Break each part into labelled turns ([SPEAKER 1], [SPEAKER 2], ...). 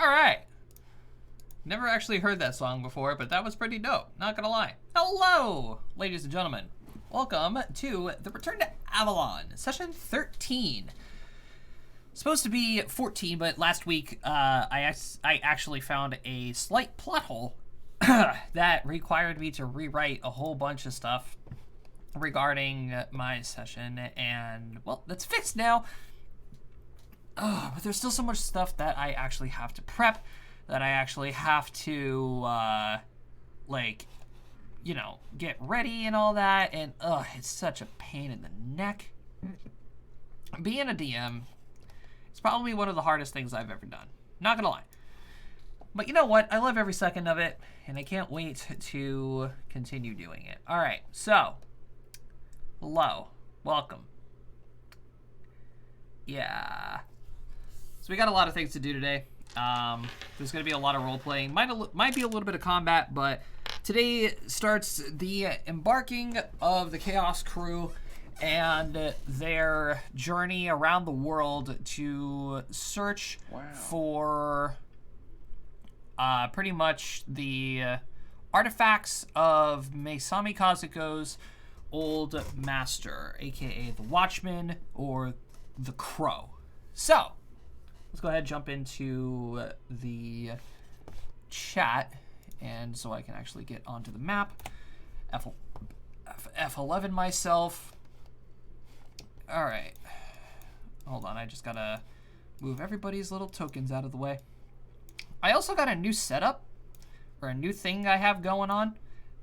[SPEAKER 1] Alright. Never actually heard that song before, but that was pretty dope. Not gonna lie. Hello, ladies and gentlemen. Welcome to the Return to Avalon, session 13. Supposed to be 14, but last week I actually found a slight plot hole that required me to rewrite a whole bunch of stuff regarding my session, and, well, that's fixed now. But there's still so much stuff that I actually have to prep, that I actually have to, get ready and all that, and, it's such a pain in the neck. Being a DM, it's probably one of the hardest things I've ever done. Not gonna lie. But you know what? I love every second of it, and I can't wait to continue doing it. Alright, so, hello. Welcome. Yeah. So we got a lot of things to do today. There's going to be a lot of role-playing. Might be a little bit of combat, but today starts the embarking of the Chaos Crew and their journey around the world to search for pretty much the artifacts of Mesami Kazuko's old master, aka the Watchman or the Crow. So, let's go ahead and jump into the chat, and so I can actually get onto the map. F11 myself. Alright. Hold on, I just gotta move everybody's little tokens out of the way. I also got a new setup, or a new thing I have going on,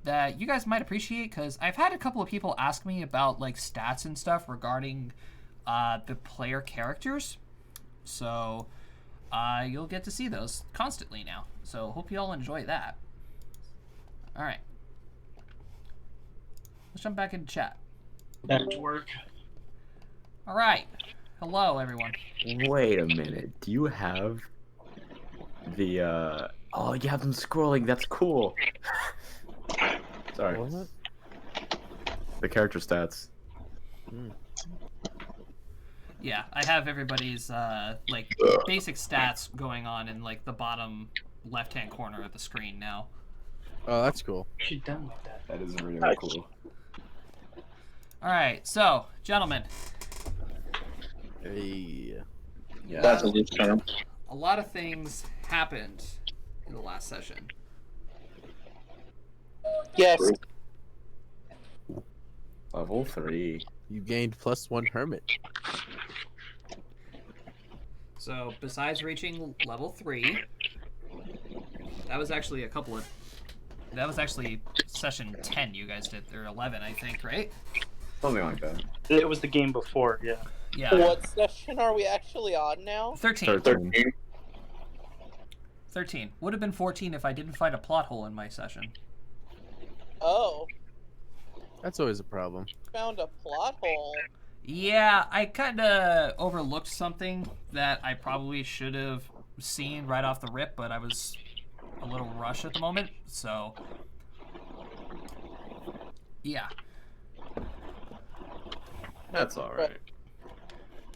[SPEAKER 1] that you guys might appreciate, because I've had a couple of people ask me about, like, stats and stuff regarding the player characters. So, you'll get to see those constantly now. So, hope you all enjoy that. Alright. Let's jump back into chat.
[SPEAKER 2] Back to work.
[SPEAKER 1] Alright. Hello, everyone.
[SPEAKER 3] Wait a minute. Do you have the, Oh, you have them scrolling. That's cool. Sorry.
[SPEAKER 4] What?
[SPEAKER 3] The character stats.
[SPEAKER 1] Yeah, I have everybody's, basic stats going on in, like, the bottom left-hand corner of the screen now.
[SPEAKER 4] Oh, that's cool.
[SPEAKER 2] She's done with that.
[SPEAKER 3] That is really cool.
[SPEAKER 1] Alright, so, gentlemen.
[SPEAKER 4] Hey.
[SPEAKER 3] Yeah.
[SPEAKER 2] That's a good term.
[SPEAKER 1] A lot of things happened in the last session.
[SPEAKER 2] Yes.
[SPEAKER 3] Level 3.
[SPEAKER 4] You gained +1 hermit.
[SPEAKER 1] So, besides reaching level 3, that was actually that was actually session 10 you guys did, or 11, I think, right?
[SPEAKER 3] Something like that.
[SPEAKER 2] It was the game before, yeah.
[SPEAKER 1] Yeah.
[SPEAKER 5] What session are we actually on now?
[SPEAKER 1] 13.
[SPEAKER 3] 13.
[SPEAKER 1] 13. Would have been 14 if I didn't find a plot hole in my session.
[SPEAKER 5] Oh,
[SPEAKER 4] That's always a problem.
[SPEAKER 5] found a plot hole.
[SPEAKER 1] Yeah, I kind of overlooked something that I probably should have seen right off the rip, but I was a little rushed at the moment, so... Yeah.
[SPEAKER 3] That's alright.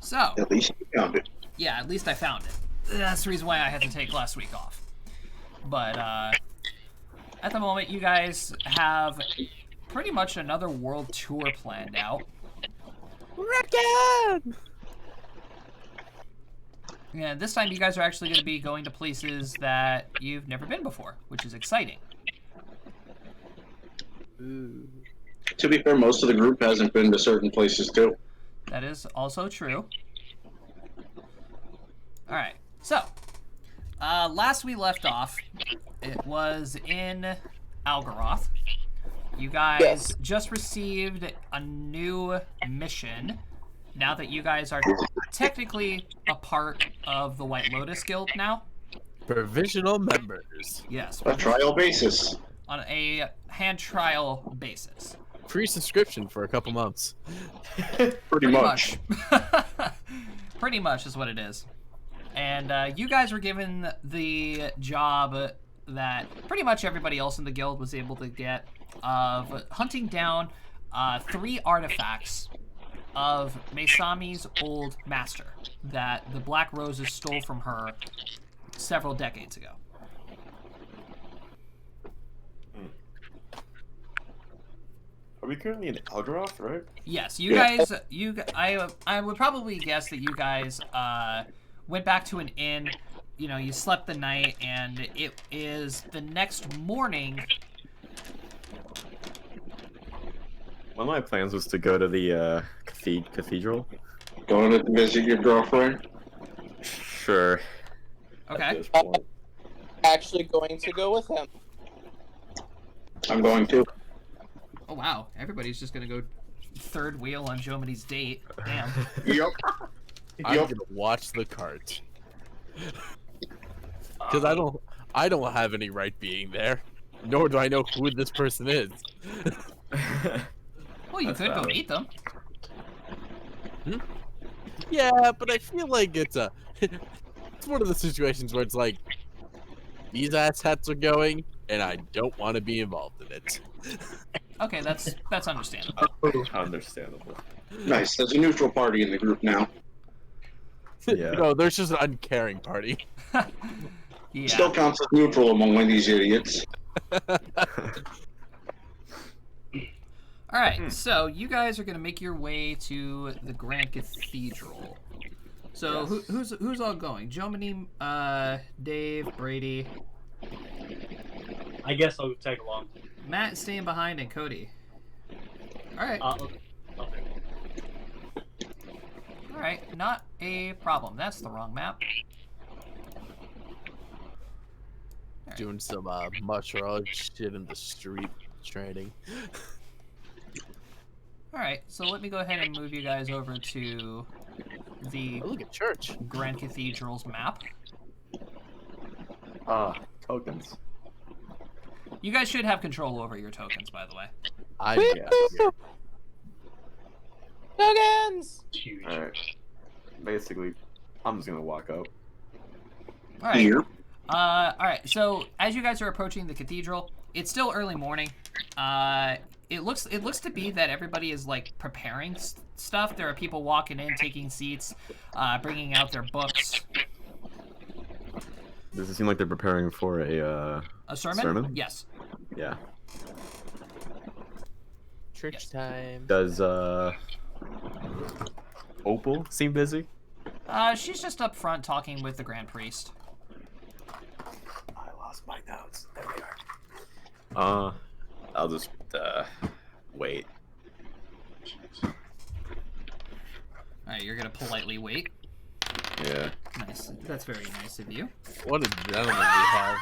[SPEAKER 1] So...
[SPEAKER 2] At least you found it.
[SPEAKER 1] Yeah, at least I found it. That's the reason why I had to take last week off. But, at the moment, you guys have pretty much another world tour planned out.
[SPEAKER 4] Reckon!
[SPEAKER 1] Yeah, this time you guys are actually going to be going to places that you've never been before, which is exciting.
[SPEAKER 4] Ooh.
[SPEAKER 2] To be fair, most of the group hasn't been to certain places too.
[SPEAKER 1] That is also true. Alright, so, last we left off, it was in Algaroth. You guys just received a new mission, now that you guys are technically a part of the White Lotus Guild now.
[SPEAKER 4] Provisional members.
[SPEAKER 1] Yes,
[SPEAKER 2] A trial basis.
[SPEAKER 1] on a hand trial basis.
[SPEAKER 4] Free subscription for a couple months.
[SPEAKER 2] Pretty much.
[SPEAKER 1] Pretty much is what it is. And you guys were given the job that pretty much everybody else in the guild was able to get of hunting down 3 artifacts of Mesami's old master that the Black Roses stole from her several decades ago.
[SPEAKER 6] Are we currently in Algaroth, right?
[SPEAKER 1] Yes, you guys. I would probably guess that you guys went back to an inn. You know, you slept the night, and it is the next morning.
[SPEAKER 3] One of my plans was to go to the cathedral.
[SPEAKER 2] Going to visit your girlfriend?
[SPEAKER 3] Sure. At
[SPEAKER 1] Okay.
[SPEAKER 3] this point.
[SPEAKER 5] Actually going to go with him.
[SPEAKER 2] I'm going to.
[SPEAKER 1] Oh wow, everybody's just gonna go third wheel on Jomity's date. Damn.
[SPEAKER 2] Yep.
[SPEAKER 4] I'm
[SPEAKER 2] Yep.
[SPEAKER 4] gonna watch the cart. Because I don't have any right being there. Nor do I know who this person is.
[SPEAKER 1] Well, you
[SPEAKER 3] That's
[SPEAKER 1] could go
[SPEAKER 3] valid.
[SPEAKER 1] meet them.
[SPEAKER 4] Yeah, but I feel like it's one of the situations where it's like, these asshats are going, and I don't want to be involved in it.
[SPEAKER 1] Okay, that's understandable.
[SPEAKER 3] Understandable.
[SPEAKER 2] Nice. There's a neutral party in the group now.
[SPEAKER 3] Yeah.
[SPEAKER 4] No, there's just an uncaring party.
[SPEAKER 1] Yeah.
[SPEAKER 2] Still counts as neutral among these idiots.
[SPEAKER 1] All right, so you guys are gonna make your way to the Grand Cathedral. So
[SPEAKER 3] Yes.
[SPEAKER 1] who's all going? Jomini, Dave, Brady,
[SPEAKER 7] I guess I'll tag along.
[SPEAKER 1] Matt staying behind, and Cody. All right,
[SPEAKER 7] I'll take it.
[SPEAKER 1] all right, not a problem. That's the wrong map.
[SPEAKER 4] Doing some mushroom shit in the street training.
[SPEAKER 1] All right, so let me go ahead and move you guys over to the
[SPEAKER 4] Oh, look at church.
[SPEAKER 1] Grand Cathedral's map.
[SPEAKER 3] Tokens.
[SPEAKER 1] You guys should have control over your tokens, by the way.
[SPEAKER 3] Yeah.
[SPEAKER 5] Tokens!
[SPEAKER 7] Huge.
[SPEAKER 3] Alright. Basically, I'm just gonna walk up.
[SPEAKER 1] All right.
[SPEAKER 2] Here.
[SPEAKER 1] All right. So as you guys are approaching the cathedral, it's still early morning. It looks to be that everybody is like preparing stuff. There are people walking in, taking seats, bringing out their books.
[SPEAKER 3] Does it seem like they're preparing for a
[SPEAKER 1] sermon?
[SPEAKER 3] sermon?
[SPEAKER 1] Yes.
[SPEAKER 3] Yeah.
[SPEAKER 4] Church
[SPEAKER 1] Yes.
[SPEAKER 4] time.
[SPEAKER 3] Does Opal seem busy?
[SPEAKER 1] She's just up front talking with the Grand Priest.
[SPEAKER 3] I lost my notes. There they are. I'll just wait.
[SPEAKER 1] All right, you're gonna politely wait.
[SPEAKER 3] Yeah.
[SPEAKER 1] Nice. That's very nice of you.
[SPEAKER 4] What a gentleman we have.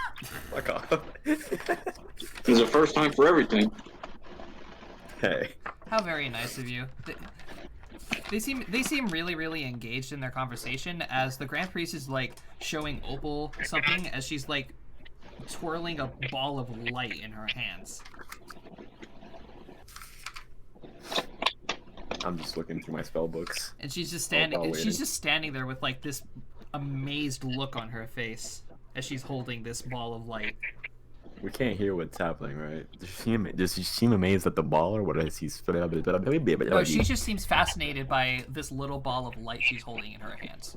[SPEAKER 3] Fuck off.
[SPEAKER 2] There's a first time for everything.
[SPEAKER 3] Hey.
[SPEAKER 1] How very nice of you. They seem really engaged in their conversation as the Grand Priest is like showing Opal something as she's like twirling a ball of light in her hands.
[SPEAKER 3] I'm just looking through my spell books.
[SPEAKER 1] And she's just
[SPEAKER 3] while
[SPEAKER 1] standing
[SPEAKER 3] waiting.
[SPEAKER 1] she's just standing there with like this amazed look on her face as she's holding this ball of light.
[SPEAKER 3] We can't hear what's happening, right? Does she seem amazed at the ball, or what is he?
[SPEAKER 1] No, she just seems fascinated by this little ball of light she's holding in her hands.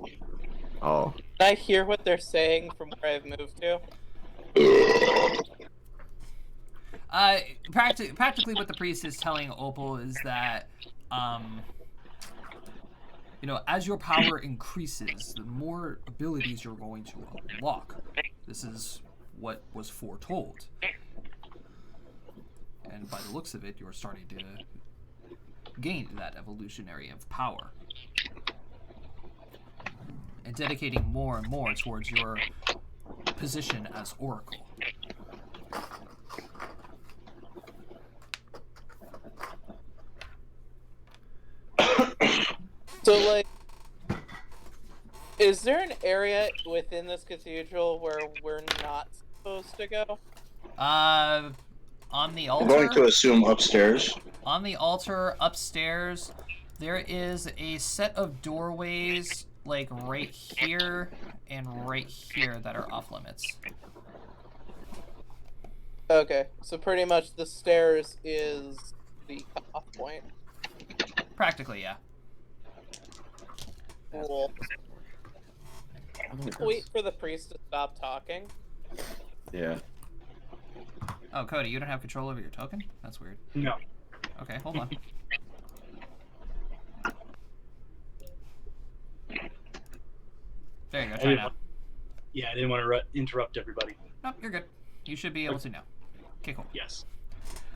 [SPEAKER 3] Oh.
[SPEAKER 5] Can I hear what they're saying from where I've moved to?
[SPEAKER 1] Practically what the priest is telling Opal is that, you know, as your power increases, the more abilities you're going to unlock. This is what was foretold. And by the looks of it, you're starting to gain that evolutionary of power. And dedicating more and more towards your position as Oracle.
[SPEAKER 5] So, like, is there an area within this cathedral where we're not supposed to go?
[SPEAKER 1] On the
[SPEAKER 2] I'm going to
[SPEAKER 1] altar,
[SPEAKER 2] assume upstairs.
[SPEAKER 1] on the altar upstairs, there is a set of doorways, like right here and right here, that are off limits.
[SPEAKER 5] Okay, so pretty much the stairs is the off point.
[SPEAKER 1] Practically, yeah.
[SPEAKER 5] Cool. Wait for the priest to stop talking.
[SPEAKER 3] Yeah.
[SPEAKER 1] Oh, Cody, you don't have control over your token? That's weird.
[SPEAKER 7] No.
[SPEAKER 1] Okay, hold on. There you go, try now.
[SPEAKER 7] Yeah, I didn't want to interrupt everybody.
[SPEAKER 1] Nope, you're good. You should be able to now. Okay, cool.
[SPEAKER 7] Yes.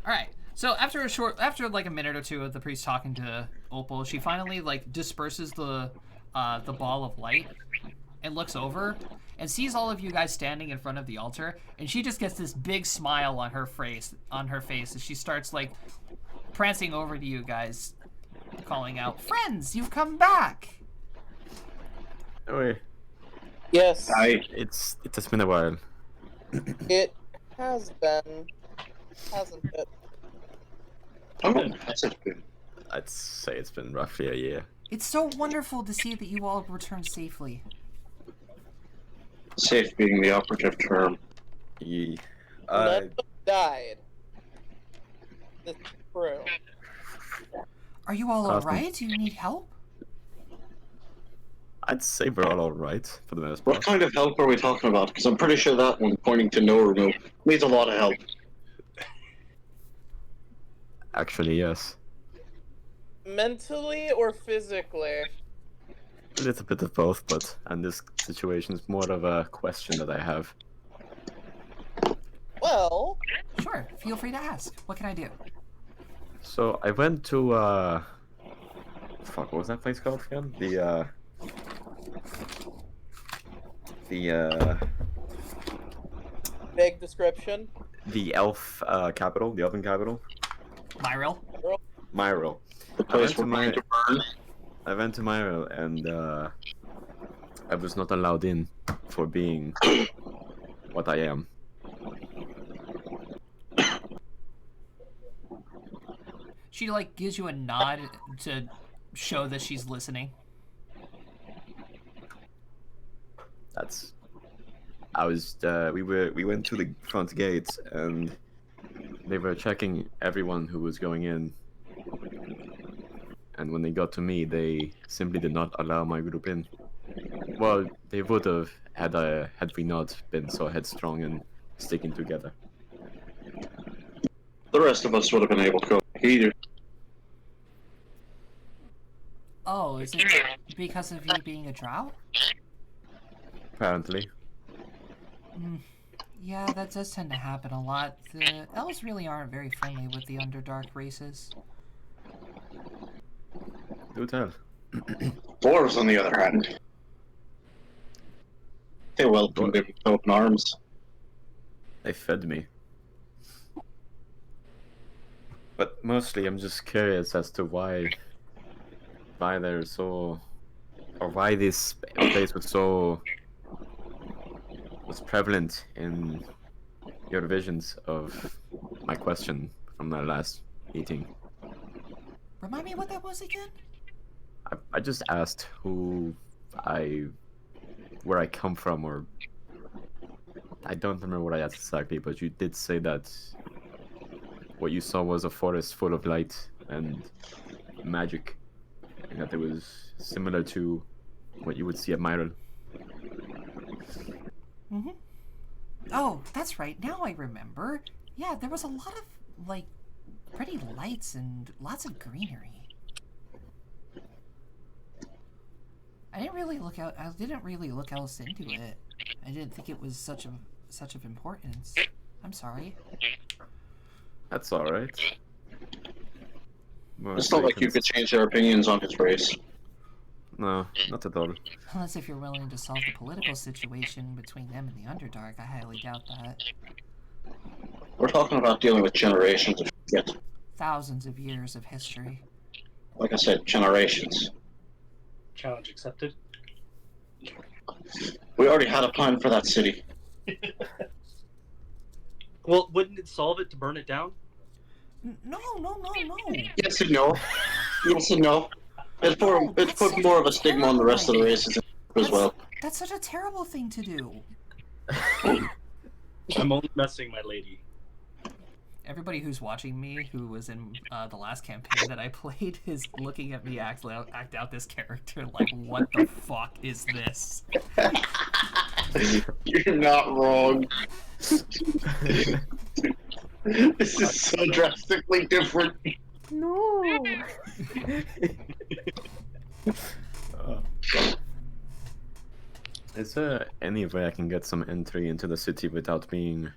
[SPEAKER 1] Alright, so after like a minute or two of the priest talking to Opal, she finally like disperses the ball of light and looks over and sees all of you guys standing in front of the altar, and she just gets this big smile on her face as she starts like prancing over to you guys, calling out, "Friends, you've come back!"
[SPEAKER 3] Oh, wait.
[SPEAKER 5] Yes,
[SPEAKER 3] It's has been a while.
[SPEAKER 5] it has been, hasn't it?
[SPEAKER 2] Oh, that's it.
[SPEAKER 3] I'd say it's been roughly a year.
[SPEAKER 1] It's so wonderful to see that you all returned safely.
[SPEAKER 2] Safe being the operative term.
[SPEAKER 3] Ye.
[SPEAKER 5] None of us died. This is true.
[SPEAKER 1] Are you all
[SPEAKER 3] Awesome.
[SPEAKER 1] alright? Do you need help?
[SPEAKER 3] I'd say we're all alright for the most
[SPEAKER 2] What
[SPEAKER 3] part.
[SPEAKER 2] kind of help are we talking about? Because I'm pretty sure that one, pointing to no remove, needs a lot of help.
[SPEAKER 3] Actually, yes.
[SPEAKER 5] Mentally or physically?
[SPEAKER 3] A little bit of both, but and this situation is more of a question that I have.
[SPEAKER 5] Well,
[SPEAKER 1] Sure, feel free to ask. What can I do?
[SPEAKER 3] So I went to fuck, what was that place called again?
[SPEAKER 5] vague description.
[SPEAKER 3] The elf capital, the elven capital,
[SPEAKER 1] Myril?
[SPEAKER 3] Myril.
[SPEAKER 2] The place
[SPEAKER 3] went to
[SPEAKER 2] we're going to burn.
[SPEAKER 3] I went to Myril and I was not allowed in for being what I am.
[SPEAKER 1] She like gives you a nod to show that she's listening.
[SPEAKER 3] That's. I was. We went to the front gate and they were checking everyone who was going in. And when they got to me, they simply did not allow my group in. Well, they would have had we not been so headstrong and sticking together.
[SPEAKER 2] The rest of us would have been able to go either.
[SPEAKER 1] Oh, is it because of you being a drow?
[SPEAKER 3] Apparently.
[SPEAKER 1] Yeah, that does tend to happen a lot. The elves really aren't very friendly with the Underdark races.
[SPEAKER 3] Do tell.
[SPEAKER 2] Dwarves, on the other hand, they welcomed him with open arms.
[SPEAKER 3] They fed me. But mostly I'm just curious as to why they're so, or why this place was prevalent in your visions of my question from that last meeting.
[SPEAKER 1] Remind me what that was again?
[SPEAKER 3] I just asked where I come from, or I don't remember what I asked exactly, but you did say that what you saw was a forest full of light and magic, and that it was similar to what you would see at Myril.
[SPEAKER 1] Oh, that's right. Now I remember. Yeah, there was a lot of, like, pretty lights and lots of greenery. I didn't really look else into it. I didn't think it was such of importance. I'm sorry.
[SPEAKER 3] That's alright.
[SPEAKER 2] It's not like you could change their opinions on his race.
[SPEAKER 3] No, not at all.
[SPEAKER 1] Unless if you're willing to solve the political situation between them and the Underdark, I highly doubt that.
[SPEAKER 2] We're talking about dealing with generations of shit.
[SPEAKER 1] Thousands of years of history.
[SPEAKER 2] Like I said, generations.
[SPEAKER 7] Challenge accepted.
[SPEAKER 2] We already had a plan for that city.
[SPEAKER 7] Well, wouldn't it solve it to burn it down?
[SPEAKER 1] No.
[SPEAKER 2] Yes and no. Yes and no. It's put more of a stigma on the rest of the races as well.
[SPEAKER 1] That's such a terrible thing to do.
[SPEAKER 7] I'm only messing, my lady.
[SPEAKER 1] Everybody who's watching me, who was in the last campaign that I played, is looking at me act out this character like, what the fuck is this?
[SPEAKER 2] You're not wrong. This is so drastically different.
[SPEAKER 3] No. Is there any way I can get some entry into the city without being,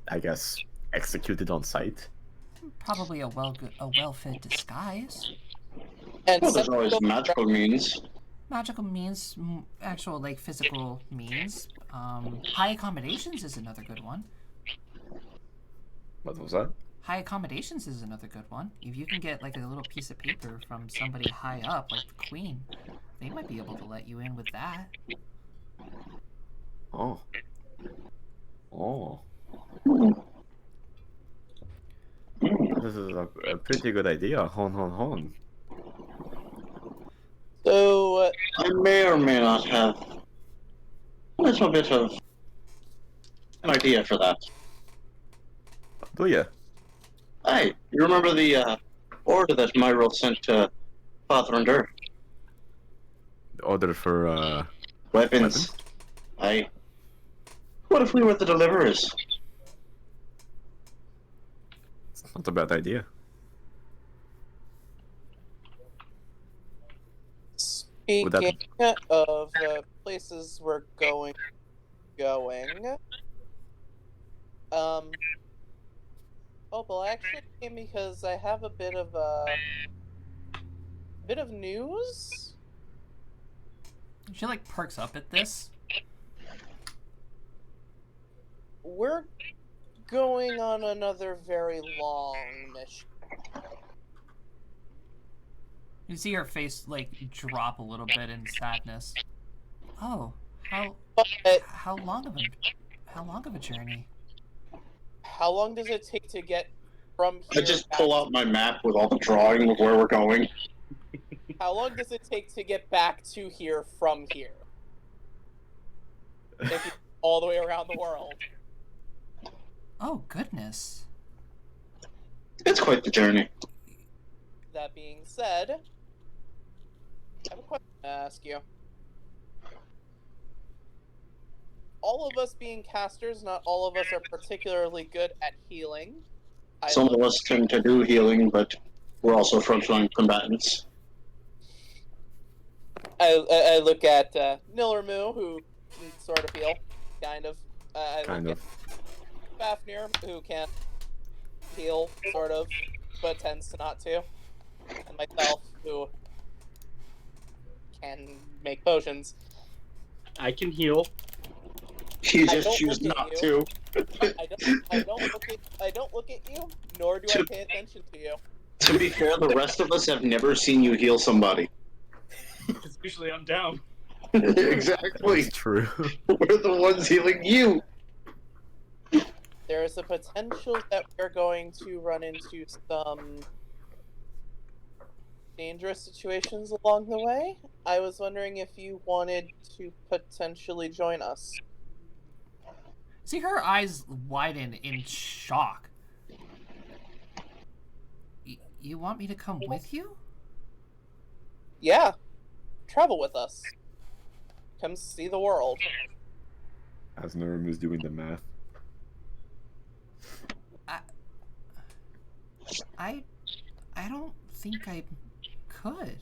[SPEAKER 3] I guess, executed on sight?
[SPEAKER 1] Probably a well-fed disguise.
[SPEAKER 5] And
[SPEAKER 2] Well, there's
[SPEAKER 5] some
[SPEAKER 2] always
[SPEAKER 5] people-
[SPEAKER 2] magical means.
[SPEAKER 1] Magical means, actual like physical means. High accommodations is another good one.
[SPEAKER 3] What was that?
[SPEAKER 1] High accommodations is another good one. If you can get like a little piece of paper from somebody high up, like the queen, they might be able to let you in with that.
[SPEAKER 3] Oh. Oh. This is a pretty good idea. Hon.
[SPEAKER 5] So,
[SPEAKER 2] I may or may not have a little bit of an idea for that.
[SPEAKER 3] Do ya?
[SPEAKER 2] Hey, you remember the order that Myro sent to Father Under?
[SPEAKER 3] The order for,
[SPEAKER 2] Weapons. Aye. What if we were the deliverers?
[SPEAKER 3] It's not a bad idea. Would that-
[SPEAKER 5] speaking of places we're going, oh, well, I actually came because I have a bit of news.
[SPEAKER 1] She like perks up at this.
[SPEAKER 5] We're going on another very long mission.
[SPEAKER 1] You see her face like drop a little bit in sadness. Oh,
[SPEAKER 5] But
[SPEAKER 1] how long of a journey?
[SPEAKER 5] how long does it take to get from
[SPEAKER 2] I
[SPEAKER 5] here?
[SPEAKER 2] just
[SPEAKER 5] back
[SPEAKER 2] pull out my map with all the drawing of where we're going.
[SPEAKER 5] How long does it take to get back to here from here? If you all the way around the world.
[SPEAKER 1] Oh goodness.
[SPEAKER 2] It's quite the journey.
[SPEAKER 5] That being said, I have a question to ask you. All of us being casters, not all of us are particularly good at healing.
[SPEAKER 2] Some of us tend to do healing, but we're also frontline combatants.
[SPEAKER 5] I look at Nillermoo, who can sort of heal, kind of. I
[SPEAKER 3] Kind
[SPEAKER 5] look
[SPEAKER 3] of.
[SPEAKER 5] at Fafnir, who can heal, sort of, but tends to not to. And myself, who can make potions.
[SPEAKER 7] I can heal.
[SPEAKER 2] You
[SPEAKER 5] I
[SPEAKER 2] just
[SPEAKER 5] don't
[SPEAKER 2] choose
[SPEAKER 5] look at
[SPEAKER 2] not
[SPEAKER 5] you.
[SPEAKER 2] to.
[SPEAKER 5] I don't look at you, nor do I pay attention to you.
[SPEAKER 2] To be fair, the rest of us have never seen you heal somebody.
[SPEAKER 7] Because usually I'm down.
[SPEAKER 2] Exactly.
[SPEAKER 3] It's true.
[SPEAKER 2] We're the ones healing you.
[SPEAKER 5] There is a potential that we're going to run into some dangerous situations along the way. I was wondering if you wanted to potentially join us.
[SPEAKER 1] See her eyes widen in shock. You want me to come with you?
[SPEAKER 5] Yeah, travel with us. Come see the world.
[SPEAKER 3] As Norum is doing the math.
[SPEAKER 1] I don't think I could.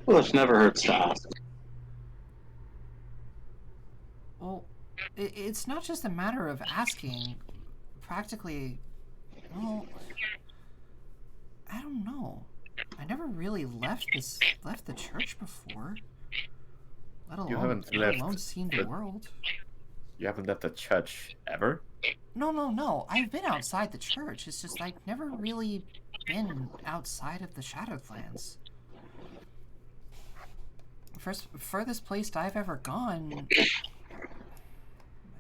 [SPEAKER 2] Well, it never hurts to ask.
[SPEAKER 1] Well, it's not just a matter of asking. Practically, well, I don't know. I never really left the church before. Let alone seen the world.
[SPEAKER 3] You haven't left the church ever?
[SPEAKER 1] No. I've been outside the church. It's just I've never really been outside of the Shadowlands. Furthest place I've ever gone. I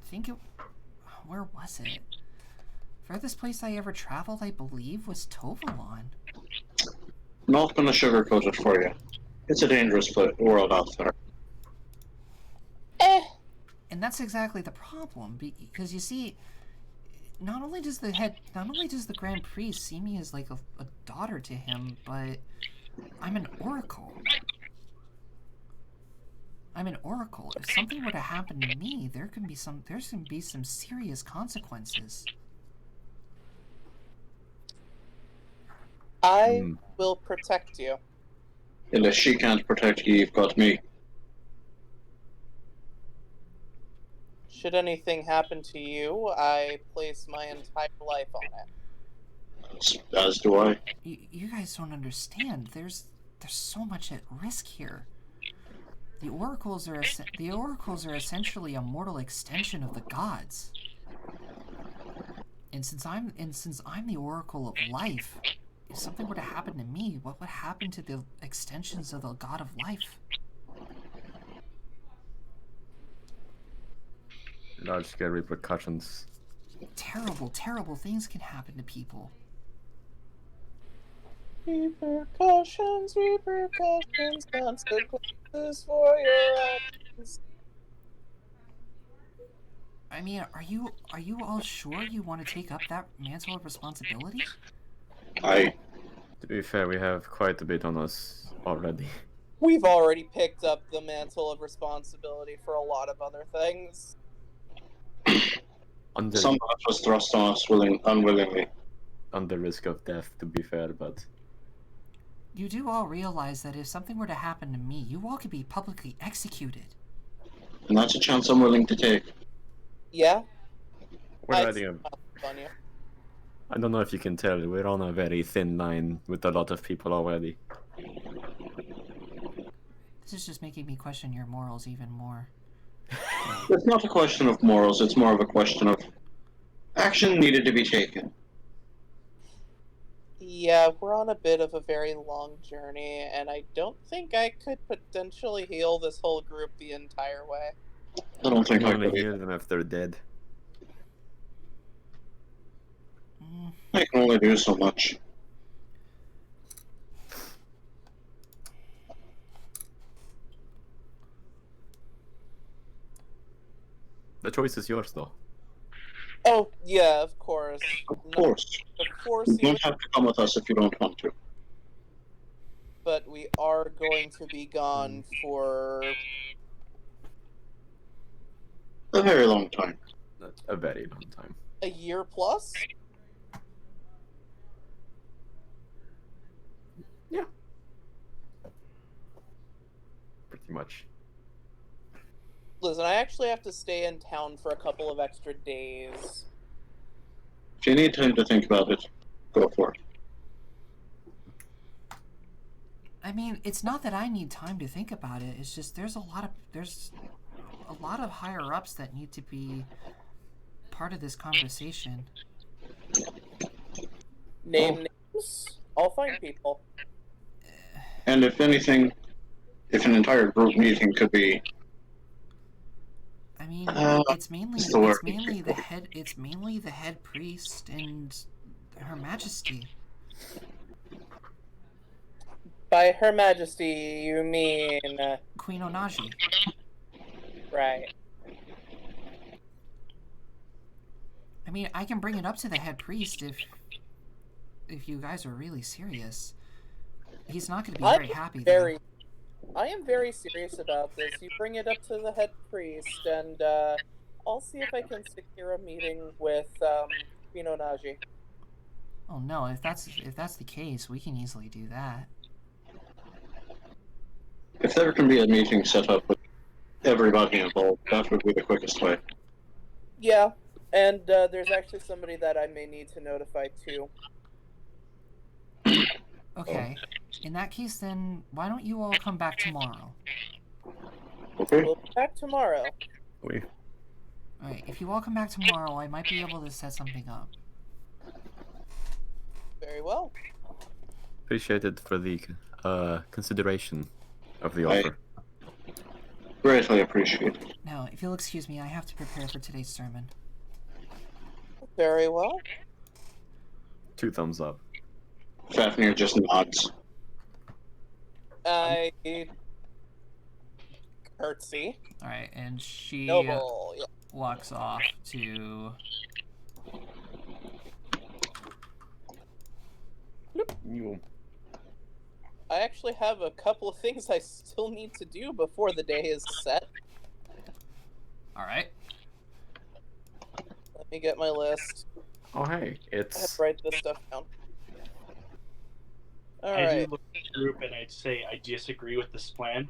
[SPEAKER 1] think it. Where was it? Furthest place I ever traveled, I believe, was Avalon.
[SPEAKER 2] I'm not gonna sugarcoat it for you. It's a dangerous world out there.
[SPEAKER 1] And that's exactly the problem, because you see, not only does the Grand Priest see me as like a daughter to him, but I'm an oracle. I'm an oracle. If something were to happen to me, there's gonna be some serious consequences.
[SPEAKER 5] I will protect you.
[SPEAKER 2] Unless she can't protect you, you've got me.
[SPEAKER 5] Should anything happen to you, I place my entire life on it.
[SPEAKER 2] As do I.
[SPEAKER 1] You guys don't understand. There's so much at risk here. The oracles are essentially a mortal extension of the gods. And since I'm the oracle of life, if something were to happen to me, what would happen to the extensions of the god of life?
[SPEAKER 3] Large-scale repercussions.
[SPEAKER 1] Terrible, terrible things can happen to people.
[SPEAKER 5] Repercussions, consequences for your actions.
[SPEAKER 1] I mean, are you all sure you want to take up that mantle of responsibility?
[SPEAKER 3] To be fair, we have quite a bit on us already.
[SPEAKER 5] We've already picked up the mantle of responsibility for a lot of other things.
[SPEAKER 2] Some of it was thrust on us unwillingly.
[SPEAKER 3] Under risk of death, to be fair, but...
[SPEAKER 1] You do all realize that if something were to happen to me, you all could be publicly executed.
[SPEAKER 2] And that's a chance I'm willing to take.
[SPEAKER 5] Yeah?
[SPEAKER 3] We're riding a...
[SPEAKER 5] on you.
[SPEAKER 3] I don't know if you can tell, we're on a very thin line with a lot of people already.
[SPEAKER 1] This is just making me question your morals even more.
[SPEAKER 2] It's not a question of morals, it's more of a question of action needed to be taken.
[SPEAKER 5] Yeah, we're on a bit of a very long journey, and I don't think I could potentially heal this whole group the entire way.
[SPEAKER 2] I don't think
[SPEAKER 3] I
[SPEAKER 2] I
[SPEAKER 3] only
[SPEAKER 2] could.
[SPEAKER 3] heal them if they're dead.
[SPEAKER 2] I can only do so much.
[SPEAKER 3] The choice is yours, though.
[SPEAKER 5] Oh, yeah, of course.
[SPEAKER 2] Of course.
[SPEAKER 5] Of course
[SPEAKER 2] You
[SPEAKER 5] you
[SPEAKER 2] don't have to come with us if you don't want to.
[SPEAKER 5] but we are going to be gone for
[SPEAKER 2] A very long time.
[SPEAKER 3] A very long time.
[SPEAKER 5] a year plus?
[SPEAKER 3] Yeah. Pretty much.
[SPEAKER 5] Listen, I actually have to stay in town for a couple of extra days.
[SPEAKER 2] If you need time to think about it, go for it.
[SPEAKER 1] I mean, it's not that I need time to think about it. It's just there's a lot of higher ups that need to be part of this conversation.
[SPEAKER 5] Name names? I'll find people.
[SPEAKER 2] And if anything, if an entire group meeting could be...
[SPEAKER 1] I mean, it's mainly the head priest and Her Majesty.
[SPEAKER 5] By Her Majesty, you mean...
[SPEAKER 1] Queen Onaji.
[SPEAKER 5] Right.
[SPEAKER 1] I mean, I can bring it up to the head priest if you guys are really serious. He's not going to be very happy.
[SPEAKER 5] I am very serious about this. You bring it up to the head priest, and I'll see if I can secure a meeting with Queen Onaji.
[SPEAKER 1] Oh no! If that's the case, we can easily do that.
[SPEAKER 2] If there can be a meeting set up with everybody involved, that would be the quickest way.
[SPEAKER 5] Yeah, and there's actually somebody that I may need to notify too.
[SPEAKER 1] Okay. In that case, then, why don't you all come back tomorrow?
[SPEAKER 2] Okay?
[SPEAKER 5] We'll be back tomorrow.
[SPEAKER 1] Alright, if you all come back tomorrow, I might be able to set something up.
[SPEAKER 5] Very well.
[SPEAKER 3] Appreciate it for the consideration of the offer.
[SPEAKER 2] Greatly appreciate it.
[SPEAKER 1] Now, if you'll excuse me, I have to prepare for today's sermon.
[SPEAKER 5] Very well.
[SPEAKER 3] 2 thumbs up.
[SPEAKER 2] Fafnir just nods.
[SPEAKER 5] I curtsy.
[SPEAKER 1] Alright, and she
[SPEAKER 5] Noble. Yeah.
[SPEAKER 1] walks off to
[SPEAKER 6] You.
[SPEAKER 5] I actually have a couple of things I still need to do before the day is set.
[SPEAKER 1] All right.
[SPEAKER 5] Let me get my list.
[SPEAKER 3] Oh, hey,
[SPEAKER 5] I have
[SPEAKER 3] it's
[SPEAKER 5] to write this stuff down.
[SPEAKER 7] I
[SPEAKER 5] Alright.
[SPEAKER 7] do look at the group and I'd say I disagree with this plan.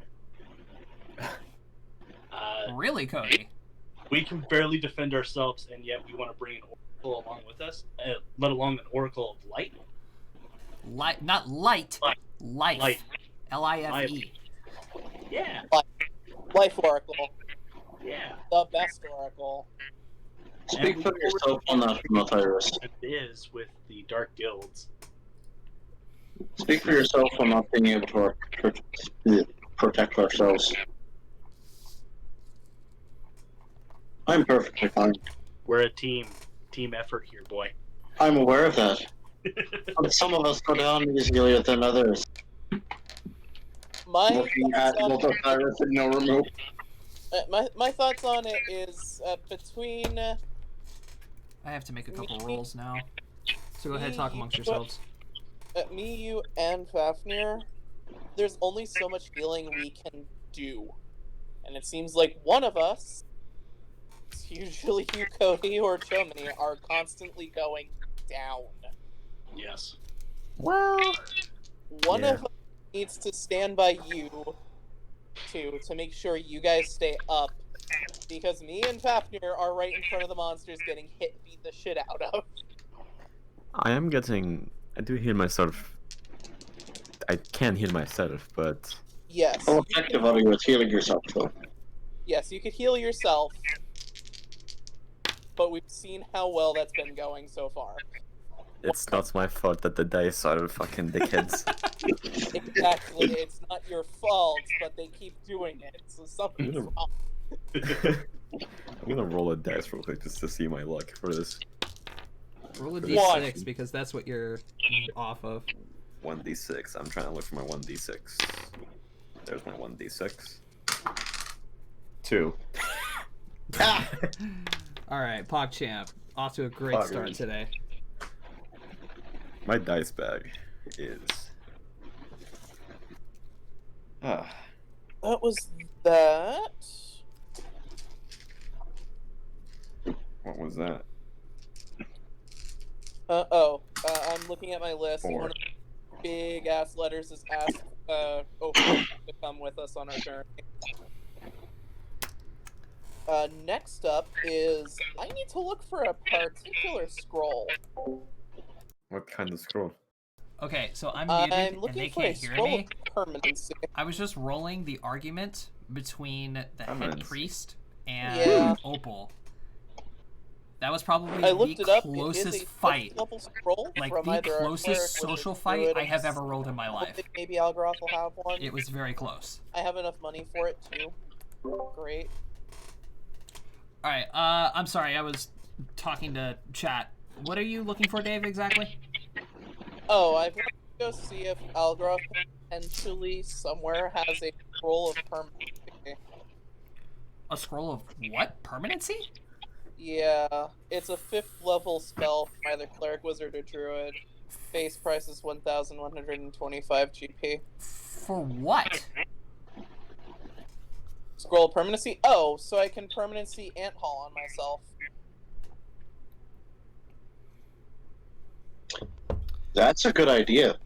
[SPEAKER 1] Really, Cody?
[SPEAKER 7] We can barely defend ourselves, and yet we want to bring an oracle along with us, let alone an oracle of light.
[SPEAKER 1] Light, not light. Life.
[SPEAKER 7] Light.
[SPEAKER 1] Life.
[SPEAKER 7] Yeah.
[SPEAKER 5] Life Oracle.
[SPEAKER 7] Yeah.
[SPEAKER 5] The best Oracle.
[SPEAKER 2] Speak for yourself on that, Matthias.
[SPEAKER 7] It is with the dark guilds.
[SPEAKER 2] Speak for yourself on not being able to protect ourselves. I'm perfectly fine.
[SPEAKER 7] We're a team effort here, boy.
[SPEAKER 2] I'm aware of that. But some of us go down easier than others.
[SPEAKER 5] My
[SPEAKER 2] Looking at
[SPEAKER 5] thoughts on,
[SPEAKER 2] Matthias and no remote.
[SPEAKER 5] my thoughts on it is between
[SPEAKER 1] I have to make a couple rolls now. So go ahead, talk amongst yourselves.
[SPEAKER 5] me, you, and Fafnir, there's only so much healing we can do. And it seems like one of us, it's usually you, Cody, or Chomini, are constantly going down.
[SPEAKER 7] Yes.
[SPEAKER 3] well.
[SPEAKER 5] One
[SPEAKER 3] Yeah.
[SPEAKER 5] of us needs to stand by you two to make sure you guys stay up. Because me and Fafnir are right in front of the monsters getting hit and beat the shit out of.
[SPEAKER 3] I do heal myself. I can heal myself, but
[SPEAKER 5] Yes.
[SPEAKER 2] How effective are you at healing yourself, though?
[SPEAKER 5] Yes, you could heal yourself. But we've seen how well that's been going so far.
[SPEAKER 3] it's not my fault that the dice are fucking dickheads.
[SPEAKER 5] Exactly, it's not your fault, but they keep doing it, so something's wrong.
[SPEAKER 3] I'm gonna roll a dice real quick just to see my luck for this.
[SPEAKER 1] Roll a
[SPEAKER 5] One.
[SPEAKER 1] d6 because that's what you're off of.
[SPEAKER 3] 1d6. I'm trying to look for my 1d6. There's my 1d6. 2.
[SPEAKER 1] All right, PogChamp, off to a great
[SPEAKER 3] Pog
[SPEAKER 1] start
[SPEAKER 3] wins.
[SPEAKER 1] today.
[SPEAKER 3] My dice bag is. Ah,
[SPEAKER 5] That was that.
[SPEAKER 3] what was that?
[SPEAKER 5] I'm looking at my list, and
[SPEAKER 3] 4.
[SPEAKER 5] one of the big ass letters is asked Opal to come with us on our journey. Next up is I need to look for a particular scroll.
[SPEAKER 3] What kind of scroll?
[SPEAKER 1] Okay, so I'm
[SPEAKER 5] I'm
[SPEAKER 1] muted and
[SPEAKER 5] looking
[SPEAKER 1] they
[SPEAKER 5] for a
[SPEAKER 1] can't hear
[SPEAKER 5] scroll
[SPEAKER 1] me.
[SPEAKER 5] of permanency.
[SPEAKER 1] I was just rolling the argument between the head
[SPEAKER 3] Permanency.
[SPEAKER 1] priest and
[SPEAKER 5] Yeah.
[SPEAKER 1] Opal. That was probably
[SPEAKER 5] I looked
[SPEAKER 1] the
[SPEAKER 5] it up.
[SPEAKER 1] closest
[SPEAKER 5] it is a
[SPEAKER 1] fight,
[SPEAKER 5] level scroll
[SPEAKER 1] like
[SPEAKER 5] from
[SPEAKER 1] the
[SPEAKER 5] either a
[SPEAKER 1] closest
[SPEAKER 5] cleric,
[SPEAKER 1] social
[SPEAKER 5] wizard,
[SPEAKER 1] fight
[SPEAKER 5] druid,
[SPEAKER 1] I
[SPEAKER 5] or
[SPEAKER 1] have ever rolled in my
[SPEAKER 5] I
[SPEAKER 1] life.
[SPEAKER 5] think maybe Algaroth will have one.
[SPEAKER 1] It was very close.
[SPEAKER 5] I have enough money for it too. Great.
[SPEAKER 1] All right, I'm sorry, I was talking to chat. What are you looking for, Dave, exactly?
[SPEAKER 5] Oh, I've got to go see if Algaroth potentially somewhere has a scroll of permanency.
[SPEAKER 1] A scroll of what? Permanency?
[SPEAKER 5] Yeah, it's a 5th level spell from either cleric, wizard, or druid. Base price is 1,125 GP.
[SPEAKER 1] For what?
[SPEAKER 5] Scroll of permanency? Oh, so I can permanency ant haul on myself.
[SPEAKER 2] That's a good idea.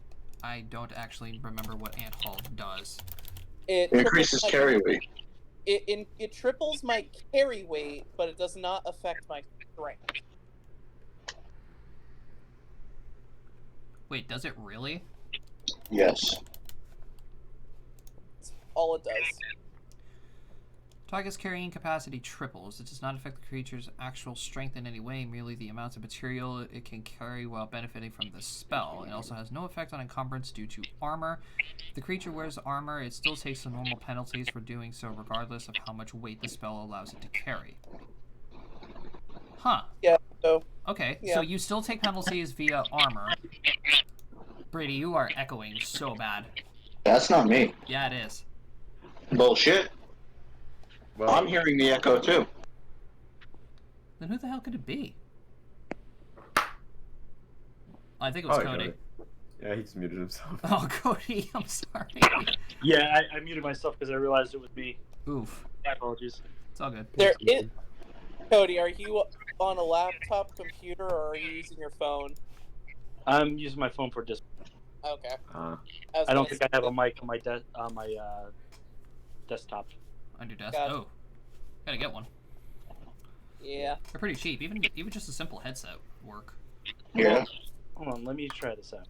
[SPEAKER 1] I don't actually remember what Ant Hall does.
[SPEAKER 5] It
[SPEAKER 2] Increases carry weight.
[SPEAKER 5] It triples my carry weight, but it does not affect my strength.
[SPEAKER 1] Wait, does it really?
[SPEAKER 2] Yes.
[SPEAKER 5] That's all it does.
[SPEAKER 1] Target's carrying capacity triples. It does not affect the creature's actual strength in any way, merely the amount of material it can carry while benefiting from the spell. It also has no effect on encumbrance due to armor. If the creature wears armor, it still takes the normal penalties for doing so, regardless of how much weight the spell allows it to carry. Huh.
[SPEAKER 5] Yeah, so
[SPEAKER 1] Okay,
[SPEAKER 5] Yeah.
[SPEAKER 1] so you still take penalties via armor. Brady, you are echoing so bad.
[SPEAKER 2] That's not me.
[SPEAKER 1] Yeah, it is.
[SPEAKER 2] Bullshit.
[SPEAKER 3] Well,
[SPEAKER 2] I'm hearing the echo too.
[SPEAKER 1] Then who the hell could it be? I think it was
[SPEAKER 3] Oh,
[SPEAKER 1] Cody.
[SPEAKER 3] Cody. Yeah, he just muted himself.
[SPEAKER 1] Oh, Cody, I'm sorry.
[SPEAKER 7] Yeah, I muted myself because I realized it was me.
[SPEAKER 1] Oof.
[SPEAKER 7] My apologies.
[SPEAKER 1] It's all good.
[SPEAKER 5] Cody, are you on a laptop computer or are you using your phone?
[SPEAKER 7] I'm using my phone for display.
[SPEAKER 5] Okay.
[SPEAKER 3] Uh,
[SPEAKER 7] I don't think I have a mic on my desktop.
[SPEAKER 1] On your desk.
[SPEAKER 5] Gotcha.
[SPEAKER 1] Oh, gotta get one.
[SPEAKER 5] Yeah.
[SPEAKER 1] They're pretty cheap. Even just a simple headset would work.
[SPEAKER 2] Yeah.
[SPEAKER 7] Hold on, let me try this out.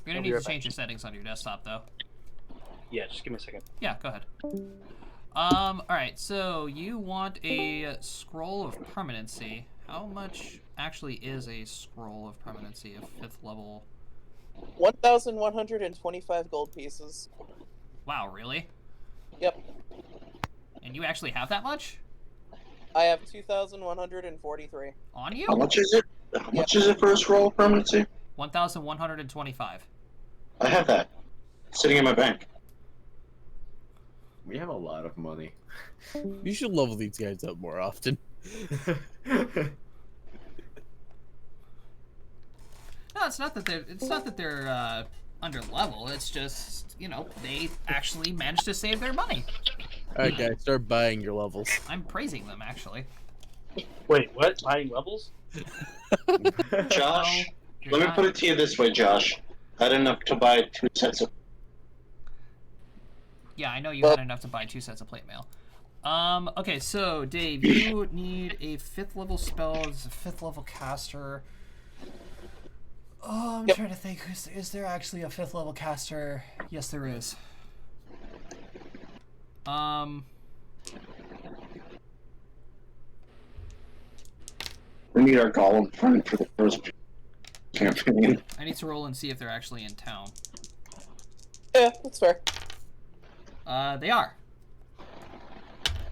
[SPEAKER 1] You're gonna
[SPEAKER 7] I'll
[SPEAKER 1] need
[SPEAKER 7] be
[SPEAKER 1] to
[SPEAKER 7] right
[SPEAKER 1] change your settings on your desktop, though.
[SPEAKER 7] Yeah, just give me a second.
[SPEAKER 1] Yeah, go ahead. All right. So you want a scroll of permanency. How much actually is a scroll of permanency? A 5th level.
[SPEAKER 5] 1,125 gold pieces.
[SPEAKER 1] Wow, really?
[SPEAKER 5] Yep.
[SPEAKER 1] And you actually have that much
[SPEAKER 5] I have 2,143.
[SPEAKER 1] on you?
[SPEAKER 2] How much is it? How much is it for a scroll of permanency?
[SPEAKER 1] 1,125.
[SPEAKER 2] I have that. Sitting in my bank.
[SPEAKER 3] we have a lot of money.
[SPEAKER 4] You should level these guys up more often.
[SPEAKER 1] No, it's not that they're under level. It's just, they actually managed to save their money.
[SPEAKER 4] Alright, guys, start buying your levels.
[SPEAKER 1] I'm praising them, actually.
[SPEAKER 7] Wait, what? Buying levels?
[SPEAKER 2] Josh,
[SPEAKER 1] You're
[SPEAKER 2] let me
[SPEAKER 1] not-
[SPEAKER 2] put it to you this way, Josh. I had enough to buy 2 sets of.
[SPEAKER 1] Yeah, I know you had enough to buy 2 sets of plate mail. Okay, so Dave, you need a 5th level spell as a 5th level caster. Oh, I'm trying to think. Is there actually a 5th level caster? Yes, there is.
[SPEAKER 2] We need our golem friend for the first campaign.
[SPEAKER 1] I need to roll and see if they're actually in town.
[SPEAKER 5] Yeah, that's fair.
[SPEAKER 1] They are.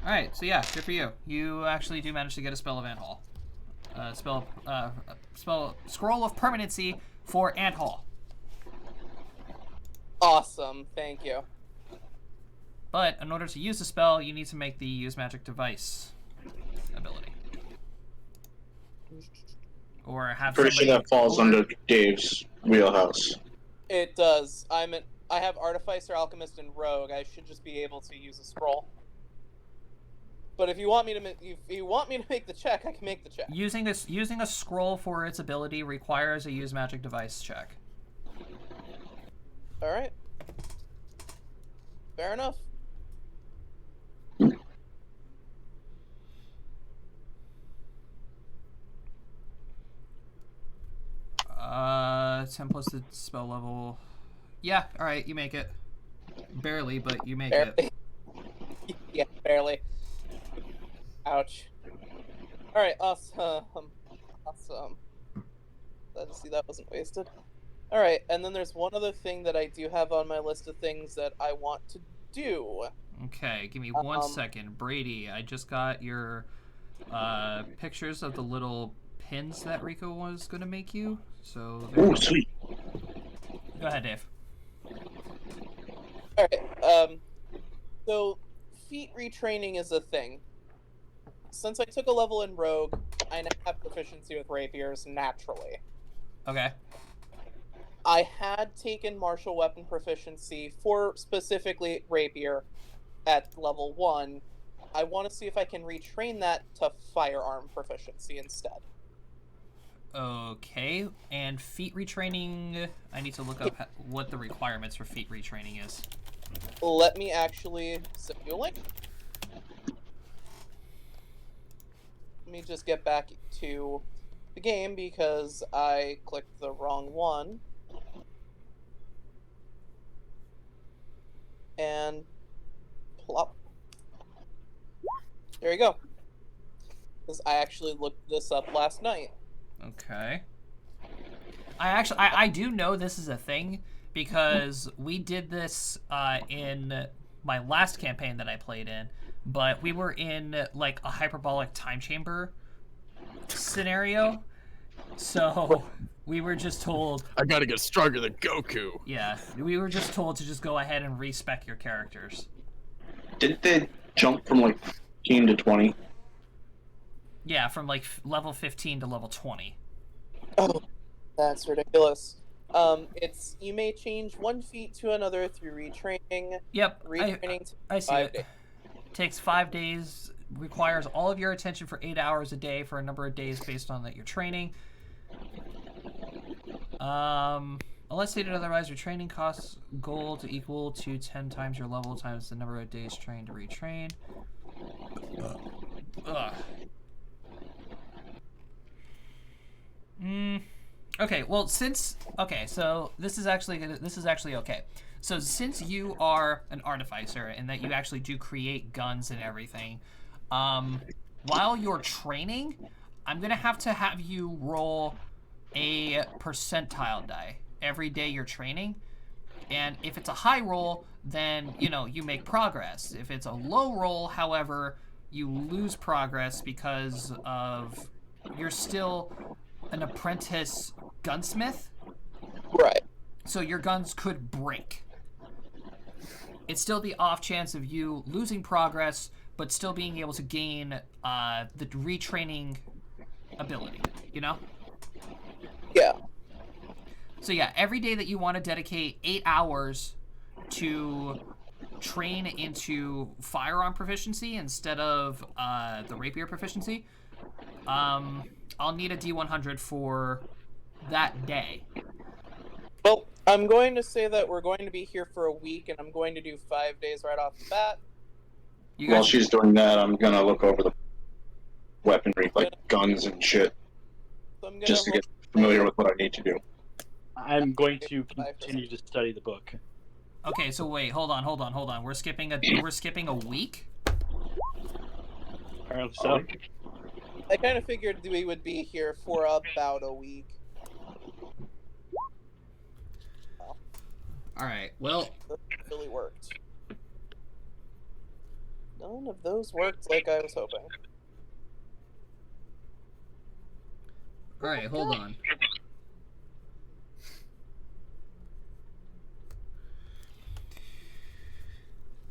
[SPEAKER 1] Alright, so yeah, good for you. You actually do manage to get a spell of Ant Hall. Scroll of permanency for Ant Hall.
[SPEAKER 5] Awesome. Thank you.
[SPEAKER 1] But in order to use the spell, you need to make the use magic device ability. Or have
[SPEAKER 2] Pretty sure
[SPEAKER 1] somebody
[SPEAKER 2] that falls under Dave's wheelhouse.
[SPEAKER 5] It does. I have Artificer, Alchemist, and Rogue. I should just be able to use a scroll. But if you want me to make the check, I can make the check.
[SPEAKER 1] using a scroll for its ability requires a use magic device check.
[SPEAKER 5] All right. Fair enough.
[SPEAKER 1] Uh, 10 plus the spell level. Yeah, all right, you make it. Barely, but you make it.
[SPEAKER 5] Barely. Yeah, barely. Ouch. All right, awesome. Awesome. Glad to see that wasn't wasted. All right, and then there's one other thing that I do have on my list of things that I want to do.
[SPEAKER 1] Okay, give me 1 second. Brady, I just got your pictures of the little pins that Rico was going to make you. So
[SPEAKER 2] Ooh, sweet.
[SPEAKER 1] Go ahead, Dave.
[SPEAKER 5] All right. So feat retraining is a thing. Since I took a level in Rogue, I now have proficiency with rapiers naturally.
[SPEAKER 1] Okay.
[SPEAKER 5] I had taken martial weapon proficiency for specifically rapier at level 1. I want to see if I can retrain that to firearm proficiency instead.
[SPEAKER 1] Okay, and feat retraining, I need to look up what the requirements for feat retraining is.
[SPEAKER 5] Let me actually send you a link. Let me just get back to the game because I clicked the wrong one. And plop. There you go. Because I actually looked this up last night.
[SPEAKER 1] Okay. I do know this is a thing because we did this in my last campaign that I played in, but we were in like a hyperbolic time chamber scenario, so we were just told
[SPEAKER 4] I gotta get stronger than Goku.
[SPEAKER 1] Yeah, we were just told to just go ahead and respec your characters.
[SPEAKER 2] Didn't they jump from like 15 to 20?
[SPEAKER 1] Yeah, from like level 15 to level 20.
[SPEAKER 5] Oh, that's ridiculous. It's you may change 1 feat to another through retraining.
[SPEAKER 1] Yep,
[SPEAKER 5] Retraining to
[SPEAKER 1] I see
[SPEAKER 5] 5
[SPEAKER 1] it.
[SPEAKER 5] days.
[SPEAKER 1] Takes 5 days, requires all of your attention for 8 hours a day for a number of days based on that you're training. Unless stated otherwise, your training costs gold equal to 10 times your level times the number of days trained to retrain. Ugh. Okay, well, so this is actually okay. So since you are an artificer and that you actually do create guns and everything, while you're training, I'm gonna have you roll a percentile die every day you're training. And if it's a high roll, then, you make progress. If it's a low roll, however, you lose progress because of you're still an apprentice gunsmith.
[SPEAKER 5] Right.
[SPEAKER 1] So your guns could break. It's still the off chance of you losing progress, but still being able to gain the retraining ability,
[SPEAKER 5] Yeah.
[SPEAKER 1] So yeah, every day that you want to dedicate 8 hours to train into firearm proficiency instead of the rapier proficiency, I'll need a D100 for that day.
[SPEAKER 5] Well, I'm going to say that we're going to be here for a week, and I'm going to do 5 days right off the bat.
[SPEAKER 2] While she's doing that, I'm gonna look over the weaponry, like guns and shit,
[SPEAKER 5] So I'm gonna
[SPEAKER 2] just to get familiar with what I need to do.
[SPEAKER 7] I'm going to continue to study the book.
[SPEAKER 1] Okay, so wait, hold on. We're skipping a week?
[SPEAKER 7] Apparently so.
[SPEAKER 5] I kind of figured we would be here for about a week.
[SPEAKER 1] Alright, well,
[SPEAKER 5] That really worked. None of those worked like I was hoping.
[SPEAKER 1] alright, hold on.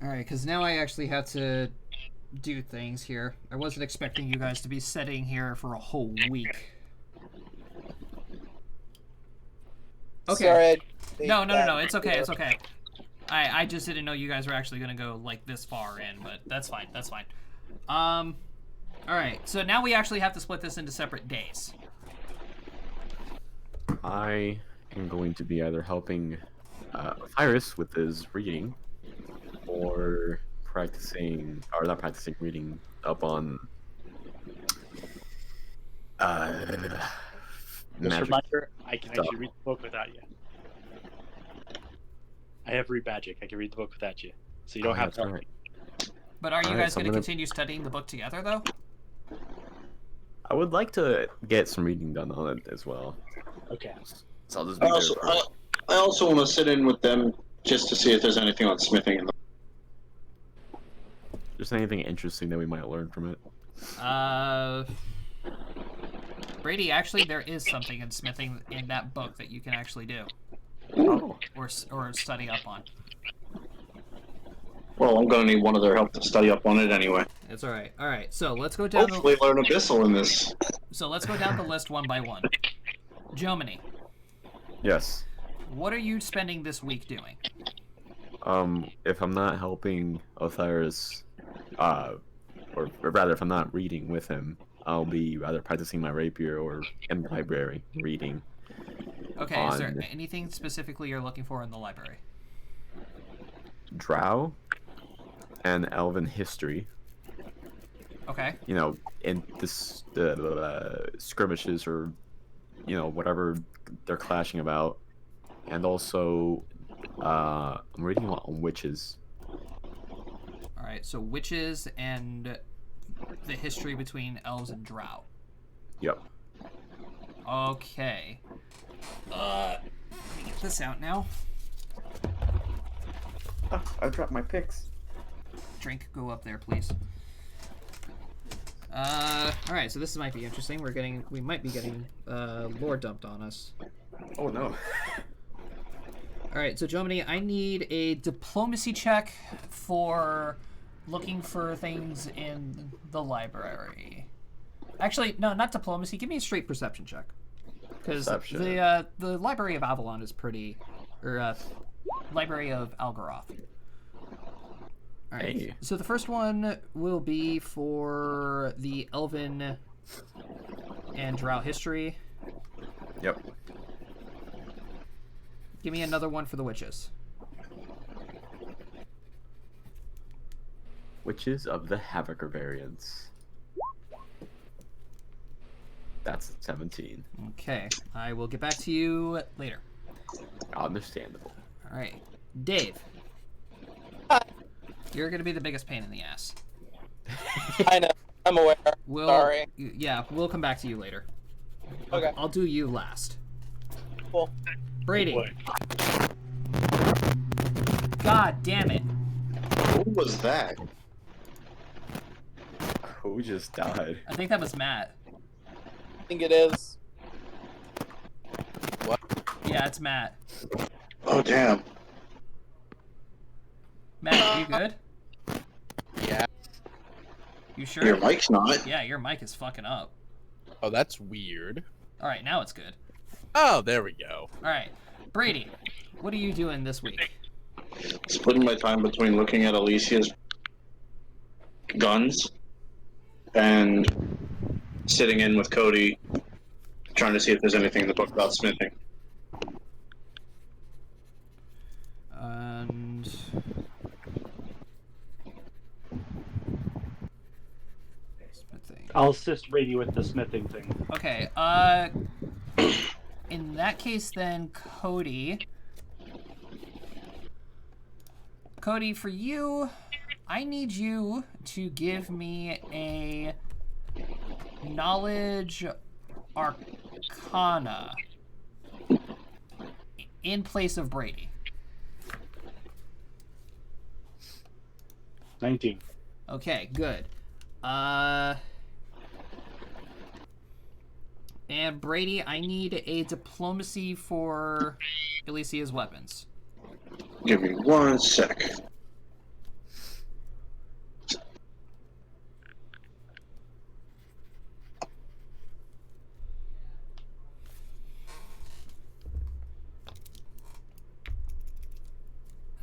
[SPEAKER 1] Alright, because now I actually have to do things here. I wasn't expecting you guys to be sitting here for a whole week. Okay.
[SPEAKER 5] Sorry.
[SPEAKER 1] No, it's okay. I just didn't know you guys were actually gonna go like this far in, but that's fine. Alright, so now we actually have to split this into separate days.
[SPEAKER 3] I am going to be either helping Iris with his reading, or not practicing reading up on
[SPEAKER 7] Just a
[SPEAKER 3] magic.
[SPEAKER 7] reminder, I can
[SPEAKER 3] stuff.
[SPEAKER 7] actually read the book without you. I have read magic. I can read the book without you, so you don't have to.
[SPEAKER 3] That's right.
[SPEAKER 1] But are you
[SPEAKER 3] Alright,
[SPEAKER 1] guys
[SPEAKER 3] so I'm
[SPEAKER 1] gonna
[SPEAKER 3] gonna-
[SPEAKER 1] continue studying the book together, though?
[SPEAKER 3] I would like to get some reading done on it as well.
[SPEAKER 7] Okay.
[SPEAKER 3] So I'll just
[SPEAKER 2] I
[SPEAKER 3] be
[SPEAKER 2] also,
[SPEAKER 3] there.
[SPEAKER 2] I also want to sit in with them just to see if there's anything on smithing in the
[SPEAKER 3] Just anything interesting that we might learn from it.
[SPEAKER 1] Brady, actually, there is something in smithing in that book that you can actually do.
[SPEAKER 3] Oh.
[SPEAKER 1] Or study up on.
[SPEAKER 2] Well, I'm gonna need one of their help to study up on it anyway.
[SPEAKER 1] It's alright. Alright, so let's go down
[SPEAKER 2] Hopefully learn Abyssal in this.
[SPEAKER 1] let's go down the list one by one. Jomini,
[SPEAKER 3] Yes.
[SPEAKER 1] what are you spending this week doing?
[SPEAKER 3] If I'm not helping Osiris, or rather, if I'm not reading with him, I'll be either practicing my rapier or in the library reading.
[SPEAKER 1] Okay, is there
[SPEAKER 3] on-
[SPEAKER 1] anything specifically you're looking for in the library?
[SPEAKER 3] Drow and Elven history.
[SPEAKER 1] Okay.
[SPEAKER 3] In this skirmishes or whatever they're clashing about, and also I'm reading a lot on witches.
[SPEAKER 1] Alright, so witches and the history between elves and drow.
[SPEAKER 3] Yep.
[SPEAKER 1] Okay. Let me get this out now.
[SPEAKER 6] I dropped my picks.
[SPEAKER 1] Drink, go up there, please. Alright, so this might be interesting. We might be getting lore dumped on us.
[SPEAKER 6] Oh no.
[SPEAKER 1] Alright, so Jomini, I need a diplomacy check for looking for things in the library. Actually, no, not diplomacy. Give me a straight perception check. Because
[SPEAKER 3] Perception.
[SPEAKER 1] the Library of Avalon is pretty, or Library of Algaroth. All right.
[SPEAKER 3] Hey.
[SPEAKER 1] So the first one will be for the Elven and Drow history.
[SPEAKER 3] Yep.
[SPEAKER 1] Give me another one for the witches.
[SPEAKER 3] Witches of the Havoc variants. That's 17.
[SPEAKER 1] Okay. I will get back to you later.
[SPEAKER 3] Understandable.
[SPEAKER 1] All right. Dave. You're going to be the biggest pain in the ass.
[SPEAKER 5] I know. I'm aware. Sorry.
[SPEAKER 1] Yeah, we'll come back to you later.
[SPEAKER 5] Okay.
[SPEAKER 1] I'll do you last.
[SPEAKER 5] Cool.
[SPEAKER 1] Brady.
[SPEAKER 7] Boy.
[SPEAKER 1] God damn it.
[SPEAKER 2] Who was that?
[SPEAKER 3] Who just died?
[SPEAKER 1] I think that was Matt.
[SPEAKER 5] I think it is.
[SPEAKER 1] Yeah, it's Matt.
[SPEAKER 2] Oh, damn.
[SPEAKER 1] Matt, you good?
[SPEAKER 4] Yeah.
[SPEAKER 1] You sure?
[SPEAKER 2] Your mic's not.
[SPEAKER 1] Yeah, your mic is fucking up.
[SPEAKER 4] Oh, that's weird.
[SPEAKER 1] All right, now it's good.
[SPEAKER 4] Oh, there we go.
[SPEAKER 1] All right. Brady, what are you doing this week?
[SPEAKER 2] Splitting my time between looking at Alicia's guns and sitting in with Cody, trying to see if there's anything in the book about smithing.
[SPEAKER 1] And smithing.
[SPEAKER 7] I'll assist Brady with the smithing thing.
[SPEAKER 1] Okay. In that case, then Cody. Cody, for you, I need you to give me a knowledge arcana in place of Brady.
[SPEAKER 7] 19.
[SPEAKER 1] Okay, good. And Brady, I need a diplomacy for Alicia's weapons.
[SPEAKER 2] Give me 1 sec.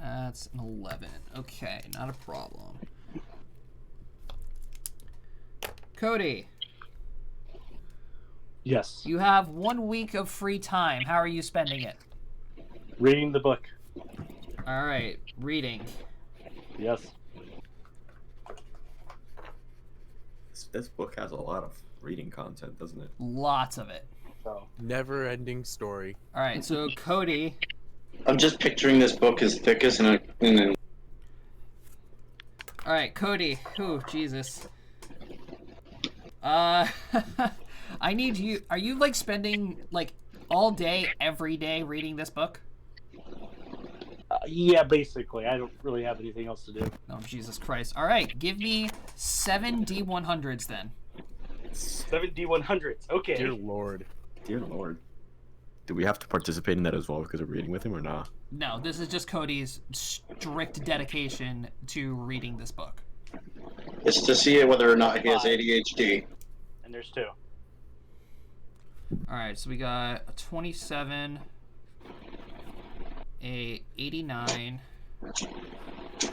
[SPEAKER 1] That's an 11. Okay, not a problem. Cody,
[SPEAKER 7] Yes.
[SPEAKER 1] you have 1 week of free time. How are you spending it?
[SPEAKER 7] Reading the book.
[SPEAKER 1] All right, reading.
[SPEAKER 7] Yes.
[SPEAKER 3] This book has a lot of reading content, doesn't it?
[SPEAKER 1] Lots of it.
[SPEAKER 7] So
[SPEAKER 4] Never-ending story.
[SPEAKER 1] All right, so Cody,
[SPEAKER 2] I'm just picturing this book as thick as an.
[SPEAKER 1] all right, Cody. Ooh, Jesus. I need you. Are you like spending like all day, every day reading this book?
[SPEAKER 7] yeah, basically. I don't really have anything else to do.
[SPEAKER 1] Oh, Jesus Christ. All right, give me 7 D100s then.
[SPEAKER 7] 7 D100s. Okay.
[SPEAKER 4] Dear Lord.
[SPEAKER 3] Dear Lord. Do we have to participate in that as well because we're reading with him or not?
[SPEAKER 1] No, this is just Cody's strict dedication to reading this book.
[SPEAKER 2] It's to see whether or not he has ADHD.
[SPEAKER 7] And there's 2.
[SPEAKER 1] All right, so we got a 27, a 89,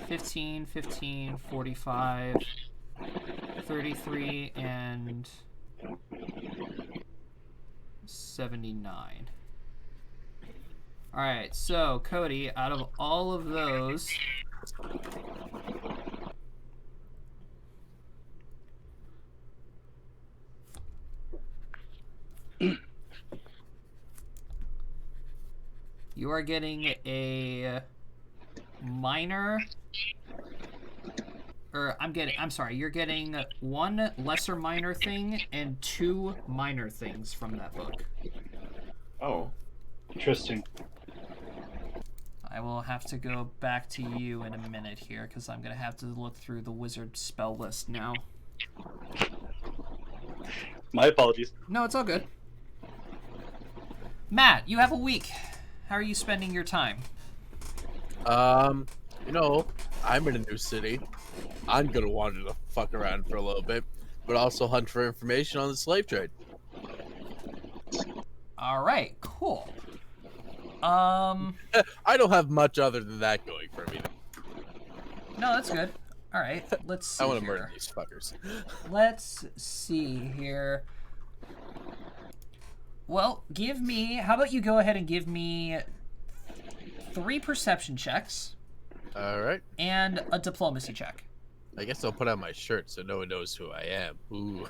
[SPEAKER 1] 15, 15, 45, 33, and 79. All right, so Cody, out of all of those, you are getting a minor, or I'm sorry, you're getting 1 lesser minor thing and 2 minor things from that book.
[SPEAKER 3] Oh.
[SPEAKER 7] Interesting.
[SPEAKER 1] I will have to go back to you in a minute here because I'm going to have to look through the wizard spell list now.
[SPEAKER 7] My apologies.
[SPEAKER 1] No, it's all good. Matt, you have a week. How are you spending your time?
[SPEAKER 4] You know, I'm in a new city. I'm gonna wander the fuck around for a little bit, but also hunt for information on the slave trade.
[SPEAKER 1] All right, cool.
[SPEAKER 4] I don't have much other than that going for me.
[SPEAKER 1] No, that's good. All right, let's see
[SPEAKER 4] I want to
[SPEAKER 1] here.
[SPEAKER 4] murder these fuckers.
[SPEAKER 1] Let's see here. Well, give me... How about you go ahead and give me 3 perception checks
[SPEAKER 4] All right.
[SPEAKER 1] and a diplomacy check.
[SPEAKER 4] I guess I'll put on my shirt so no one knows who I am. Ooh.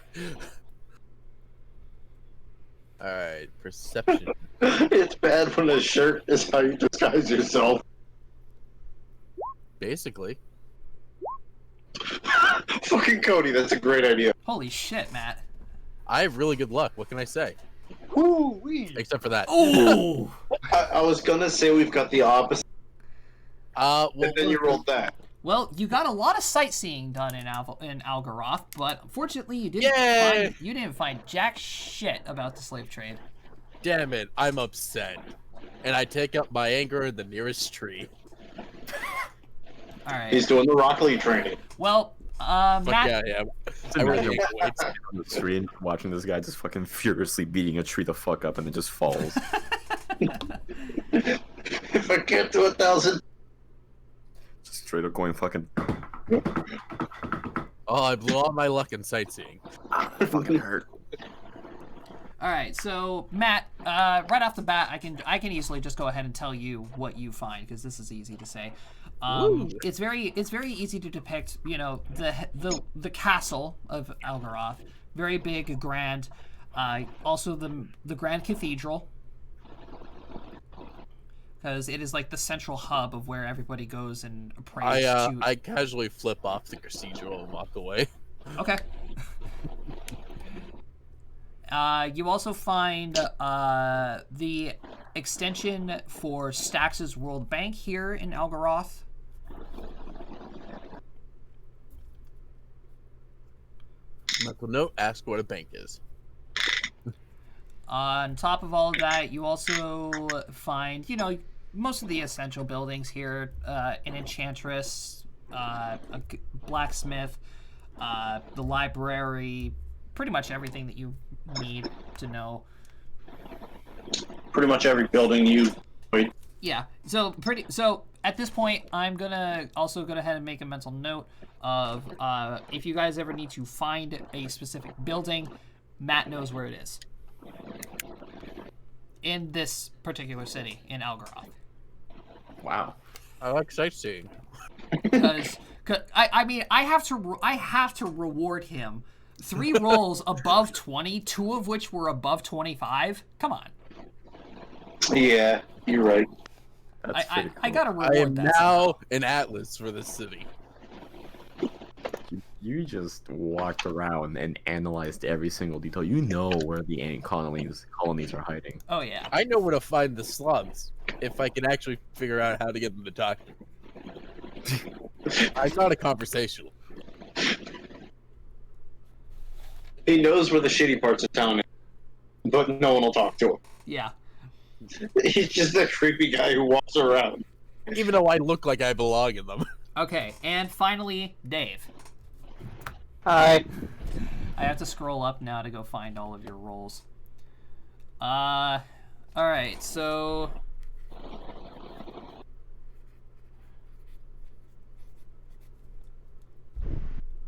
[SPEAKER 4] All right. Perception.
[SPEAKER 2] It's bad when a shirt is how you disguise yourself.
[SPEAKER 4] Basically.
[SPEAKER 2] Fucking Cody, that's a great idea.
[SPEAKER 1] Holy shit, Matt.
[SPEAKER 4] I have really good luck. What can I say?
[SPEAKER 2] Woo-wee.
[SPEAKER 4] Except for that.
[SPEAKER 1] Oh!
[SPEAKER 2] I was gonna say we've got the opposite,
[SPEAKER 4] Well,
[SPEAKER 2] and then you rolled that.
[SPEAKER 1] Well, you got a lot of sightseeing done in Algaroth, but unfortunately you
[SPEAKER 4] Yay!
[SPEAKER 1] didn't find jack shit about the slave trade.
[SPEAKER 4] damn it. I'm upset. And I take up my anger in the nearest tree.
[SPEAKER 1] All right.
[SPEAKER 2] He's doing the Rock Lee training.
[SPEAKER 1] Well,
[SPEAKER 4] Fuck
[SPEAKER 1] Matt,
[SPEAKER 4] yeah, I am.
[SPEAKER 3] Just
[SPEAKER 4] I really
[SPEAKER 3] imagine
[SPEAKER 4] can't wait.
[SPEAKER 3] on the screen watching this guy just fucking furiously beating a tree the fuck up and it just falls.
[SPEAKER 2] If I can't do 1,000,
[SPEAKER 3] Just straight up going fucking.
[SPEAKER 4] Oh, I blew all my luck in sightseeing.
[SPEAKER 3] It fucking hurt.
[SPEAKER 1] all right. So Matt, right off the bat, I can easily just go ahead and tell you what you find because this is easy to say. It's very easy to depict. You know, the castle of Algaroth, very big, grand. Also the Grand Cathedral, because it is like the central hub of where everybody goes and prays to.
[SPEAKER 4] I casually flip off the cathedral and walk away.
[SPEAKER 1] Okay. You also find the extension for Stax's World Bank here in Algaroth.
[SPEAKER 4] Mental note, ask what a bank is.
[SPEAKER 1] On top of all of that, you also find, you know, most of the essential buildings here, an enchantress, a blacksmith, the library, pretty much everything that you need to know.
[SPEAKER 2] pretty much every building you.
[SPEAKER 1] Yeah. So at this point, I'm gonna also go ahead and make a mental note of if you guys ever need to find a specific building, Matt knows where it is. In this particular city, in Algaroth.
[SPEAKER 3] Wow.
[SPEAKER 4] I like sightseeing.
[SPEAKER 1] Because I mean, I have to reward him. 3 rolls above 20, 2 of which were above 25. Come on.
[SPEAKER 2] Yeah, you're right.
[SPEAKER 3] That's
[SPEAKER 1] I
[SPEAKER 3] pretty cool.
[SPEAKER 1] gotta
[SPEAKER 4] I
[SPEAKER 1] reward
[SPEAKER 4] am
[SPEAKER 1] that.
[SPEAKER 4] now an atlas for this city.
[SPEAKER 3] You just walked around and analyzed every single detail. You know where the ant colonies are hiding.
[SPEAKER 1] Oh yeah.
[SPEAKER 4] I know where to find the slugs if I can actually figure out how to get them to talk. I got a conversation.
[SPEAKER 2] He knows where the shitty parts of town is, but no one will talk to him.
[SPEAKER 1] Yeah.
[SPEAKER 2] He's just a creepy guy who walks around.
[SPEAKER 4] Even though I look like I belong in them.
[SPEAKER 1] Okay, and finally, Dave.
[SPEAKER 5] Hi.
[SPEAKER 1] I have to scroll up now to go find all of your rolls. Alright, so...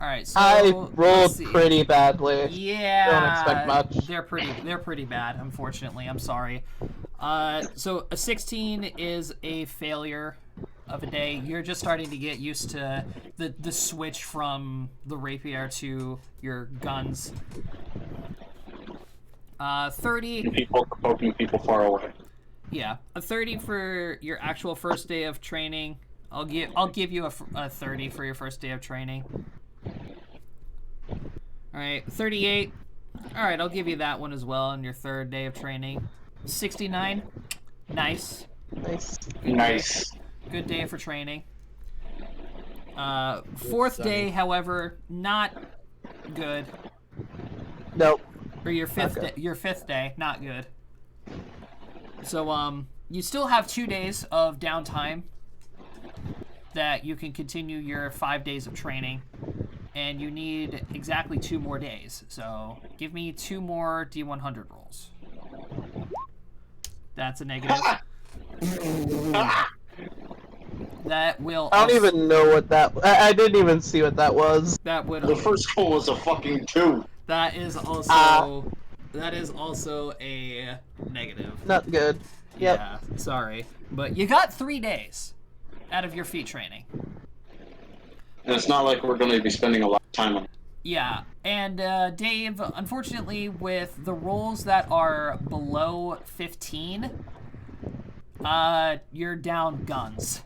[SPEAKER 1] Alright, so...
[SPEAKER 5] I
[SPEAKER 1] let's
[SPEAKER 5] rolled
[SPEAKER 1] see.
[SPEAKER 5] pretty badly.
[SPEAKER 1] Yeah,
[SPEAKER 5] Don't expect much.
[SPEAKER 1] They're pretty bad, unfortunately. I'm sorry. So a 16 is a failure of a day. You're just starting to get used to the switch from the rapier to your guns. 30.
[SPEAKER 2] People poking people far away.
[SPEAKER 1] Yeah, a 30 for your actual first day of training. I'll give you a 30 for your first day of training. All right, 38. All right, I'll give you that one as well on your third day of training. 69. Nice.
[SPEAKER 5] Nice.
[SPEAKER 2] Nice.
[SPEAKER 1] Good day for training. Fourth day, however, not good.
[SPEAKER 5] Nope.
[SPEAKER 1] Or your fifth
[SPEAKER 5] Okay.
[SPEAKER 1] your 5th day, not good. So you still have 2 days of downtime that you can continue your 5 days of training, and you need exactly 2 more days. So give me 2 more D100 rolls. That's a negative. That will.
[SPEAKER 5] I don't
[SPEAKER 1] also-
[SPEAKER 5] even know what that. I didn't even see what that was.
[SPEAKER 1] That would.
[SPEAKER 2] The first one was a fucking 2.
[SPEAKER 1] That is also. That is also a negative.
[SPEAKER 5] Not good. Yep.
[SPEAKER 1] Yeah, sorry. But you got 3 days out of your feat training.
[SPEAKER 2] And it's not like we're going to be spending a lot of time on it.
[SPEAKER 1] Yeah, and Dave, unfortunately, with the rolls that are below 15, you're down guns.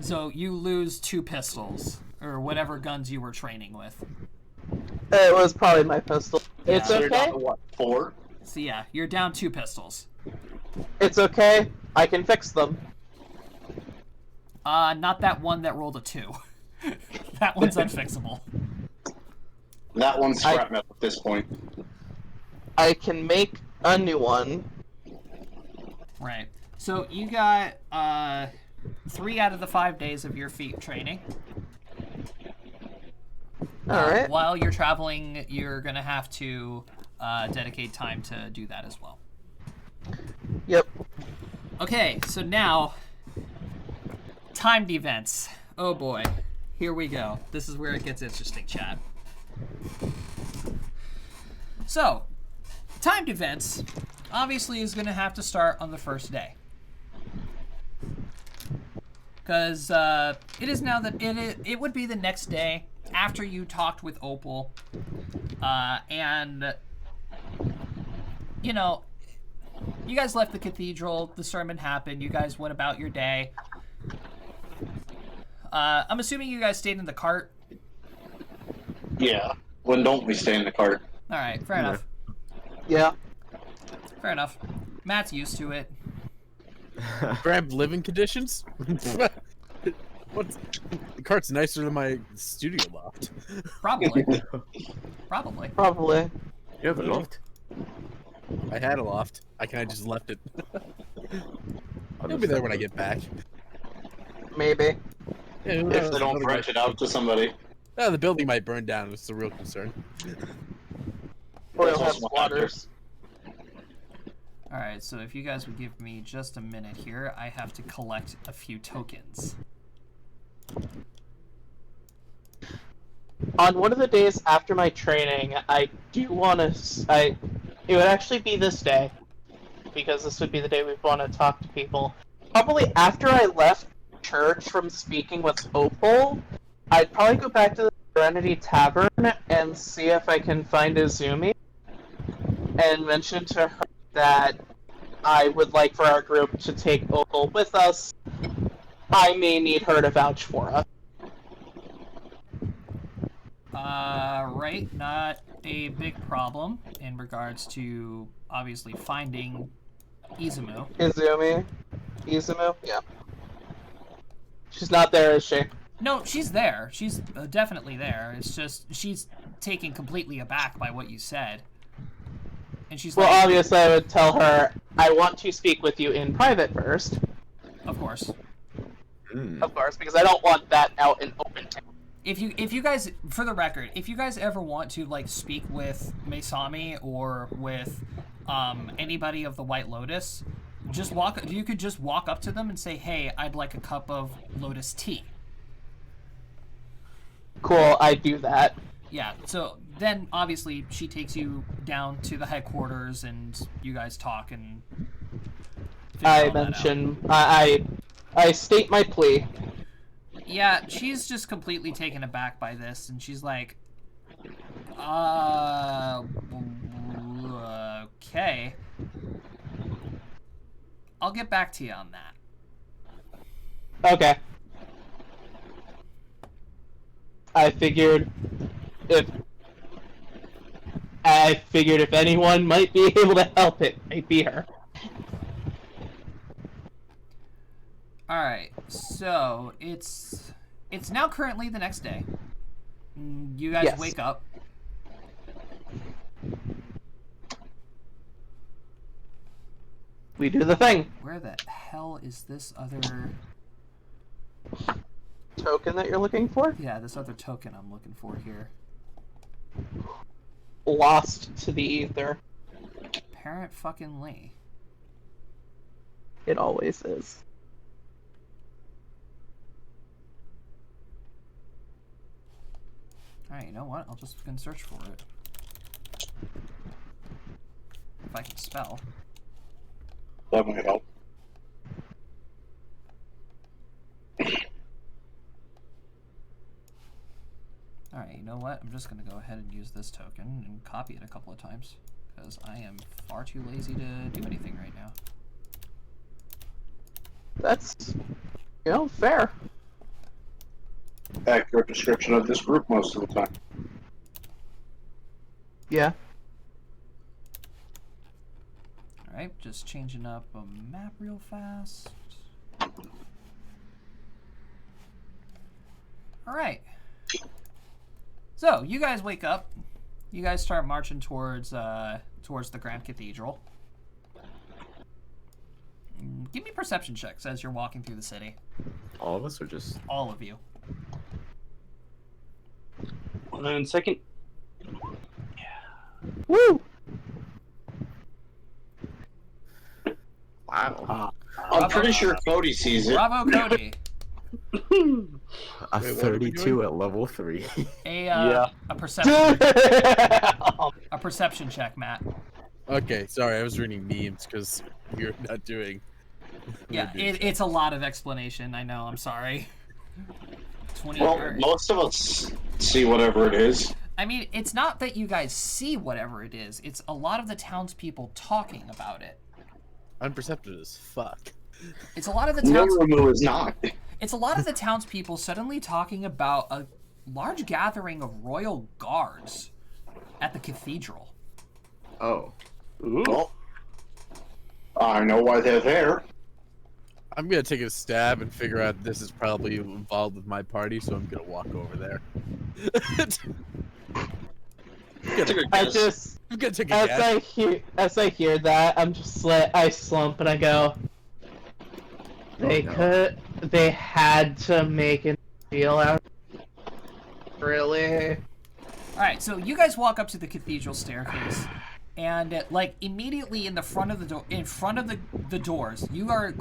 [SPEAKER 1] So you lose 2 pistols, or whatever guns you were training with.
[SPEAKER 5] It was probably my pistol. It's
[SPEAKER 2] So you're
[SPEAKER 5] okay.
[SPEAKER 2] down to what, 4?
[SPEAKER 1] So yeah, you're down 2 pistols.
[SPEAKER 5] It's okay. I can fix them.
[SPEAKER 1] Not that one that rolled a 2. That one's unfixable.
[SPEAKER 2] That one's scrap metal at this point.
[SPEAKER 5] I can make a new one.
[SPEAKER 1] Right. So you got 3 out of the 5 days of your feat training.
[SPEAKER 5] All right.
[SPEAKER 1] While you're traveling, you're gonna have to dedicate time to do that as well.
[SPEAKER 5] Yep.
[SPEAKER 1] Okay, so now timed events. Oh boy, here we go. This is where it gets interesting, chat. So, timed events obviously is gonna have to start on the first day. Because it is now that it would be the next day after you talked with Opal, and you know, you guys left the cathedral, the sermon happened, you guys went about your day. I'm assuming you guys stayed in the cart.
[SPEAKER 2] Yeah. When don't we stay in the cart?
[SPEAKER 1] Alright, fair enough.
[SPEAKER 5] Yeah.
[SPEAKER 1] Fair enough. Matt's used to it.
[SPEAKER 4] Grab living conditions? What? The cart's nicer than my studio loft.
[SPEAKER 1] Probably. Probably.
[SPEAKER 5] Probably.
[SPEAKER 3] You have a loft?
[SPEAKER 4] I had a loft. I kind of just left it.
[SPEAKER 3] I'll
[SPEAKER 4] It'll
[SPEAKER 3] just
[SPEAKER 4] be there
[SPEAKER 3] have
[SPEAKER 4] when I
[SPEAKER 3] a-
[SPEAKER 4] get back.
[SPEAKER 5] Maybe.
[SPEAKER 4] Yeah, who
[SPEAKER 2] If
[SPEAKER 4] knows?
[SPEAKER 2] they don't rent it out to somebody.
[SPEAKER 4] No, the building might burn down. It's the real concern.
[SPEAKER 5] Or
[SPEAKER 2] That's
[SPEAKER 5] you'll have
[SPEAKER 2] also what happened.
[SPEAKER 5] squatters.
[SPEAKER 1] Alright, so if you guys would give me just a minute here, I have to collect a few tokens.
[SPEAKER 5] On one of the days after my training, I do want to. It would actually be this day, because this would be the day we want to talk to people. Probably after I left church from speaking with Opal, I'd probably go back to the Serenity Tavern and see if I can find Izumi, and mention to her that I would like for our group to take Opal with us. I may need her to vouch for us.
[SPEAKER 1] Right, not a big problem in regards to obviously finding Izumu.
[SPEAKER 5] Izumu? Yeah. She's not there, is she?
[SPEAKER 1] No, she's there. She's definitely there. It's just she's taken completely aback by what you said. And she's
[SPEAKER 5] Well,
[SPEAKER 1] like,
[SPEAKER 5] obviously I would tell her, I want to speak with you in private first.
[SPEAKER 1] of course.
[SPEAKER 5] Of course, because I don't want that out in open.
[SPEAKER 1] If you guys, for the record, if you guys ever want to like speak with Mesami or with anybody of the White Lotus, you could just walk up to them and say, "Hey, I'd like a cup of Lotus tea."
[SPEAKER 5] Cool, I do that.
[SPEAKER 1] Yeah, so then obviously she takes you down to the headquarters and you guys talk and figure
[SPEAKER 5] I
[SPEAKER 1] all that out.
[SPEAKER 5] mention, I state my plea.
[SPEAKER 1] Yeah, she's just completely taken aback by this, and she's like, okay. I'll get back to you on that.
[SPEAKER 5] Okay. I figured if anyone might be able to help it might be her.
[SPEAKER 1] Alright, so it's now currently the next day. You guys
[SPEAKER 5] Yes.
[SPEAKER 1] wake up.
[SPEAKER 5] We do the thing.
[SPEAKER 1] Where the hell is this other...
[SPEAKER 5] Token that you're looking for?
[SPEAKER 1] Yeah, this other token I'm looking for here.
[SPEAKER 5] Lost to the ether.
[SPEAKER 1] Parent fucking Lee.
[SPEAKER 8] It always is.
[SPEAKER 1] Alright, you know what? I'll just fucking search for it. If I can spell.
[SPEAKER 2] That might help.
[SPEAKER 1] Alright, you know what? I'm just gonna go ahead and use this token and copy it a couple of times. Because I am far too lazy to do anything right now.
[SPEAKER 8] That's, fair.
[SPEAKER 2] Accurate description of this group most of the time.
[SPEAKER 8] Yeah.
[SPEAKER 1] Alright, just changing up a map real fast. Alright. So, you guys wake up. You guys start marching towards the Grand Cathedral. Give me perception checks as you're walking through the city.
[SPEAKER 3] All of us or just...
[SPEAKER 1] All of you.
[SPEAKER 7] 1 second.
[SPEAKER 8] Woo!
[SPEAKER 3] Wow.
[SPEAKER 2] I'm pretty sure Cody sees it.
[SPEAKER 1] Bravo, Cody.
[SPEAKER 3] A
[SPEAKER 4] Wait, what are we
[SPEAKER 3] 32 at level 3.
[SPEAKER 1] A perception. A perception check, Matt.
[SPEAKER 4] Okay, sorry, I was reading memes because you're not doing.
[SPEAKER 1] Yeah, it's a lot of explanation. I know. I'm sorry. 20.
[SPEAKER 2] Well, most of us see whatever it is.
[SPEAKER 1] I mean, it's not that you guys see whatever it is. It's a lot of the townspeople talking about it.
[SPEAKER 4] Unperceptive as fuck.
[SPEAKER 1] It's a lot of the
[SPEAKER 2] No,
[SPEAKER 1] towns.
[SPEAKER 2] is not.
[SPEAKER 1] It's a lot of the townspeople suddenly talking about a large gathering of royal guards at the cathedral.
[SPEAKER 3] Oh.
[SPEAKER 2] Well, I know why they're there.
[SPEAKER 4] I'm gonna take a stab and figure out this is probably involved with my party, so I'm gonna walk over there. I'm gonna take a guess.
[SPEAKER 8] As I hear that, I'm just I slump and I go. They had to make a deal out. Really?
[SPEAKER 1] All right, so you guys walk up to the cathedral staircase, and like immediately in the front of the door, in front of the doors, you are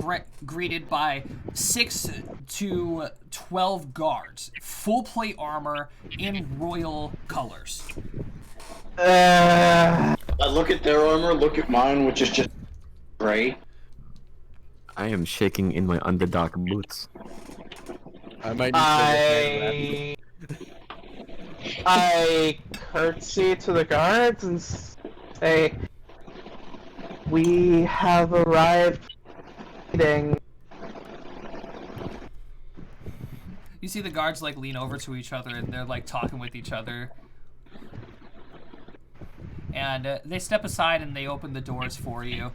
[SPEAKER 1] greeted by 6 to 12 guards, full plate armor in royal colors.
[SPEAKER 2] I look at their armor, look at mine, which is just gray.
[SPEAKER 3] I am shaking in my underdog boots.
[SPEAKER 4] I might need to
[SPEAKER 8] I curtsy to the guards and say, "We have arrived." Meeting.
[SPEAKER 1] You see the guards like lean over to each other and they're like talking with each other. And they step aside and they open the doors for you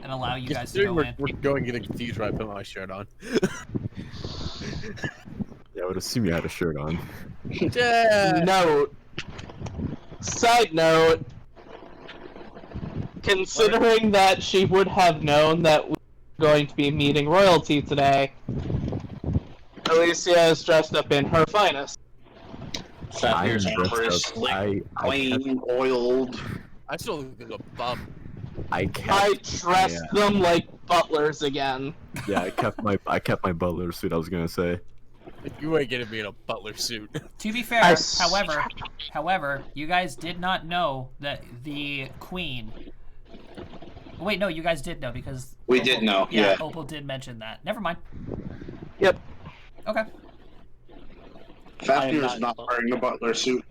[SPEAKER 1] and allow you guys to go in.
[SPEAKER 4] We're going to the cathedral. I put my shirt on.
[SPEAKER 3] Yeah, I would assume you had a shirt on.
[SPEAKER 4] Yeah.
[SPEAKER 8] Note. Side note. Considering that she would have known that we were going to be meeting royalty today, Alicia is dressed up in her finest.
[SPEAKER 2] Fafnir's
[SPEAKER 3] I am
[SPEAKER 2] armor is
[SPEAKER 3] dressed up.
[SPEAKER 2] slick,
[SPEAKER 3] I
[SPEAKER 2] clean, oiled.
[SPEAKER 4] I still look like a bum.
[SPEAKER 3] I
[SPEAKER 8] dressed them like butlers again.
[SPEAKER 3] Yeah, I kept my butler suit. I was gonna say.
[SPEAKER 4] You ain't gonna be in a butler suit.
[SPEAKER 1] To be fair, however, you guys did not know that the queen. Wait, no, you guys did know because
[SPEAKER 2] We did know, yeah.
[SPEAKER 1] Opal did mention that. Never mind.
[SPEAKER 8] Yep.
[SPEAKER 1] Okay.
[SPEAKER 2] Fafnir's not wearing the butler suit.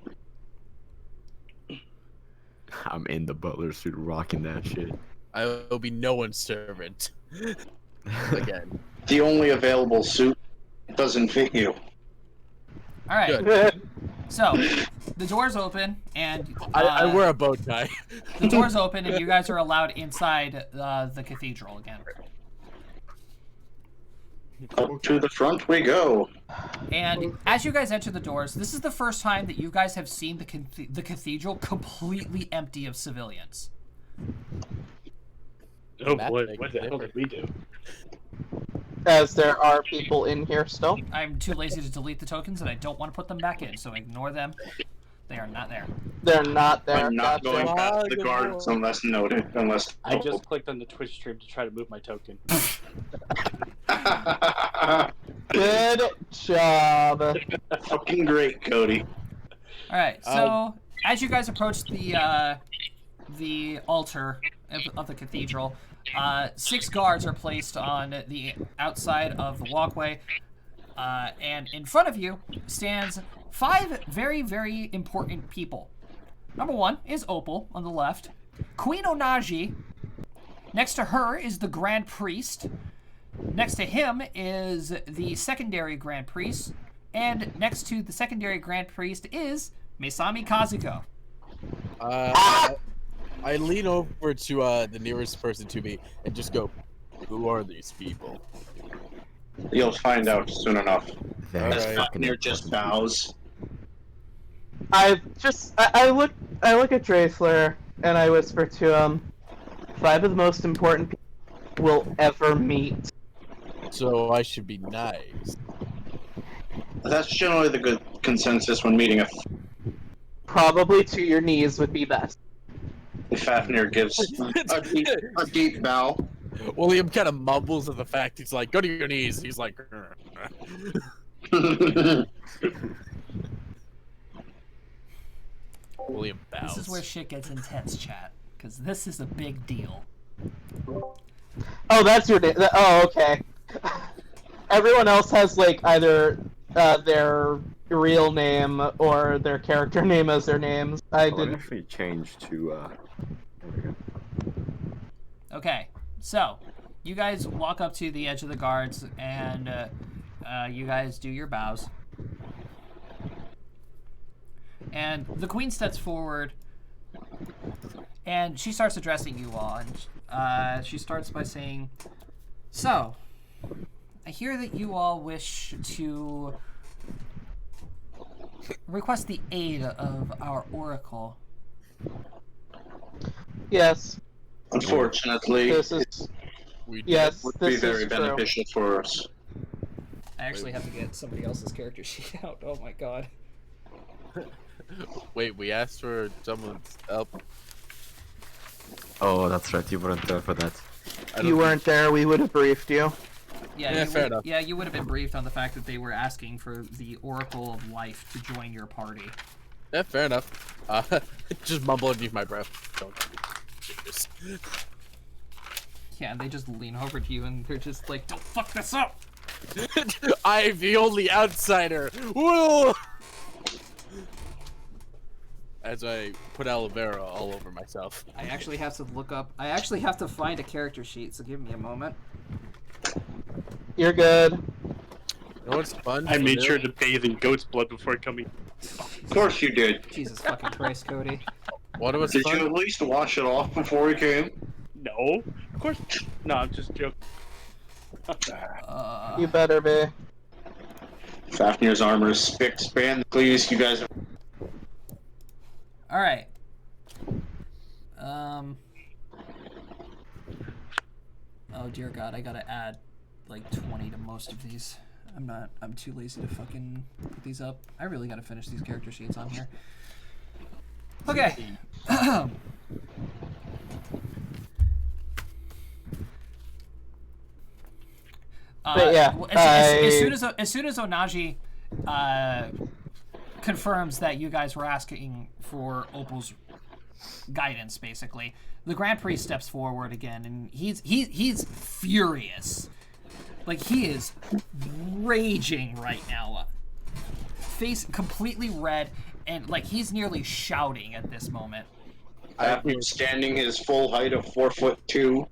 [SPEAKER 3] I'm in the butler suit, rocking that shit.
[SPEAKER 4] I will be no one's servant. Again.
[SPEAKER 2] The only available suit doesn't fit you.
[SPEAKER 1] All right.
[SPEAKER 4] Good.
[SPEAKER 1] So, the doors open and
[SPEAKER 4] I wear a bow tie.
[SPEAKER 1] the doors open and you guys are allowed inside the cathedral again.
[SPEAKER 2] Up to the front we go.
[SPEAKER 1] And as you guys enter the doors, this is the first time that you guys have seen the cathedral completely empty of civilians.
[SPEAKER 7] Oh boy, what the hell did we do?
[SPEAKER 8] As there are people in here still.
[SPEAKER 1] I'm too lazy to delete the tokens and I don't want to put them back in, so ignore them. They are not there.
[SPEAKER 8] They're not there.
[SPEAKER 2] I'm not
[SPEAKER 8] Gotcha.
[SPEAKER 2] going past the guards unless noted. Unless
[SPEAKER 7] I just clicked on the Twitch stream to try to move my token.
[SPEAKER 8] Good job.
[SPEAKER 2] Fucking great, Cody.
[SPEAKER 1] All right. So as you guys approach the altar of the cathedral, 6 guards are placed on the outside of the walkway, and in front of you stands 5 very, very important people. Number 1 is Opal on the left. Queen Onaji. Next to her is the Grand Priest. Next to him is the secondary Grand Priest. And next to the secondary Grand Priest is Mesami Kazuko.
[SPEAKER 4] I lean over to the nearest person to me and just go, "Who are these people?"
[SPEAKER 2] You'll find out soon enough.
[SPEAKER 3] Very
[SPEAKER 2] As
[SPEAKER 4] Alright.
[SPEAKER 2] Fafnir just bows.
[SPEAKER 8] I look at Dracler and I whisper to him, 5 of the most important people we'll ever meet.
[SPEAKER 4] So I should be nice.
[SPEAKER 2] That's generally the good consensus when meeting
[SPEAKER 8] Probably to your knees would be best.
[SPEAKER 2] Fafnir gives a deep bow.
[SPEAKER 4] William kind of mumbles at the fact he's like, "Go to your knees." He's like, William bows.
[SPEAKER 1] This is where shit gets intense, chat, because this is a big deal.
[SPEAKER 8] Oh, that's your name. Oh, okay. Everyone else has like either their real name or their character name as their names. I
[SPEAKER 3] I
[SPEAKER 8] didn't.
[SPEAKER 3] actually changed to. There we go.
[SPEAKER 1] Okay, so you guys walk up to the edge of the guards, and you guys do your bows. And the queen steps forward, and she starts addressing you all. And she starts by saying, "So, I hear that you all wish to request the aid of our oracle."
[SPEAKER 8] Yes.
[SPEAKER 2] Unfortunately,
[SPEAKER 8] This
[SPEAKER 2] it
[SPEAKER 8] is
[SPEAKER 4] We do.
[SPEAKER 8] yes.
[SPEAKER 2] would
[SPEAKER 8] This
[SPEAKER 2] be very
[SPEAKER 8] is true.
[SPEAKER 2] beneficial for us.
[SPEAKER 1] I actually have to get somebody else's character sheet out. Oh my god.
[SPEAKER 4] Wait, we asked for someone's help.
[SPEAKER 3] Oh, that's right. You weren't there for that.
[SPEAKER 8] You weren't there. We would have briefed you.
[SPEAKER 1] Yeah,
[SPEAKER 4] Yeah,
[SPEAKER 1] you
[SPEAKER 4] fair
[SPEAKER 1] would,
[SPEAKER 4] enough.
[SPEAKER 1] yeah, you would have been briefed on the fact that they were asking for the Oracle of Life to join your party.
[SPEAKER 4] Yeah, fair enough. Just mumble underneath my breath. Don't do this.
[SPEAKER 1] Yeah, and they just lean over to you and they're just like, "Don't fuck this up!"
[SPEAKER 4] I'm the only outsider. Whoa! As I put aloe vera all over myself.
[SPEAKER 1] I actually have to look up. I actually have to find a character sheet, so give me a moment.
[SPEAKER 8] You're good.
[SPEAKER 4] You know what's fun?
[SPEAKER 7] I made
[SPEAKER 4] for
[SPEAKER 7] sure
[SPEAKER 4] this?
[SPEAKER 7] to bathe in goat's blood before coming.
[SPEAKER 2] Of course you did.
[SPEAKER 1] Jesus fucking Christ, Cody.
[SPEAKER 4] What was
[SPEAKER 2] Did
[SPEAKER 4] fun?
[SPEAKER 2] you at least wash it off before we came?
[SPEAKER 7] No, of course. No, I'm just joking.
[SPEAKER 8] You better be.
[SPEAKER 2] Fafnir's armor is spick span. Please, you guys.
[SPEAKER 1] All right. Oh dear God, I gotta add like 20 to most of these. I'm too lazy to fucking put these up. I really gotta finish these character sheets on here. Okay.
[SPEAKER 8] But yeah,
[SPEAKER 1] as soon as Onaji confirms that you guys were asking for Opal's guidance, basically, the Grand Priest steps forward again, and he's furious. Like, he is raging right now. Face completely red, and like he's nearly shouting at this moment.
[SPEAKER 2] Fafnir standing his full height of 4'2",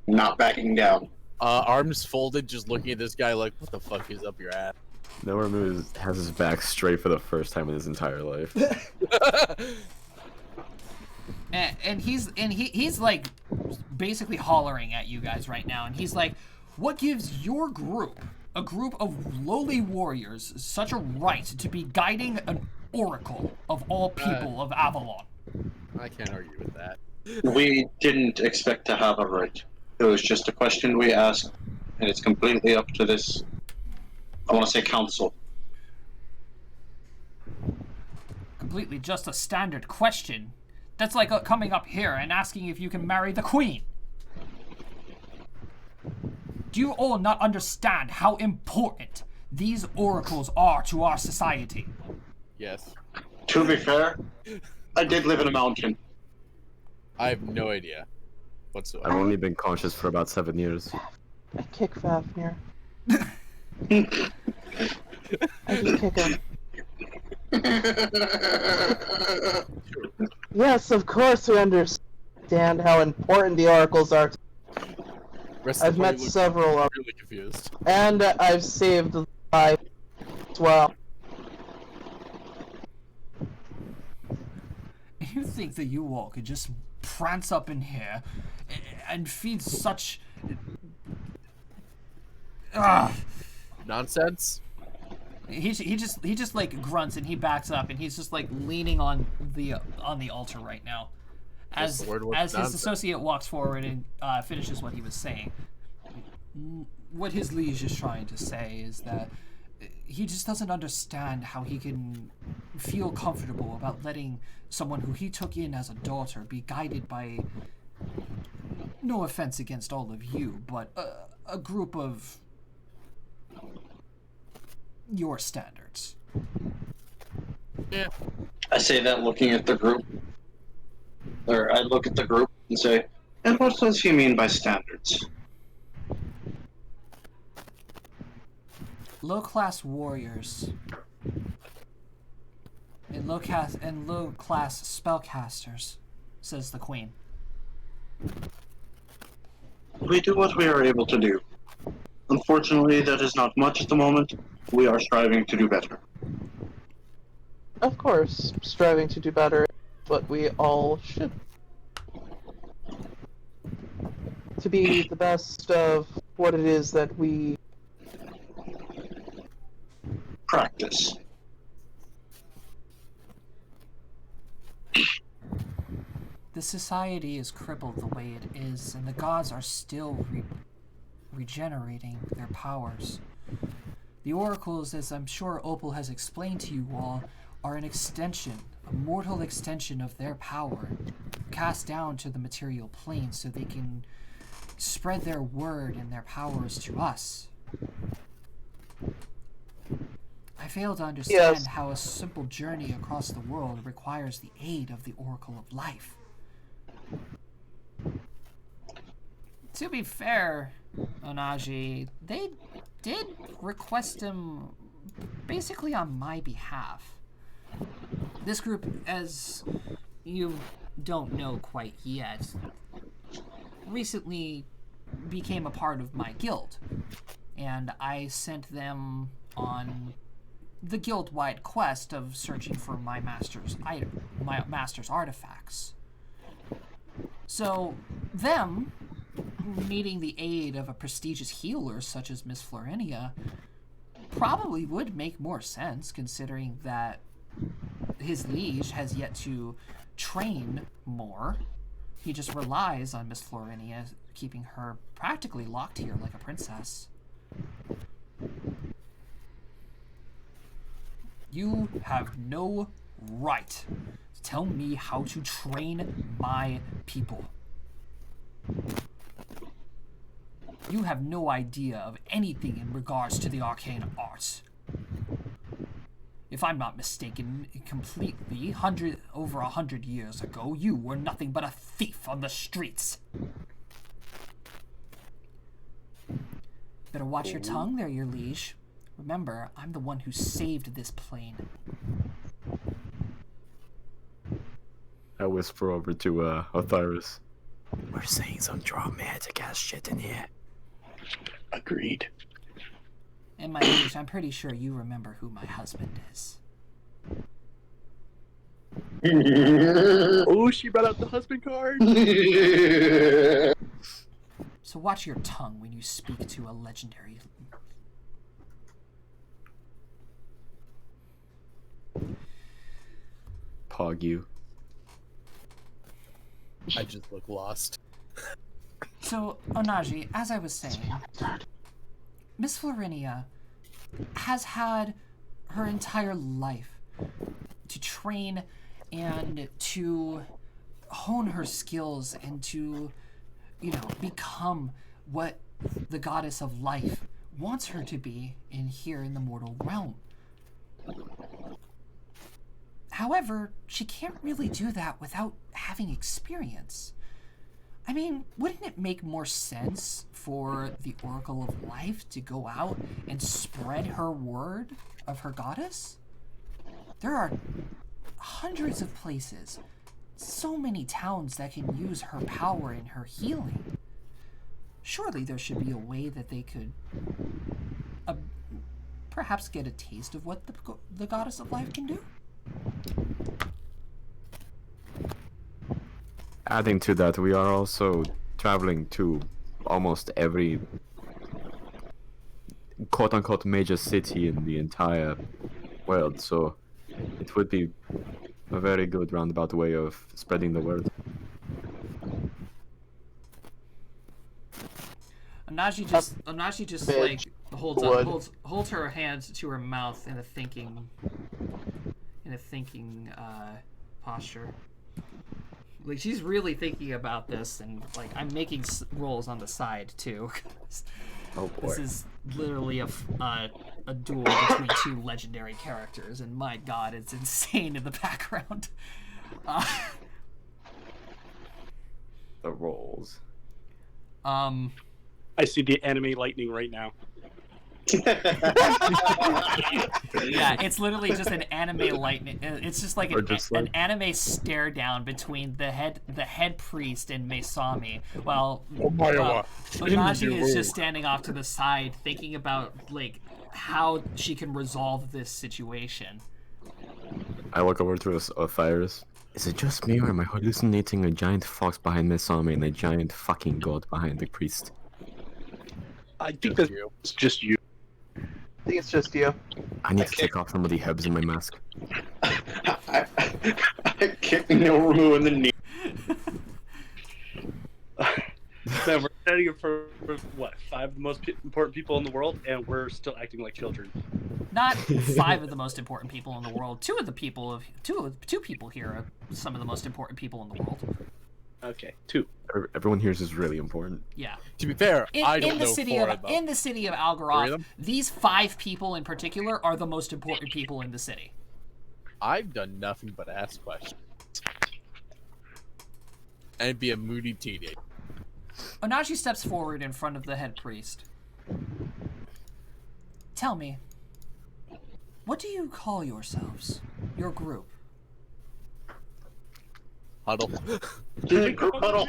[SPEAKER 2] not backing down.
[SPEAKER 4] Arms folded, just looking at this guy like, what the fuck is up your ass?
[SPEAKER 3] Noramu has his back straight for the first time in his entire life.
[SPEAKER 1] And he's like basically hollering at you guys right now, and he's like, "What gives your group, a group of lowly warriors, such a right to be guiding an oracle of all people of Avalon?"
[SPEAKER 4] I can't argue with that.
[SPEAKER 2] We didn't expect to have a right. It was just a question we asked, and it's completely up to this, I want to say council.
[SPEAKER 1] completely just a standard question. That's like coming up here and asking if you can marry the queen. Do you all not understand how important these oracles are to our society?
[SPEAKER 4] Yes.
[SPEAKER 2] To be fair, I did live in a mountain.
[SPEAKER 4] I have no idea
[SPEAKER 3] I've
[SPEAKER 4] whatsoever.
[SPEAKER 3] only been conscious for about 7 years.
[SPEAKER 8] I kick Fafnir. I just kick him. Yes, of course we understand how important the oracles are.
[SPEAKER 4] Rest of
[SPEAKER 8] I've
[SPEAKER 4] the party
[SPEAKER 8] met
[SPEAKER 4] looks
[SPEAKER 8] several of
[SPEAKER 4] really confused.
[SPEAKER 8] and I've saved lives as well.
[SPEAKER 1] You think that you all could just prance up in here and feed such...
[SPEAKER 4] Nonsense?
[SPEAKER 1] He just like grunts and he backs up and he's just like leaning on the altar right now,
[SPEAKER 4] What's
[SPEAKER 1] as
[SPEAKER 4] the word with
[SPEAKER 1] his
[SPEAKER 4] nonsense?
[SPEAKER 1] associate walks forward and finishes what he was saying. What his liege is trying to say is that he just doesn't understand how he can feel comfortable about letting someone who he took in as a daughter be guided by, no offense against all of you, but a group of your standards.
[SPEAKER 4] Yeah.
[SPEAKER 2] I say that looking at the group. Or I look at the group and say, and what does he mean by standards?
[SPEAKER 1] Low-class warriors and low-class spellcasters, says the queen.
[SPEAKER 2] We do what we are able to do. Unfortunately, that is not much at the moment. We are striving to do better.
[SPEAKER 8] Of course, striving to do better is what we all should. To be the best of what it is that we...
[SPEAKER 2] Practice.
[SPEAKER 1] The society is crippled the way it is, and the gods are still regenerating their powers. The oracles, as I'm sure Opal has explained to you all, are an extension, a mortal extension of their power, cast down to the material plane so they can spread their word and their powers to us. I fail to understand how a simple journey across the world requires the aid of the Oracle of Life. To be fair, Onaji, they did request him basically on my behalf. This group, as you don't know quite yet, recently became a part of my guild, and I sent them on the guild-wide quest of searching for my master's artifacts. So, them needing the aid of a prestigious healer such as Miss Florinia probably would make more sense, considering that his liege has yet to train more. He just relies on Miss Florinia, keeping her practically locked here like a princess. You have no right to tell me how to train my people. You have no idea of anything in regards to the arcane arts. If I'm not mistaken, completely, over 100 years ago, you were nothing but a thief on the streets. Better watch your tongue there, your liege. Remember, I'm the one who saved this plane.
[SPEAKER 3] I whisper over to Othyris.
[SPEAKER 9] We're saying some dramatic ass shit in here.
[SPEAKER 6] Agreed.
[SPEAKER 1] And my liege, I'm pretty sure you remember who my husband is.
[SPEAKER 6] Oh, she brought out the husband card.
[SPEAKER 1] So watch your tongue when you speak to a legendary...
[SPEAKER 3] Pog you.
[SPEAKER 4] I just look lost.
[SPEAKER 1] So, Onaji, as I was saying, Miss Florinia has had her entire life to train and to hone her skills and to, become what the goddess of life wants her to be here in the mortal realm. However, she can't really do that without having experience. I mean, wouldn't it make more sense for the Oracle of Life to go out and spread her word of her goddess? There are hundreds of places, so many towns that can use her power and her healing. Surely there should be a way that they could perhaps get a taste of what the goddess of life can do?
[SPEAKER 3] Adding to that, we are also traveling to almost every quote-unquote major city in the entire world, so it would be a very good roundabout way of spreading the word.
[SPEAKER 1] Anaji just like holds her hands to her mouth in a thinking posture. Like, she's really thinking about this, and like I'm making rolls on the side too.
[SPEAKER 3] Oh boy.
[SPEAKER 1] This is literally a duel between two legendary characters, and my god, it's insane in the background.
[SPEAKER 3] The rolls.
[SPEAKER 7] I see the anime lightning right now.
[SPEAKER 1] Yeah, it's literally just an anime lightning. It's just like an anime stare down between the head priest and Mesami, while Onaji is just standing off to the side, thinking about like how she can resolve this situation.
[SPEAKER 3] I look over to Osiris. Is it just me, or am I hallucinating a giant fox behind Mesami and a giant fucking god behind the priest?
[SPEAKER 7] I think that's just you.
[SPEAKER 8] I think it's just you.
[SPEAKER 3] I need to take off some of the herbs in my mask.
[SPEAKER 2] I kicked Noru in the knee.
[SPEAKER 7] So we're standing for what, 5 of the most important people in the world, and we're still acting like children.
[SPEAKER 1] Not 5 of the most important people in the world. Two people here are some of the most important people in the world.
[SPEAKER 7] Okay, 2.
[SPEAKER 3] Everyone here is really important.
[SPEAKER 1] Yeah.
[SPEAKER 4] To be fair, I don't know 4 of them.
[SPEAKER 1] In the city of Algaroth, these 5 people in particular are the most important people in the city.
[SPEAKER 4] I've done nothing but ask questions. And be a moody teenager.
[SPEAKER 1] Onaji steps forward in front of the head priest. Tell me, what do you call yourselves? Your group?
[SPEAKER 4] Huddle.
[SPEAKER 2] Huddle.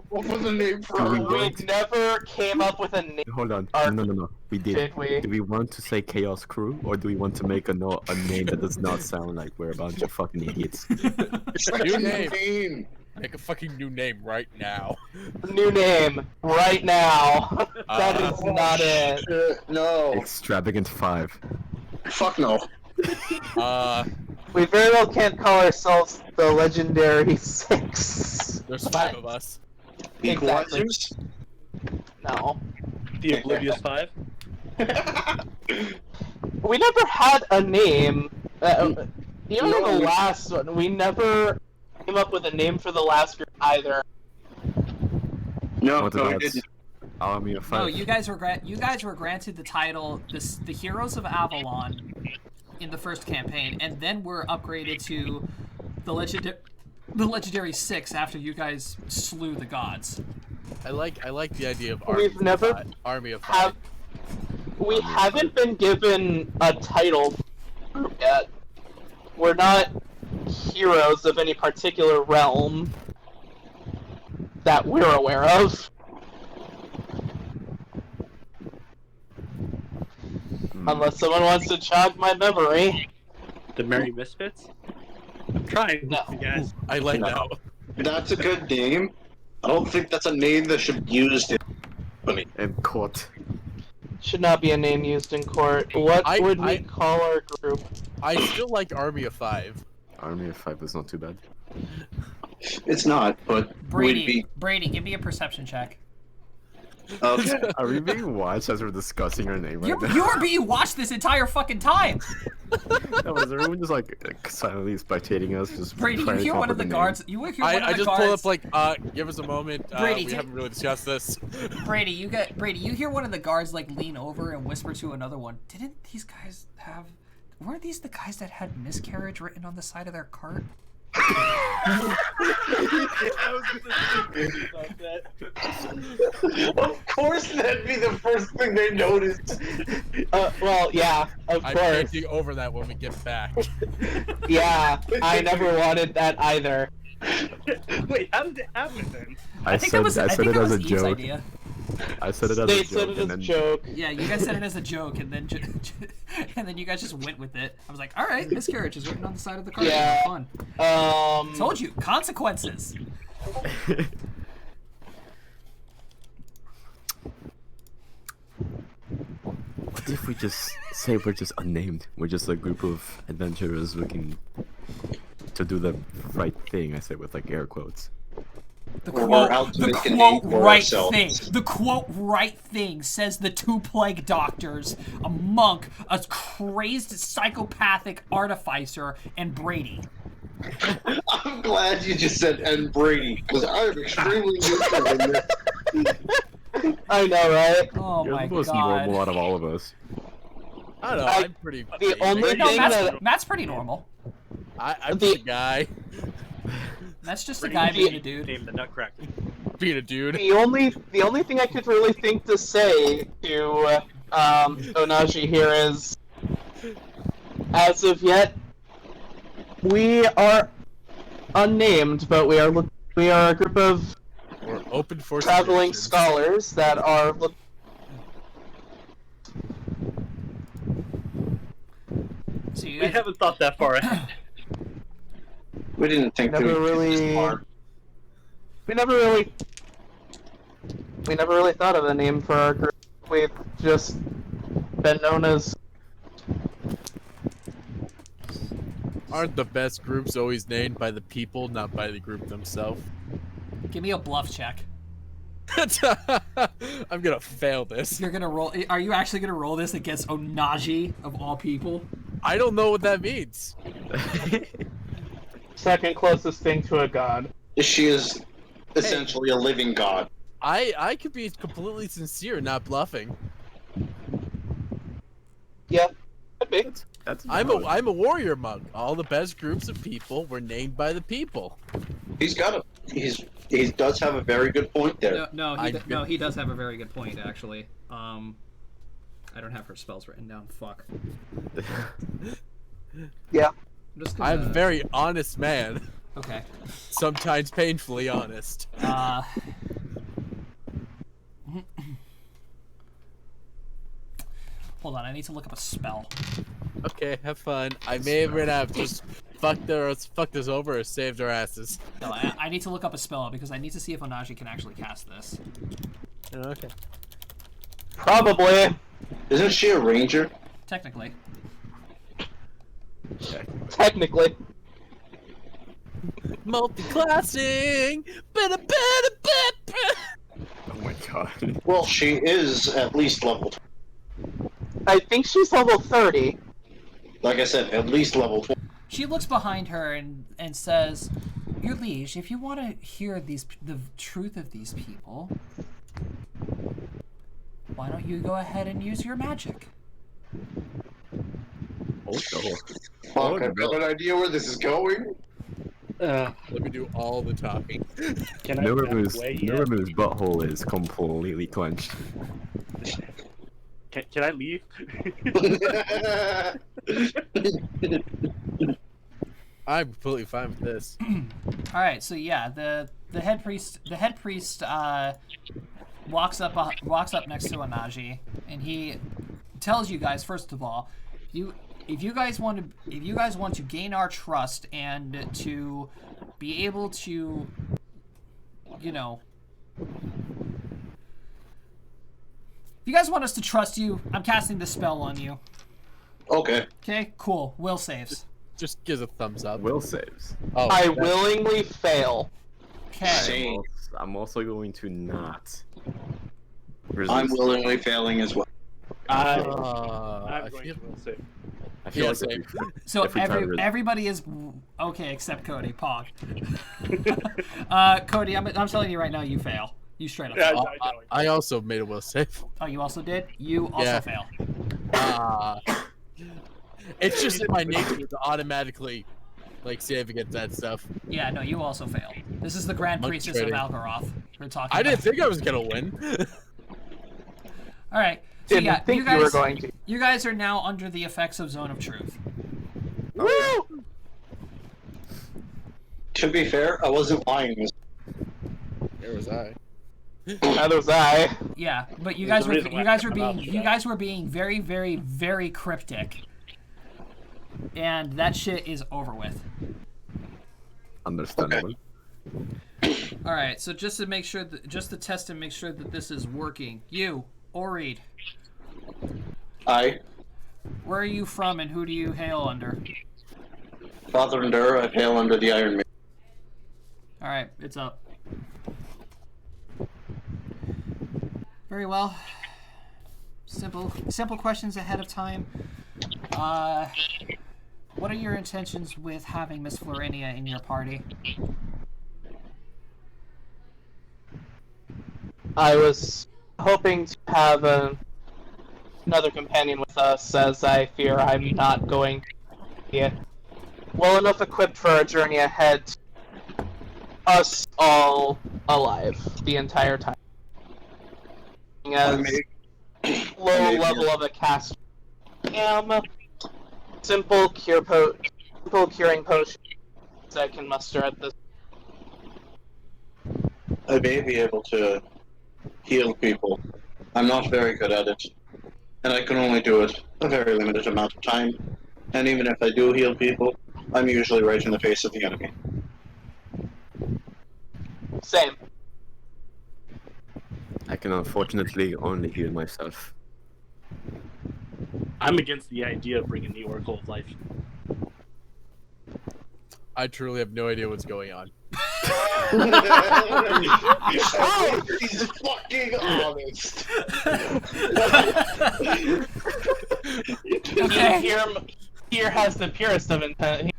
[SPEAKER 2] What was the name for
[SPEAKER 8] We never came up with a name.
[SPEAKER 3] Hold on. No. We did.
[SPEAKER 8] Did we?
[SPEAKER 3] Do we want to say Chaos Crew, or do we want to make a name that does not sound like we're a bunch of fucking idiots?
[SPEAKER 4] New name. Make a fucking new name right now.
[SPEAKER 8] New name right now. That is not it.
[SPEAKER 2] No.
[SPEAKER 3] Extravagant 5.
[SPEAKER 2] Fuck no.
[SPEAKER 8] We very well can't call ourselves the Legendary 6.
[SPEAKER 4] There's 5 of us.
[SPEAKER 8] Exactly.
[SPEAKER 2] Equalizers?
[SPEAKER 8] No.
[SPEAKER 7] The Oblivious 5?
[SPEAKER 8] We never had a name. Even in the last one, we never came up with a name for the last group either.
[SPEAKER 2] No,
[SPEAKER 3] What
[SPEAKER 2] we
[SPEAKER 3] about
[SPEAKER 2] didn't.
[SPEAKER 3] Army of 5?
[SPEAKER 1] No, you guys were granted the title, the Heroes of Avalon, in the first campaign, and then we're upgraded to the Legendary 6 after you guys slew the gods.
[SPEAKER 4] I like the idea of Army of 5.
[SPEAKER 8] We haven't been given a title yet. We're not heroes of any particular realm that we're aware of. Unless someone wants to jog my memory.
[SPEAKER 7] The Merry Misfits? I'm trying,
[SPEAKER 8] No.
[SPEAKER 7] you guys.
[SPEAKER 4] I like that.
[SPEAKER 2] That's a good name. I don't think that's a name that should be used in company.
[SPEAKER 3] And court.
[SPEAKER 8] Should not be a name used in court. What would we call our group?
[SPEAKER 4] I still like Army of 5.
[SPEAKER 3] Army of 5 is not too bad.
[SPEAKER 2] It's not, but we'd be...
[SPEAKER 1] Brady, give me a perception check.
[SPEAKER 2] Okay.
[SPEAKER 3] Are we being watched as we're discussing her name right now?
[SPEAKER 1] You are being watched this entire fucking time.
[SPEAKER 3] No, is everyone just like silently spectating us? Just
[SPEAKER 1] Brady, you
[SPEAKER 3] trying to
[SPEAKER 1] hear
[SPEAKER 3] come
[SPEAKER 1] one
[SPEAKER 3] up
[SPEAKER 1] of the
[SPEAKER 3] with a name?
[SPEAKER 1] guards. You hear one of
[SPEAKER 4] I
[SPEAKER 1] the
[SPEAKER 4] just
[SPEAKER 1] guards.
[SPEAKER 4] pull up like, give us a moment.
[SPEAKER 1] Brady,
[SPEAKER 4] we haven't really discussed this.
[SPEAKER 1] Brady, you hear one of the guards like lean over and whisper to another one. Didn't these guys have? Weren't these the guys that had miscarriage written on the side of their cart?
[SPEAKER 2] Of course, that'd be the first thing they noticed.
[SPEAKER 8] Well, yeah, of
[SPEAKER 4] I'm
[SPEAKER 8] course.
[SPEAKER 4] painting over that when we get back.
[SPEAKER 8] Yeah, I never wanted that either.
[SPEAKER 7] Wait, how did it happen then?
[SPEAKER 1] I think that was
[SPEAKER 3] it as a
[SPEAKER 1] Eve's
[SPEAKER 3] joke.
[SPEAKER 1] idea.
[SPEAKER 3] I said it as
[SPEAKER 8] They
[SPEAKER 3] a
[SPEAKER 8] said
[SPEAKER 3] joke,
[SPEAKER 8] it
[SPEAKER 3] and
[SPEAKER 8] as a
[SPEAKER 3] then
[SPEAKER 8] joke.
[SPEAKER 1] Yeah, you guys said it as a joke, and then and then you guys just went with it. I was like, all right, miscarriage is written on the side of the cart.
[SPEAKER 8] Yeah.
[SPEAKER 1] Fun. Told you, consequences.
[SPEAKER 3] what if we just say we're just unnamed? We're just a group of adventurers looking to do the right thing. I say with like air quotes.
[SPEAKER 1] The
[SPEAKER 2] Or
[SPEAKER 1] quote,
[SPEAKER 2] out to
[SPEAKER 1] the
[SPEAKER 2] make a name
[SPEAKER 1] quote
[SPEAKER 2] for
[SPEAKER 1] right
[SPEAKER 2] ourselves.
[SPEAKER 1] thing. The quote right thing says the two plague doctors, a monk, a crazed psychopathic artificer, and Brady.
[SPEAKER 2] I'm glad you just said "and Brady" because I'm extremely useful in this.
[SPEAKER 8] I know, right?
[SPEAKER 1] Oh
[SPEAKER 3] You're
[SPEAKER 1] my
[SPEAKER 3] the most
[SPEAKER 1] god.
[SPEAKER 3] normal out of all of us.
[SPEAKER 4] I don't know.
[SPEAKER 8] I-
[SPEAKER 4] I'm pretty.
[SPEAKER 8] the only
[SPEAKER 4] basic.
[SPEAKER 1] No,
[SPEAKER 8] thing that-
[SPEAKER 1] Matt's pretty normal.
[SPEAKER 4] I'm
[SPEAKER 8] the-
[SPEAKER 4] the guy
[SPEAKER 1] That's just a
[SPEAKER 7] Brady
[SPEAKER 1] guy being a
[SPEAKER 7] named
[SPEAKER 1] dude.
[SPEAKER 7] the Nutcracker.
[SPEAKER 4] being a dude.
[SPEAKER 8] The only thing I could really think to say to Onaji here is, as of yet, we are unnamed, but we are a group of
[SPEAKER 4] We're open for
[SPEAKER 8] traveling
[SPEAKER 4] suggestions.
[SPEAKER 8] scholars that are looking.
[SPEAKER 1] So you
[SPEAKER 7] We
[SPEAKER 1] guys,
[SPEAKER 7] haven't thought that far ahead.
[SPEAKER 2] We didn't think
[SPEAKER 8] Never
[SPEAKER 2] that we'd get this
[SPEAKER 8] really-
[SPEAKER 2] far.
[SPEAKER 8] We never really thought of a name for our group. We've just been known as.
[SPEAKER 4] Aren't the best groups always named by the people, not by the group themselves?
[SPEAKER 1] give me a bluff check.
[SPEAKER 4] I'm gonna fail this.
[SPEAKER 1] You're gonna roll. Are you actually gonna roll this against Onaji of all people?
[SPEAKER 4] I don't know what that means.
[SPEAKER 8] Second closest thing to a god.
[SPEAKER 2] She is essentially a living god.
[SPEAKER 4] I could be completely sincere, not bluffing.
[SPEAKER 8] Yeah, could be.
[SPEAKER 3] That's
[SPEAKER 4] I'm
[SPEAKER 3] valid.
[SPEAKER 4] a warrior monk. All the best groups of people were named by the people.
[SPEAKER 2] He does have a very good point there.
[SPEAKER 1] No, he does have a very good point actually. I don't have her spells written down. Fuck.
[SPEAKER 8] Yeah.
[SPEAKER 1] I'm just
[SPEAKER 4] I'm a
[SPEAKER 1] gonna-
[SPEAKER 4] very honest man.
[SPEAKER 1] Okay.
[SPEAKER 4] Sometimes painfully honest.
[SPEAKER 1] Hold on, I need to look up a spell.
[SPEAKER 4] Okay, have fun. I may have ran out. Just fucked us over or saved our asses.
[SPEAKER 1] No, I need to look up a spell because I need to see if Onaji can actually cast this.
[SPEAKER 4] Okay.
[SPEAKER 8] Probably.
[SPEAKER 2] Isn't she a ranger?
[SPEAKER 1] Technically.
[SPEAKER 8] Technically.
[SPEAKER 4] Multi-classing.
[SPEAKER 3] Oh my god.
[SPEAKER 2] Well, she is at least level 20.
[SPEAKER 8] I think she's level 30.
[SPEAKER 2] Like I said, at least level 20.
[SPEAKER 1] She looks behind her and says, "Your liege, if you want to hear the truth of these people, why don't you go ahead and use your magic?"
[SPEAKER 3] Also,
[SPEAKER 2] Fuck, I've got an idea where this is going.
[SPEAKER 4] Let me do all the talking.
[SPEAKER 7] Can I
[SPEAKER 3] Nuramu's
[SPEAKER 7] back away yet?
[SPEAKER 3] butthole is completely clenched.
[SPEAKER 7] Can I leave?
[SPEAKER 4] I'm completely fine with this.
[SPEAKER 1] All right, so yeah, the head priest walks up next to Onaji, and he tells you guys first of all, if you guys want to gain our trust and to be able to, you know, if you guys want us to trust you, I'm casting this spell on you.
[SPEAKER 2] Okay.
[SPEAKER 1] Okay, cool. Will saves.
[SPEAKER 4] Just gives a thumbs up.
[SPEAKER 3] Will saves.
[SPEAKER 4] Oh,
[SPEAKER 8] I
[SPEAKER 4] that-
[SPEAKER 8] willingly fail.
[SPEAKER 1] Okay.
[SPEAKER 2] Same.
[SPEAKER 3] I'm also going to not.
[SPEAKER 2] I'm willingly failing as well.
[SPEAKER 7] I'm
[SPEAKER 4] I
[SPEAKER 7] going
[SPEAKER 4] feel,
[SPEAKER 7] to will save.
[SPEAKER 3] I feel
[SPEAKER 4] Yeah,
[SPEAKER 3] like
[SPEAKER 4] same.
[SPEAKER 1] So
[SPEAKER 3] every time
[SPEAKER 1] everybody is okay except Cody. Pog. Cody, I'm telling you right now, you fail. You straight up.
[SPEAKER 7] Yeah,
[SPEAKER 1] Fail.
[SPEAKER 7] I know.
[SPEAKER 4] I also made a will save.
[SPEAKER 1] Oh, you also did. You also
[SPEAKER 4] Yeah.
[SPEAKER 1] fail.
[SPEAKER 4] It's just in my nature to automatically like save against that stuff.
[SPEAKER 1] Yeah, no, you also fail. This is the Grand
[SPEAKER 4] Monkey
[SPEAKER 1] Priestess of
[SPEAKER 4] trading.
[SPEAKER 1] Algaroth we're talking
[SPEAKER 4] I didn't
[SPEAKER 1] about.
[SPEAKER 4] think I was gonna win.
[SPEAKER 1] All right. So
[SPEAKER 8] Didn't
[SPEAKER 1] yeah,
[SPEAKER 8] think
[SPEAKER 1] you
[SPEAKER 8] you were
[SPEAKER 1] guys,
[SPEAKER 8] going to.
[SPEAKER 1] you guys are now under the effects of Zone of Truth.
[SPEAKER 8] Woo!
[SPEAKER 2] To be fair, I wasn't lying.
[SPEAKER 4] Where was I?
[SPEAKER 8] Neither was I.
[SPEAKER 1] Yeah, but you
[SPEAKER 7] There's
[SPEAKER 1] guys
[SPEAKER 7] a
[SPEAKER 1] were
[SPEAKER 7] reason why
[SPEAKER 1] you guys
[SPEAKER 7] I
[SPEAKER 1] were
[SPEAKER 7] cut them
[SPEAKER 1] being
[SPEAKER 7] out for
[SPEAKER 1] you
[SPEAKER 7] that.
[SPEAKER 1] guys were being very very very cryptic, and that shit is over with.
[SPEAKER 3] understandable.
[SPEAKER 1] All right, so just to make sure that just to test and make sure that this is working, you Oreed,
[SPEAKER 2] I,
[SPEAKER 1] where are you from and who do you hail under?
[SPEAKER 2] Father Endur, I hail under the Iron Maiden.
[SPEAKER 1] All right, it's up. Very well. Simple questions ahead of time. What are your intentions with having Miss Florinia in your party?
[SPEAKER 8] I was hoping to have another companion with us, as I fear I'm not going to be well enough equipped for a journey ahead. Us all alive the entire time. As low level of a cast am, simple curing potions I can muster at this.
[SPEAKER 2] I may be able to heal people. I'm not very good at it, and I can only do it a very limited amount of time. And even if I do heal people, I'm usually right in the face of the enemy.
[SPEAKER 8] Same.
[SPEAKER 3] I can unfortunately only heal myself.
[SPEAKER 7] I'm against the idea of bringing the Oracle of Life.
[SPEAKER 4] I truly have no idea what's going on.
[SPEAKER 2] Oh, he's fucking honest.
[SPEAKER 1] Okay.
[SPEAKER 8] Here has the purest of intent.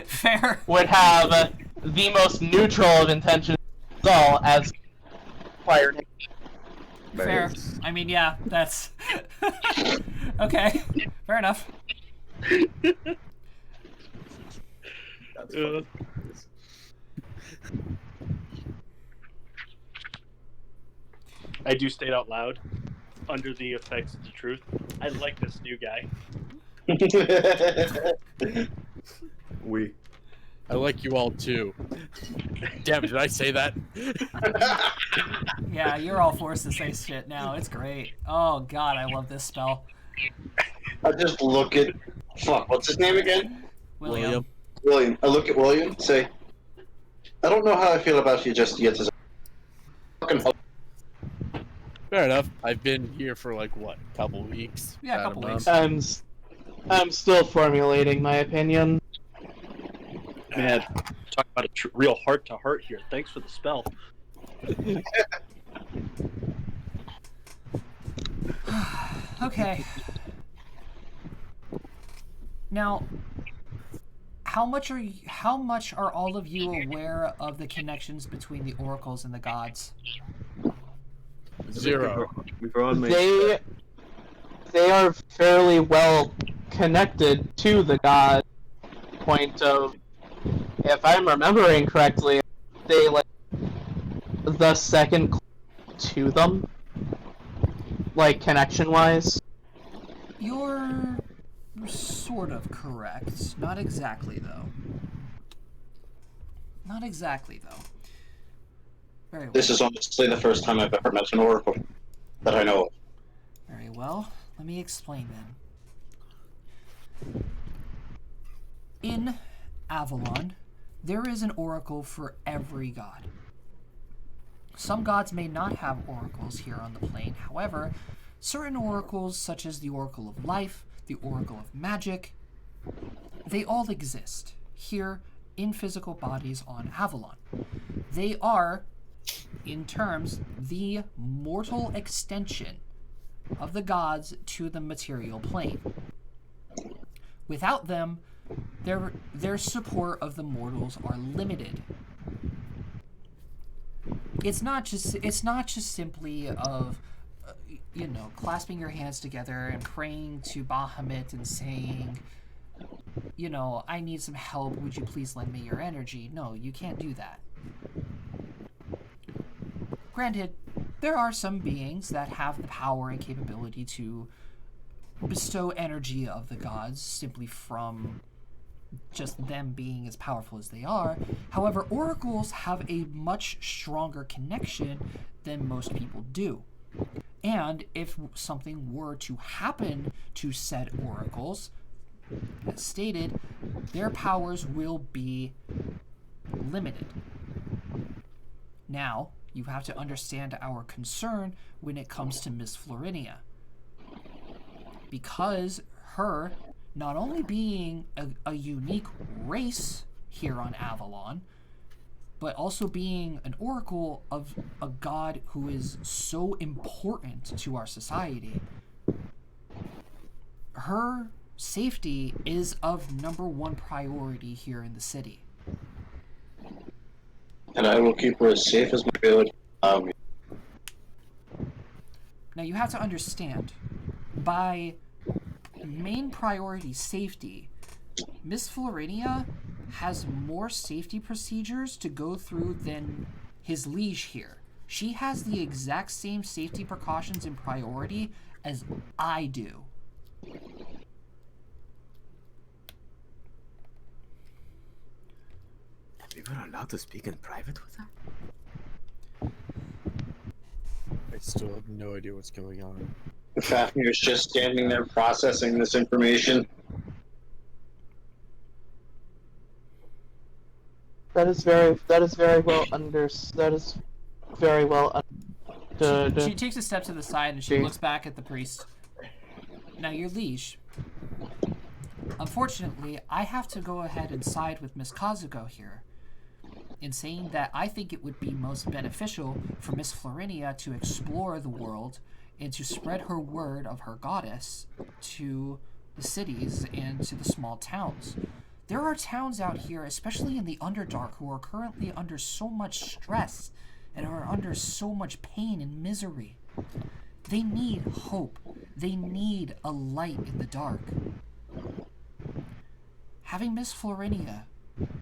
[SPEAKER 1] Fair.
[SPEAKER 8] Would have the most neutral of intentions all as required.
[SPEAKER 1] Fair. I mean, yeah, that's okay. Fair enough.
[SPEAKER 7] I do state out loud, under the effects of the truth. I like this new guy.
[SPEAKER 3] We.
[SPEAKER 4] I like you all too. Damn, did I say that?
[SPEAKER 1] Yeah, you're all forced to say shit now. It's great. Oh god, I love this spell.
[SPEAKER 2] I just look at fuck. What's his name again?
[SPEAKER 1] William.
[SPEAKER 2] William. I look at William and say, I don't know how I feel about you just yet. As a fucking
[SPEAKER 4] Fair enough. I've been here for like what, a couple weeks?
[SPEAKER 1] Yeah, a
[SPEAKER 4] About
[SPEAKER 1] couple
[SPEAKER 4] month.
[SPEAKER 1] weeks.
[SPEAKER 8] I'm still formulating my opinion.
[SPEAKER 7] Man, talk about a real heart-to-heart here. Thanks for the spell.
[SPEAKER 1] Okay. Now, how much are all of you aware of the connections between the oracles and the gods?
[SPEAKER 4] 0.
[SPEAKER 3] We've all made.
[SPEAKER 8] They are fairly well connected to the god. Point of, if I'm remembering correctly, they like the second to them, like connection-wise.
[SPEAKER 1] You're sort of correct. Not exactly, though. Not exactly, though. Very well.
[SPEAKER 2] This is honestly the first time I've ever met an oracle that I know of.
[SPEAKER 1] Very well. Let me explain then. In Avalon, there is an oracle for every god. Some gods may not have oracles here on the plane. However, certain oracles, such as the Oracle of Life, the Oracle of Magic, they all exist here in physical bodies on Avalon. They are in terms the mortal extension of the gods to the material plane. Without them, their support of the mortals are limited. It's not just simply of clasping your hands together and praying to Bahamut and saying, I need some help, would you please lend me your energy? No, you can't do that. Granted, there are some beings that have the power and capability to bestow energy of the gods simply from just them being as powerful as they are. However, oracles have a much stronger connection than most people do. And if something were to happen to said oracles, as stated, their powers will be limited. Now, you have to understand our concern when it comes to Miss Florinia. Because her not only being a unique race here on Avalon, but also being an oracle of a god who is so important to our society, her safety is of #1 priority here in the city.
[SPEAKER 2] And I will keep her as safe as my ability.
[SPEAKER 1] Now you have to understand, by main priority safety, Miss Florinia has more safety procedures to go through than his liege here. She has the exact same safety precautions and priority as I do.
[SPEAKER 9] We were allowed to speak in private with her?
[SPEAKER 4] I still have no idea what's going on.
[SPEAKER 2] Fafnir's just standing there processing this information.
[SPEAKER 8] That is very well understood.
[SPEAKER 1] She takes a step to the side and she looks back at the priest. Now, your liege, unfortunately, I have to go ahead and side with Miss Kazuko here in saying that I think it would be most beneficial for Miss Florinia to explore the world and to spread her word of her goddess to the cities and to the small towns. There are towns out here, especially in the Underdark, who are currently under so much stress and are under so much pain and misery. They need hope. They need a light in the dark. Having Miss Florinia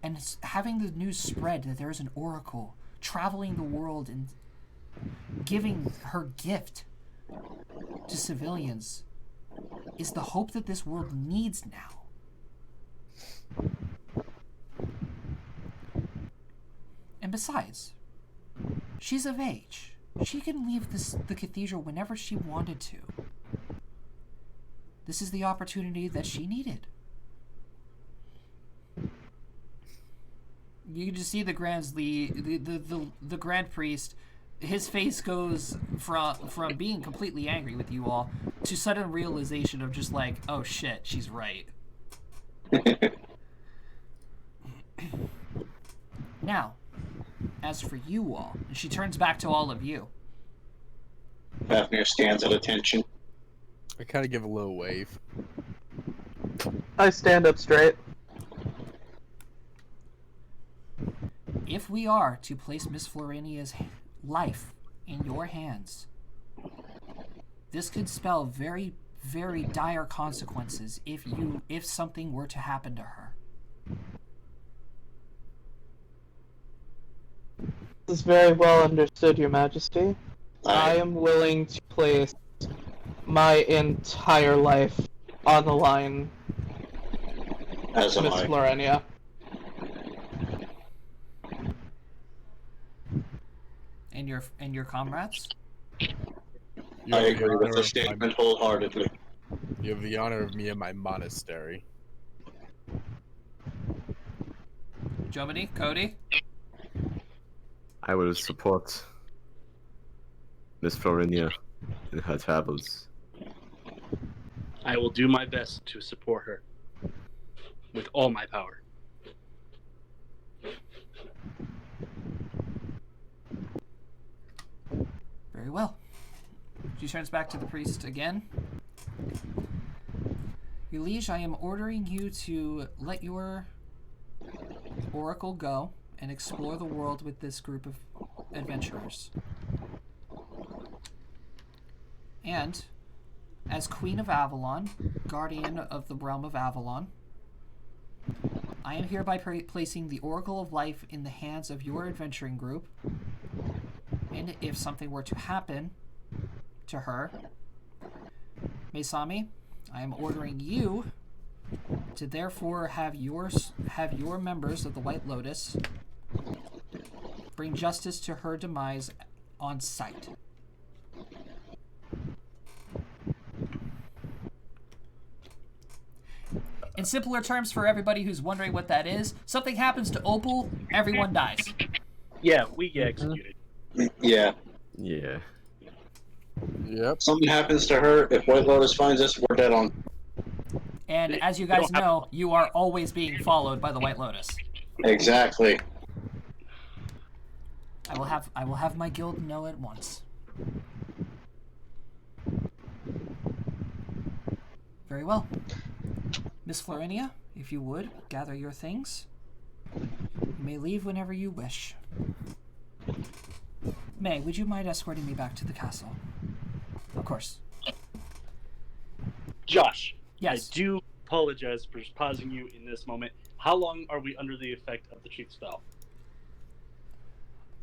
[SPEAKER 1] and having the news spread that there is an oracle traveling the world and giving her gift to civilians is the hope that this world needs now. And besides, she's of age. She can leave the cathedral whenever she wanted to. This is the opportunity that she needed. You can just see the Grand Priest, his face goes from being completely angry with you all to sudden realization of just like, oh shit, she's right. Now, as for you all, and she turns back to all of you.
[SPEAKER 2] Fafnir stands at attention.
[SPEAKER 4] I kind of give a little wave.
[SPEAKER 8] I stand up straight.
[SPEAKER 1] If we are to place Miss Florinia's life in your hands, this could spell very, very dire consequences if something were to happen to her.
[SPEAKER 8] This is very well understood, Your Majesty. I am willing to place my entire life on the line,
[SPEAKER 2] As am
[SPEAKER 8] Miss
[SPEAKER 2] I.
[SPEAKER 8] Florinia.
[SPEAKER 1] And your comrades?
[SPEAKER 4] You
[SPEAKER 2] I
[SPEAKER 4] have the
[SPEAKER 2] agree with
[SPEAKER 4] honor
[SPEAKER 2] the
[SPEAKER 4] of
[SPEAKER 2] statement wholeheartedly.
[SPEAKER 4] You have the honor of me and my monastery.
[SPEAKER 1] Jomini? Cody?
[SPEAKER 3] I will support Miss Florinia in her travels.
[SPEAKER 7] I will do my best to support her with all my power.
[SPEAKER 1] Very well. She turns back to the priest again. Your liege, I am ordering you to let your oracle go and explore the world with this group of adventurers. And, as Queen of Avalon, guardian of the realm of Avalon, I am hereby placing the Oracle of Life in the hands of your adventuring group, and if something were to happen to her, Mesami, I am ordering you to therefore have your members of the White Lotus bring justice to her demise on sight. In simpler terms, for everybody who's wondering what that is, something happens to Opal, everyone dies.
[SPEAKER 7] Yeah, we get executed.
[SPEAKER 2] Yeah.
[SPEAKER 3] Yeah.
[SPEAKER 4] Yep.
[SPEAKER 2] Something happens to her. If White Lotus finds us, we're dead on.
[SPEAKER 1] And as you guys know, you are always being followed by the White Lotus.
[SPEAKER 2] Exactly.
[SPEAKER 1] I will have my guild know at once. Very well. Miss Florinia, if you would, gather your things. You may leave whenever you wish. May, would you mind escorting me back to the castle? Of course.
[SPEAKER 7] Josh,
[SPEAKER 1] Yes.
[SPEAKER 7] I do apologize for pausing you in this moment. How long are we under the effect of the truth spell?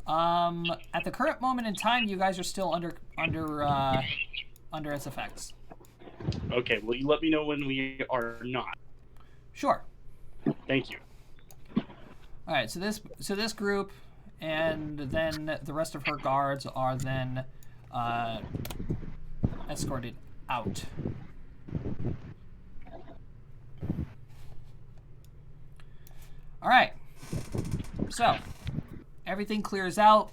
[SPEAKER 1] At the current moment in time, you guys are still under its effects.
[SPEAKER 7] Okay, will you let me know when we are not?
[SPEAKER 1] Sure.
[SPEAKER 7] Thank you.
[SPEAKER 1] All right. So this group, and then the rest of her guards are then escorted out. All right. So everything clears out.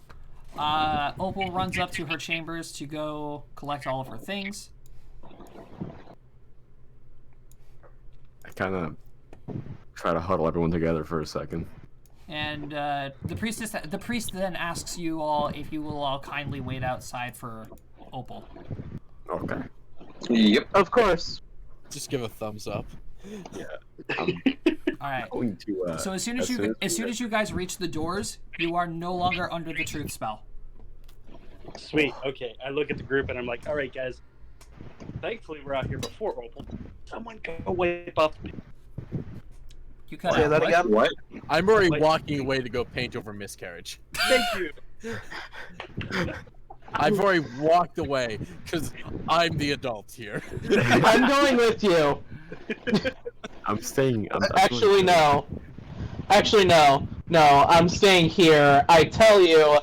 [SPEAKER 1] Opal runs up to her chambers to go collect all of her things.
[SPEAKER 3] I kind of try to huddle everyone together for a second.
[SPEAKER 1] And the priest then asks you all if you will all kindly wait outside for Opal.
[SPEAKER 3] Okay.
[SPEAKER 2] Yep.
[SPEAKER 8] Of course.
[SPEAKER 4] Just give a thumbs up.
[SPEAKER 3] Yeah.
[SPEAKER 1] All right.
[SPEAKER 3] Going to,
[SPEAKER 1] So as soon as you guys reach the doors, you are no longer under the truth spell.
[SPEAKER 7] Sweet. Okay, I look at the group and I'm like, all right, guys. Thankfully, we're out here before Opal. Someone go wipe off me.
[SPEAKER 1] You cut
[SPEAKER 8] Say
[SPEAKER 1] out.
[SPEAKER 8] that
[SPEAKER 1] What?
[SPEAKER 8] again?
[SPEAKER 2] What?
[SPEAKER 4] I'm already walking away to go paint over miscarriage.
[SPEAKER 7] Thank you.
[SPEAKER 4] I've already walked away because I'm the adult here.
[SPEAKER 8] I'm going with you.
[SPEAKER 3] I'm staying.
[SPEAKER 8] Actually, no. Actually, no. No, I'm staying here. I tell you,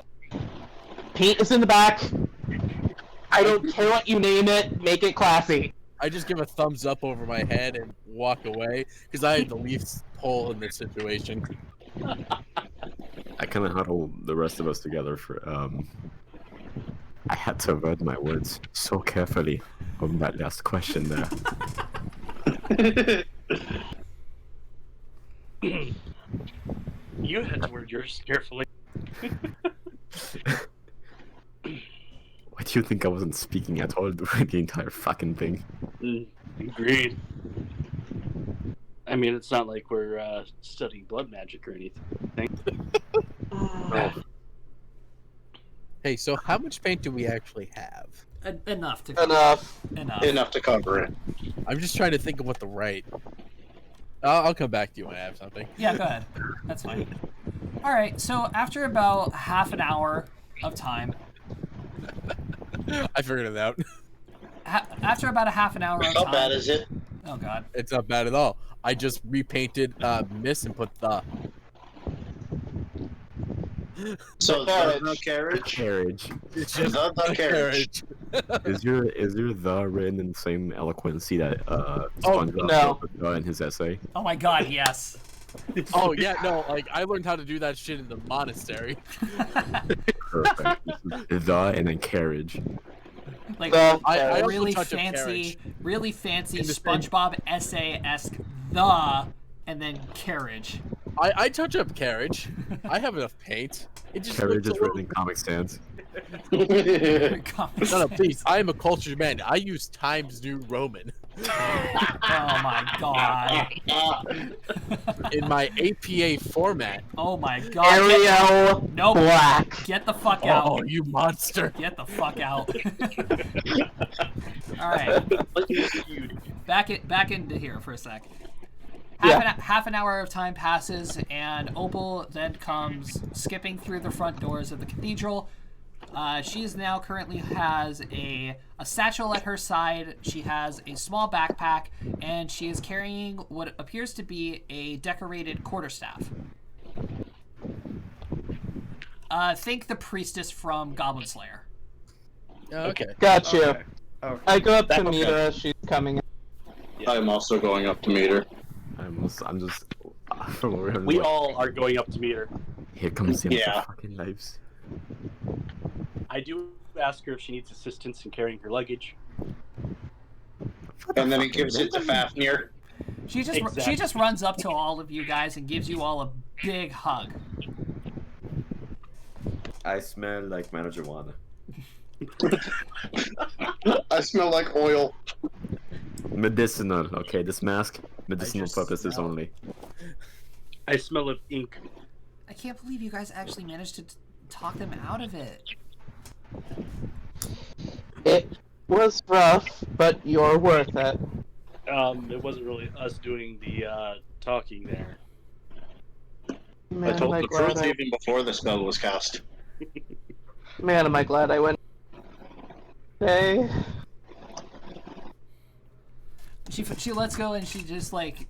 [SPEAKER 8] paint is in the back. I don't care what you name it. Make it classy.
[SPEAKER 4] I just give a thumbs up over my head and walk away because I had the least pull in this situation.
[SPEAKER 3] I kind of huddle the rest of us together for. I had to word my words so carefully on that last question there.
[SPEAKER 7] You had to word yours carefully.
[SPEAKER 3] Why do you think I wasn't speaking at all during the entire fucking thing?
[SPEAKER 7] Agreed. I mean, it's not like we're studying blood magic or anything.
[SPEAKER 3] No.
[SPEAKER 4] Hey, so how much paint do we actually have?
[SPEAKER 1] Enough to
[SPEAKER 8] Enough.
[SPEAKER 2] Enough to cover it.
[SPEAKER 4] I'm just trying to think of what the right. I'll come back to you when I have something.
[SPEAKER 1] Yeah, go ahead. That's fine. All right. So after about half an hour of time,
[SPEAKER 4] I figured it out.
[SPEAKER 1] after about a half an hour of
[SPEAKER 2] How
[SPEAKER 1] time.
[SPEAKER 2] bad is it?
[SPEAKER 1] Oh God.
[SPEAKER 4] It's not bad at all. I just repainted Miss and put the.
[SPEAKER 2] So the carriage.
[SPEAKER 3] Carriage.
[SPEAKER 4] It's just
[SPEAKER 2] The carriage.
[SPEAKER 3] Is your the written in the same eloquency that
[SPEAKER 4] Oh,
[SPEAKER 3] SpongeBob
[SPEAKER 8] no.
[SPEAKER 3] put in his essay?
[SPEAKER 1] Oh my God. Yes.
[SPEAKER 4] Oh yeah, no, like I learned how to do that shit in the monastery.
[SPEAKER 3] Perfect. This is the and then carriage.
[SPEAKER 1] Like
[SPEAKER 8] The
[SPEAKER 4] I also
[SPEAKER 1] really
[SPEAKER 4] touch of
[SPEAKER 1] fancy
[SPEAKER 4] In the same-
[SPEAKER 1] SpongeBob essay-esque the and then carriage.
[SPEAKER 4] I touch up carriage. I have enough paint. It just
[SPEAKER 3] Carriage
[SPEAKER 4] looks
[SPEAKER 3] is
[SPEAKER 4] a little...
[SPEAKER 3] running Comic Sans.
[SPEAKER 4] No, please. I am a cultured man. I use Times New Roman.
[SPEAKER 1] Oh my god.
[SPEAKER 4] In my APA format.
[SPEAKER 1] Oh my god.
[SPEAKER 8] Arial
[SPEAKER 1] Nope.
[SPEAKER 8] Black.
[SPEAKER 1] Get the fuck out.
[SPEAKER 4] Oh, you monster.
[SPEAKER 1] Get the fuck out. Alright. Back into here for a sec. Half an hour of time passes, and Opal then comes skipping through the front doors of the cathedral. She is now currently has a satchel at her side. She has a small backpack, and she is carrying what appears to be a decorated quarterstaff. Think the priestess from Goblin Slayer.
[SPEAKER 4] Oh, okay.
[SPEAKER 8] Got you.
[SPEAKER 6] Okay. Okay.
[SPEAKER 8] I go up to
[SPEAKER 7] That-
[SPEAKER 8] meet her as she's coming in.
[SPEAKER 2] I'm also going up to meet her.
[SPEAKER 3] I'm just.
[SPEAKER 7] We all are going up to meet her.
[SPEAKER 3] Here comes the
[SPEAKER 2] Yeah.
[SPEAKER 3] fucking lives.
[SPEAKER 7] I do ask her if she needs assistance in carrying her luggage.
[SPEAKER 2] And then he gives it to Fafnir.
[SPEAKER 1] She
[SPEAKER 7] Exactly.
[SPEAKER 1] just runs up to all of you guys and gives you all a big hug.
[SPEAKER 3] I smell like marijuana.
[SPEAKER 2] I smell like oil.
[SPEAKER 3] Medicinal. Okay, this mask, medicinal
[SPEAKER 4] just
[SPEAKER 3] purposes
[SPEAKER 4] smell.
[SPEAKER 3] only.
[SPEAKER 7] I smell of ink.
[SPEAKER 1] I can't believe you guys actually managed to talk them out of it.
[SPEAKER 8] It was rough, but you're worth it.
[SPEAKER 7] It wasn't really us doing the talking there.
[SPEAKER 8] Man,
[SPEAKER 2] I told
[SPEAKER 8] am I
[SPEAKER 2] the
[SPEAKER 8] glad
[SPEAKER 2] truth even before the spell was cast.
[SPEAKER 8] Man, am I glad I went. Hey.
[SPEAKER 1] She lets go and she just like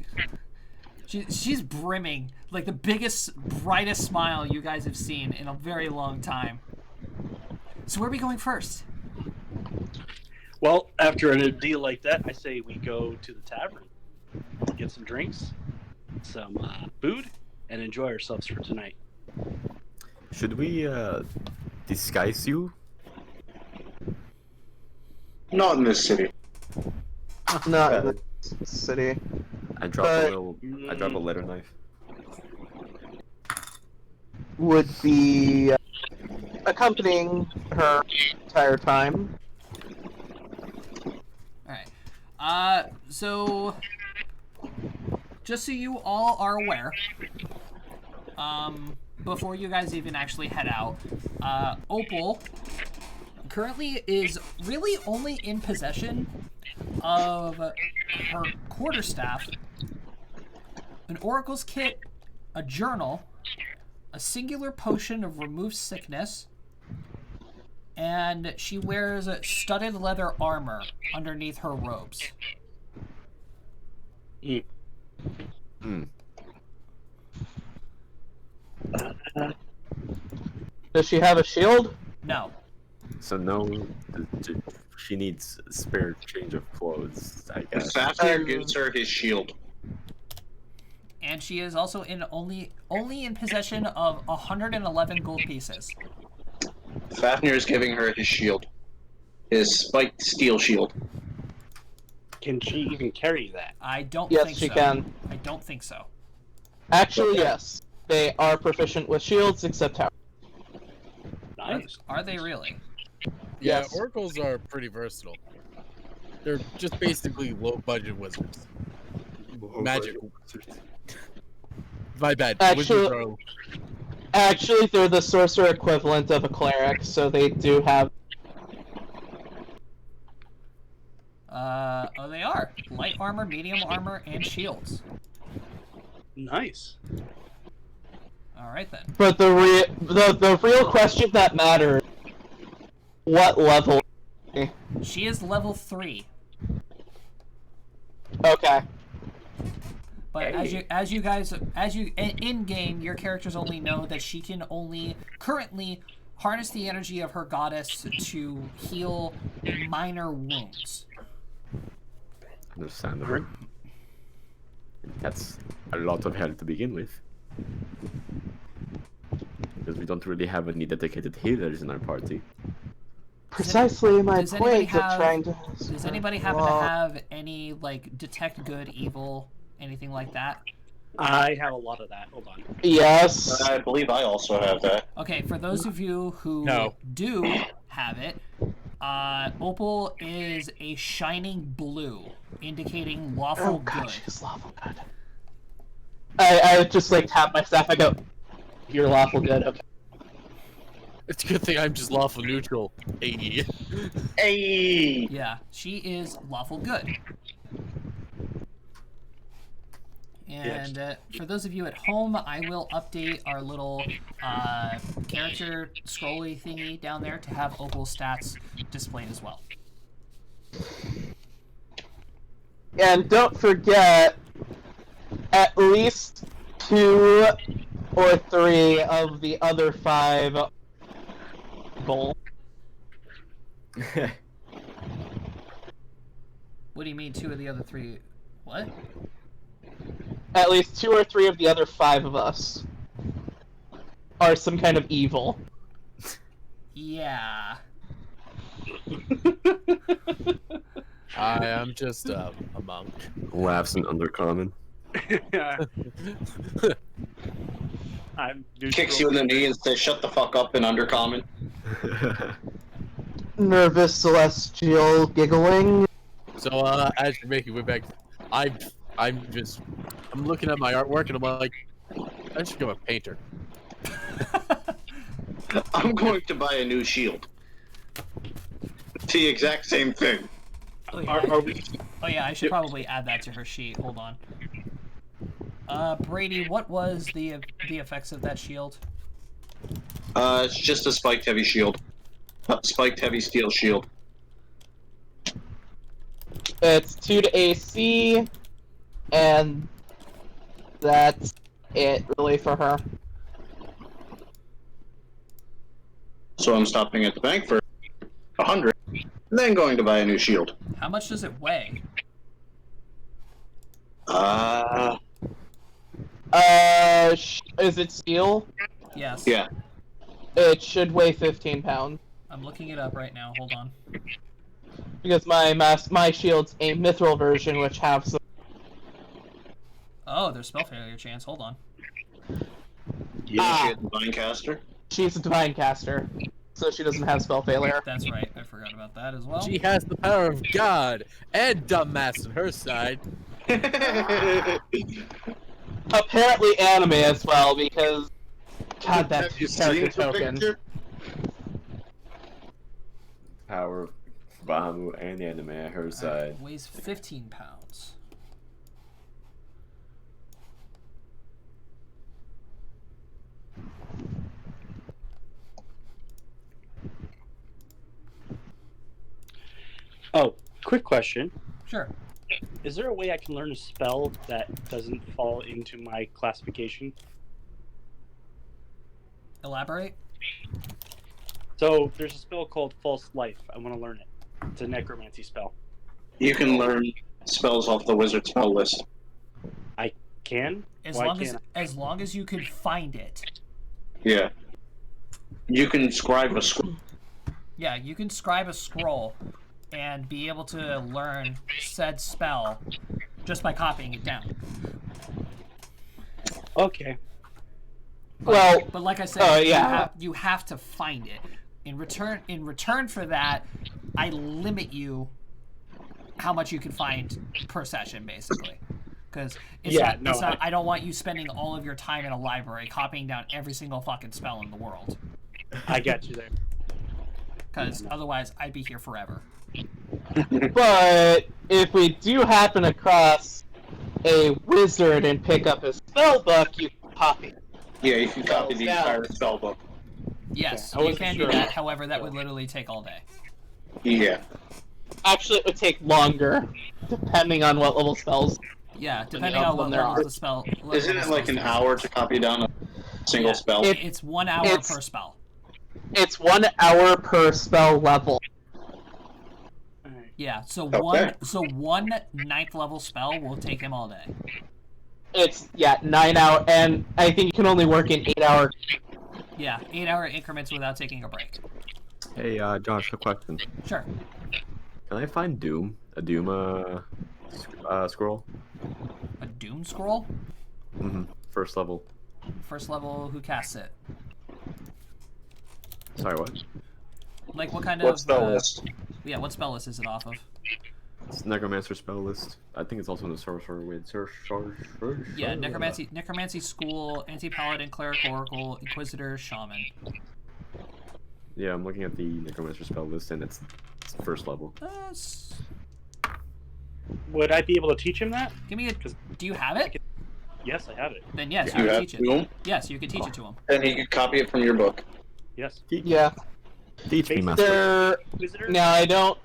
[SPEAKER 1] she's brimming, like the biggest, brightest smile you guys have seen in a very long time. So where are we going first?
[SPEAKER 7] Well, after a deal like that, I say we go to the tavern, get some drinks, some food, and enjoy ourselves for tonight.
[SPEAKER 3] Should we disguise you?
[SPEAKER 2] Not in this city.
[SPEAKER 8] Not in the city.
[SPEAKER 3] I drop
[SPEAKER 8] But-
[SPEAKER 3] I drop a letter knife.
[SPEAKER 8] Would be accompanying her entire time.
[SPEAKER 1] Alright. So just so you all are aware, before you guys even actually head out, Opal currently is really only in possession of her quarterstaff, an oracle's kit, a journal, a singular potion of remove sickness, and she wears a studded leather armor underneath her robes.
[SPEAKER 3] Hmm.
[SPEAKER 8] Does she have a shield?
[SPEAKER 1] No.
[SPEAKER 3] So no, she needs a spare change of clothes, I guess.
[SPEAKER 2] Fafnir gives her his shield.
[SPEAKER 1] And she is also only in possession of 111 gold pieces.
[SPEAKER 2] Fafnir is giving her his shield. His spiked steel shield.
[SPEAKER 7] Can she even carry that?
[SPEAKER 1] I don't
[SPEAKER 8] Yes,
[SPEAKER 1] think
[SPEAKER 8] she
[SPEAKER 1] so.
[SPEAKER 8] can.
[SPEAKER 1] I don't think so.
[SPEAKER 8] Actually,
[SPEAKER 2] Okay.
[SPEAKER 8] yes. They are proficient with shields, except tower.
[SPEAKER 7] Nice.
[SPEAKER 1] Are they really?
[SPEAKER 4] Yeah,
[SPEAKER 8] Yes.
[SPEAKER 4] oracles are pretty versatile. They're just basically low-budget wizards. Magic. My bad.
[SPEAKER 8] Actually-
[SPEAKER 4] Wizards are...
[SPEAKER 8] Actually, they're the sorcerer equivalent of a cleric, so they do have.
[SPEAKER 1] Oh, they are. Light armor, medium armor, and shields.
[SPEAKER 7] Nice.
[SPEAKER 1] Alright then.
[SPEAKER 8] But the real question that matters: what level?
[SPEAKER 1] She is level 3.
[SPEAKER 8] Okay.
[SPEAKER 1] But as you guys in game, your characters only know that she can only currently harness the energy of her goddess to heal minor wounds.
[SPEAKER 3] Understandable. That's a lot of hell to begin with. Because we don't really have any dedicated healers in our party.
[SPEAKER 8] Precisely my
[SPEAKER 1] does anybody
[SPEAKER 8] point of
[SPEAKER 1] have-
[SPEAKER 8] trying to.
[SPEAKER 1] Does anybody happen to have any like detect good, evil, anything like that?
[SPEAKER 7] I have a lot of that. Hold on.
[SPEAKER 8] Yes.
[SPEAKER 2] I believe I also have that.
[SPEAKER 1] Okay, for those of you who
[SPEAKER 4] No.
[SPEAKER 1] do have it, opal is a shining blue, indicating lawful
[SPEAKER 8] Oh god,
[SPEAKER 1] good.
[SPEAKER 8] she's lawful good. I just like tap my staff. I go, "You're lawful good." Okay.
[SPEAKER 4] It's a good thing I'm just lawful neutral. Hey.
[SPEAKER 2] Hey!
[SPEAKER 1] Yeah, she is lawful good. And for those of you at home, I will update our little character scrolly thingy down there to have Opal stats displayed as well.
[SPEAKER 8] And don't forget, at least 2 or 3 of the other 5 goal.
[SPEAKER 1] What do you mean 2 of the other 3? What?
[SPEAKER 8] At least 2 or 3 of the other 5 of us are some kind of evil.
[SPEAKER 1] Yeah.
[SPEAKER 4] I am just a monk.
[SPEAKER 3] Laughs in undercommon.
[SPEAKER 7] I'm
[SPEAKER 2] Kicks you in the knee and says, "Shut the fuck up," in undercommon.
[SPEAKER 8] Nervous celestial giggling.
[SPEAKER 4] So as you're making your way back, I'm looking at my artwork and I'm like, I should become a painter.
[SPEAKER 2] I'm going to buy a new shield. It's the exact same thing.
[SPEAKER 1] Oh yeah.
[SPEAKER 7] Are we?
[SPEAKER 1] Oh yeah, I should probably add that to her sheet. Hold on. Brady, what was the effects of that shield?
[SPEAKER 2] It's just a spiked heavy shield. Spiked heavy steel shield.
[SPEAKER 8] It's 2 to AC, and that's it really for her.
[SPEAKER 2] So I'm stopping at the bank for 100, and then going to buy a new shield.
[SPEAKER 1] How much does it weigh?
[SPEAKER 8] Is it steel?
[SPEAKER 1] Yes.
[SPEAKER 2] Yeah.
[SPEAKER 8] It should weigh 15 pounds.
[SPEAKER 1] I'm looking it up right now. Hold on.
[SPEAKER 8] Because my shield's a mithril version, which have some.
[SPEAKER 1] Oh, there's spell failure chance. Hold on.
[SPEAKER 2] Yeah, she had Divine Caster.
[SPEAKER 8] She's a divine caster, so she doesn't have spell failure.
[SPEAKER 1] That's right. I forgot about that as well.
[SPEAKER 4] She has the power of God and dumbass on her side.
[SPEAKER 8] Apparently anime as well, because God, that
[SPEAKER 2] Have you
[SPEAKER 8] character
[SPEAKER 2] seen the
[SPEAKER 8] token.
[SPEAKER 2] picture?
[SPEAKER 3] Power of Bahamut and anime at her side.
[SPEAKER 1] Weighs 15 pounds.
[SPEAKER 7] Oh, quick question.
[SPEAKER 1] Sure.
[SPEAKER 7] Is there a way I can learn a spell that doesn't fall into my classification?
[SPEAKER 1] Elaborate.
[SPEAKER 7] So there's a spell called False Life. I want to learn it. It's a necromancy spell.
[SPEAKER 2] You can learn spells off the wizard spell list.
[SPEAKER 7] Can?
[SPEAKER 1] As
[SPEAKER 7] Why
[SPEAKER 1] long
[SPEAKER 7] can't
[SPEAKER 1] as long as you can find it.
[SPEAKER 2] Yeah. You can scribe a scroll.
[SPEAKER 1] Yeah, you can scribe a scroll and be able to learn said spell just by copying it down.
[SPEAKER 7] Okay.
[SPEAKER 1] But like I said,
[SPEAKER 8] yeah.
[SPEAKER 1] you have to find it. In return for that, I limit you how much you can find per session, basically. Because I don't want you spending all of your time in a library copying down every single fucking spell in the world.
[SPEAKER 7] I got you there.
[SPEAKER 1] Because otherwise, I'd be here forever.
[SPEAKER 8] But if we do happen across a wizard and pick up a spell book, you can copy.
[SPEAKER 2] Yeah, you can copy the entire spell book.
[SPEAKER 1] Yes,
[SPEAKER 7] I
[SPEAKER 1] you
[SPEAKER 7] wasn't
[SPEAKER 1] can
[SPEAKER 7] sure.
[SPEAKER 1] do that. However, that would literally take all day.
[SPEAKER 2] Yeah.
[SPEAKER 8] Actually, it would take longer, depending on what level spells.
[SPEAKER 1] Yeah, depending on what
[SPEAKER 8] there
[SPEAKER 1] levels
[SPEAKER 8] are.
[SPEAKER 1] the spell.
[SPEAKER 2] Isn't it like an hour to copy down a single spell?
[SPEAKER 1] It's 1 hour
[SPEAKER 8] It's-
[SPEAKER 1] per spell.
[SPEAKER 8] It's 1 hour per spell level.
[SPEAKER 7] Alright.
[SPEAKER 1] Yeah, so
[SPEAKER 2] Okay.
[SPEAKER 1] one 9th level spell will take him all day.
[SPEAKER 8] It's 9 hour, and I think you can only work in 8 hour.
[SPEAKER 1] Yeah, 8-hour increments without taking a break.
[SPEAKER 3] Hey, Josh, a question.
[SPEAKER 1] Sure.
[SPEAKER 3] Can I find Doom? A Doom, scroll?
[SPEAKER 1] A Doom scroll?
[SPEAKER 3] First level.
[SPEAKER 1] First level, who casts it?
[SPEAKER 3] Sorry, what?
[SPEAKER 1] Like, what kind
[SPEAKER 2] What
[SPEAKER 1] of...
[SPEAKER 2] spell list?
[SPEAKER 1] Yeah, what spell list is it off of?
[SPEAKER 3] It's Necromancer spell list. I think it's also in the Sorcerer with
[SPEAKER 1] Yeah, Necromancy School, Anti-Paladin, Cleric, Oracle, Inquisitor, Shaman.
[SPEAKER 3] Yeah, I'm looking at the Necromancer spell list, and it's first level.
[SPEAKER 7] Would I be able to teach him that?
[SPEAKER 1] Give me a... Do you have it?
[SPEAKER 7] Yes, I have it.
[SPEAKER 1] Then yes,
[SPEAKER 2] You
[SPEAKER 1] you can
[SPEAKER 2] have
[SPEAKER 1] teach
[SPEAKER 2] to him?
[SPEAKER 1] it. Yes, you can teach it to him.
[SPEAKER 2] And you can copy it from your book.
[SPEAKER 7] Yes.
[SPEAKER 8] Yeah.
[SPEAKER 3] Teach me, Master.
[SPEAKER 8] There.
[SPEAKER 7] Inquisitor?
[SPEAKER 8] No, I don't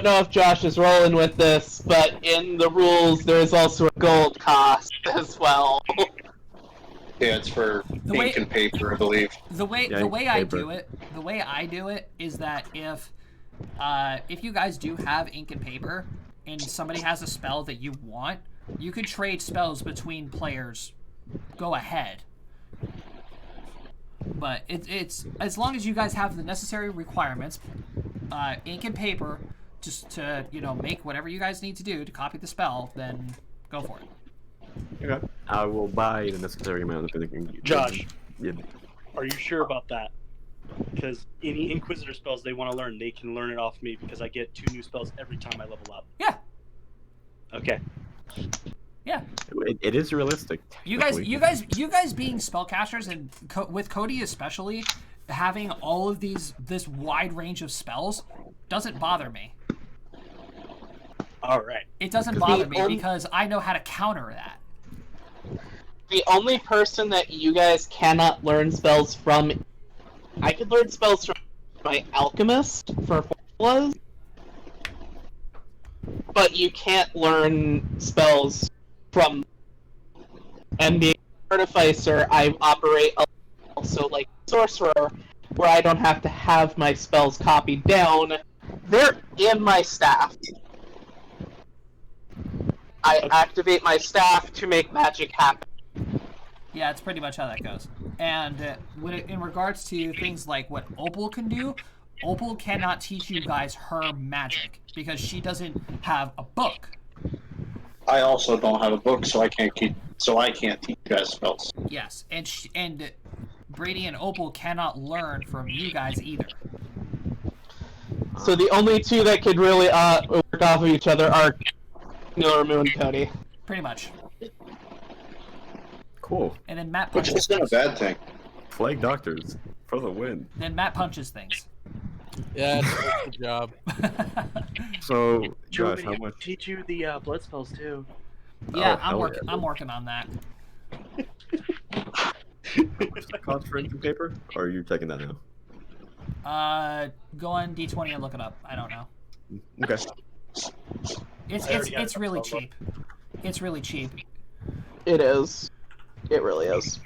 [SPEAKER 8] know if Josh is rolling with this, but in the rules there's also a gold cost as well.
[SPEAKER 2] Yeah, it's for ink and paper, I believe.
[SPEAKER 1] The way I do it is that if you guys do have ink and paper and somebody has a spell that you want, you can trade spells between players. Go ahead. But it's as long as you guys have the necessary requirements, ink and paper, just to make whatever you guys need to do to copy the spell, then go for it.
[SPEAKER 3] Okay. I will buy the necessary amount of anything.
[SPEAKER 7] Josh.
[SPEAKER 3] Yeah.
[SPEAKER 7] Are you sure about that? Because any Inquisitor spells they want to learn, they can learn it off me because I get 2 new spells every time I level up.
[SPEAKER 1] Yeah.
[SPEAKER 7] Okay.
[SPEAKER 1] Yeah.
[SPEAKER 3] It is realistic.
[SPEAKER 1] You guys being spellcasters and with Cody especially, having all of this wide range of spells doesn't bother me.
[SPEAKER 7] All right.
[SPEAKER 1] It doesn't bother me because I know how to counter that.
[SPEAKER 8] The only person that you guys cannot learn spells from, I could learn spells from my alchemist for formulas, but you can't learn spells from. And being an artificer, I operate also like sorcerer, where I don't have to have my spells copied down. They're in my staff. I activate my staff to make magic happen.
[SPEAKER 1] Yeah, it's pretty much how that goes. And in regards to things like what Opal can do, Opal cannot teach you guys her magic because she doesn't have a book.
[SPEAKER 2] I also don't have a book, so I can't teach you guys spells.
[SPEAKER 1] Yes, and Brady and Opal cannot learn from you guys either.
[SPEAKER 8] So the only two that could really work off of each other are Normu and Cody.
[SPEAKER 1] Pretty much.
[SPEAKER 3] Cool.
[SPEAKER 1] And then Matt
[SPEAKER 2] Which
[SPEAKER 1] punches
[SPEAKER 2] is not a bad thing.
[SPEAKER 3] Plague Doctors for the win.
[SPEAKER 1] Then Matt punches things.
[SPEAKER 4] Yeah, that's the job.
[SPEAKER 3] So, Josh,
[SPEAKER 7] Joey,
[SPEAKER 3] how much?
[SPEAKER 7] teach you the blood spells too.
[SPEAKER 1] Yeah,
[SPEAKER 3] hell
[SPEAKER 1] I'm working on that.
[SPEAKER 3] What's the cost for ink and paper? Or are you taking that now?
[SPEAKER 1] Go on D20 and look it up. I don't know.
[SPEAKER 3] Okay.
[SPEAKER 1] It's really cheap. It's really cheap.
[SPEAKER 8] It is. It really is.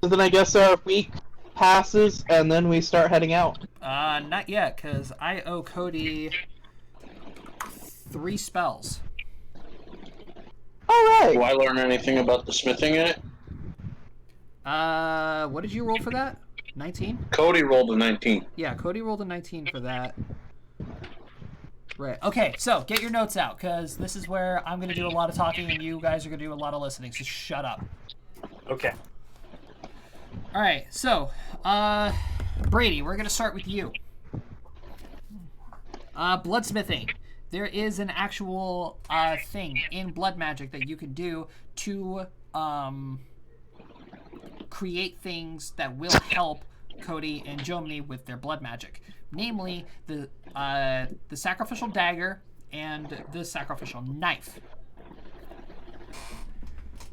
[SPEAKER 8] So then I guess our week passes, and then we start heading out.
[SPEAKER 1] Not yet, because I owe Cody 3 spells.
[SPEAKER 8] Alright!
[SPEAKER 2] Do I learn anything about the smithing in it?
[SPEAKER 1] What did you roll for that? 19?
[SPEAKER 2] Cody rolled a 19.
[SPEAKER 1] Yeah, Cody rolled a 19 for that. Right. Okay, so get your notes out, because this is where I'm going to do a lot of talking and you guys are going to do a lot of listening, so shut up.
[SPEAKER 7] Okay.
[SPEAKER 1] Alright, so, Brady, we're going to start with you. Bloodsmithing. There is an actual thing in blood magic that you can do to create things that will help Cody and Jomini with their blood magic. Namely, the sacrificial dagger and the sacrificial knife,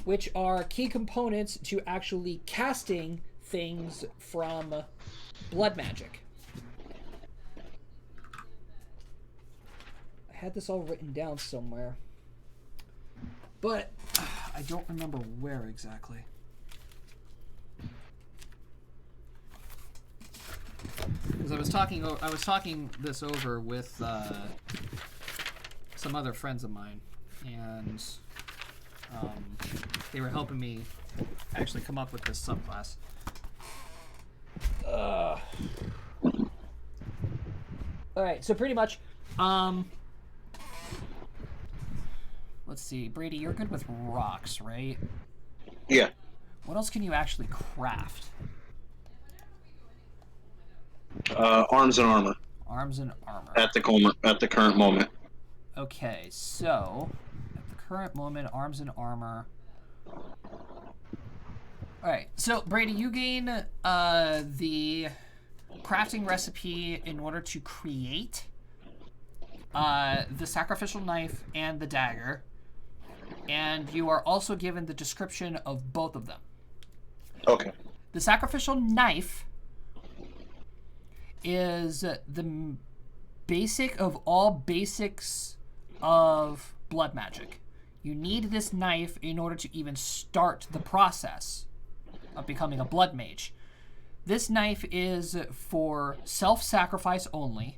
[SPEAKER 1] which are key components to actually casting things from blood magic. I had this all written down somewhere, but I don't remember where exactly. Because I was talking this over with some other friends of mine, and they were helping me actually come up with this subclass. All right, so pretty much, let's see. Brady, you're good with rocks, right?
[SPEAKER 2] Yeah.
[SPEAKER 1] What else can you actually craft?
[SPEAKER 2] Arms and armor
[SPEAKER 1] Arms and armor.
[SPEAKER 2] at the current moment.
[SPEAKER 1] Okay, so at the current moment, arms and armor. Alright, so Brady, you gain the crafting recipe in order to create the sacrificial knife and the dagger. And you are also given the description of both of them.
[SPEAKER 2] Okay.
[SPEAKER 1] The sacrificial knife is the basic of all basics of blood magic. You need this knife in order to even start the process of becoming a blood mage. This knife is for self-sacrifice only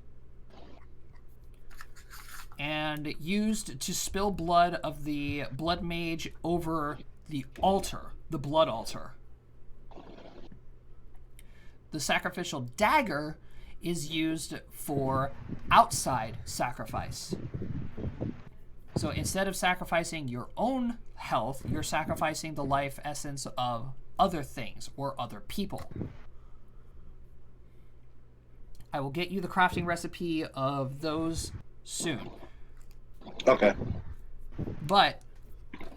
[SPEAKER 1] and used to spill blood of the blood mage over the altar, the blood altar. The sacrificial dagger is used for outside sacrifice. So instead of sacrificing your own health, you're sacrificing the life essence of other things or other people. I will get you the crafting recipe of those soon.
[SPEAKER 2] Okay.
[SPEAKER 1] But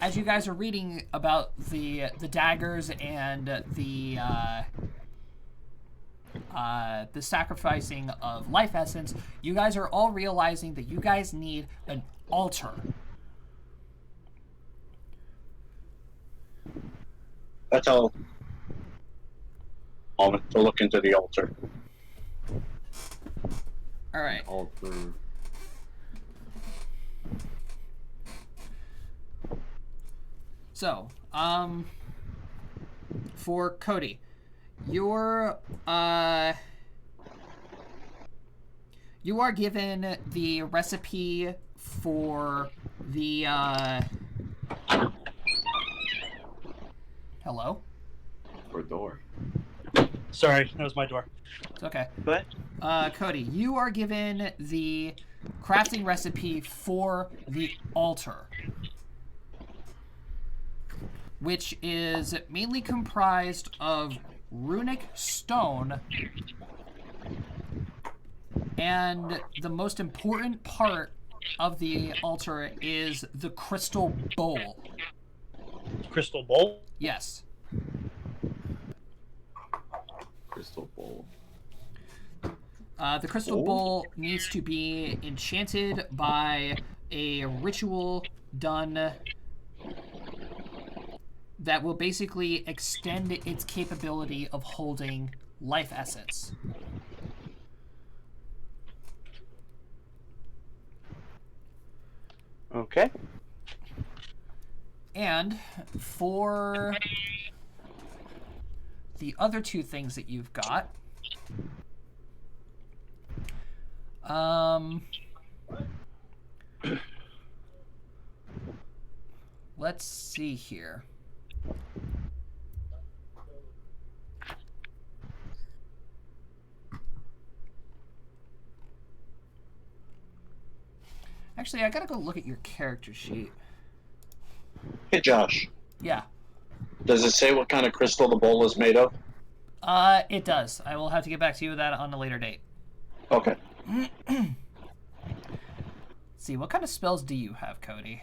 [SPEAKER 1] as you guys are reading about the daggers and the sacrificing of life essence, you guys are all realizing that you guys need an altar.
[SPEAKER 2] I tell Almond to look into the altar.
[SPEAKER 1] All right.
[SPEAKER 3] Altar.
[SPEAKER 1] So, for Cody, you are given the recipe for the hello?
[SPEAKER 3] Or door.
[SPEAKER 7] Sorry, that was my door.
[SPEAKER 1] It's okay.
[SPEAKER 7] But
[SPEAKER 1] Cody, you are given the crafting recipe for the altar, which is mainly comprised of runic stone, and the most important part of the altar is the crystal bowl.
[SPEAKER 7] crystal bowl.
[SPEAKER 1] Yes.
[SPEAKER 3] Crystal bowl.
[SPEAKER 1] The crystal bowl needs to be enchanted by a ritual done that will basically extend its capability of holding life essence.
[SPEAKER 7] Okay.
[SPEAKER 1] And for the other two things that you've got, let's see here. Actually, I gotta go look at your character sheet.
[SPEAKER 2] Hey, Josh.
[SPEAKER 1] Yeah.
[SPEAKER 2] Does it say what kind of crystal the bowl is made of?
[SPEAKER 1] It does. I will have to get back to you with that on a later date.
[SPEAKER 2] Okay.
[SPEAKER 1] Let's see, what kind of spells do you have, Cody?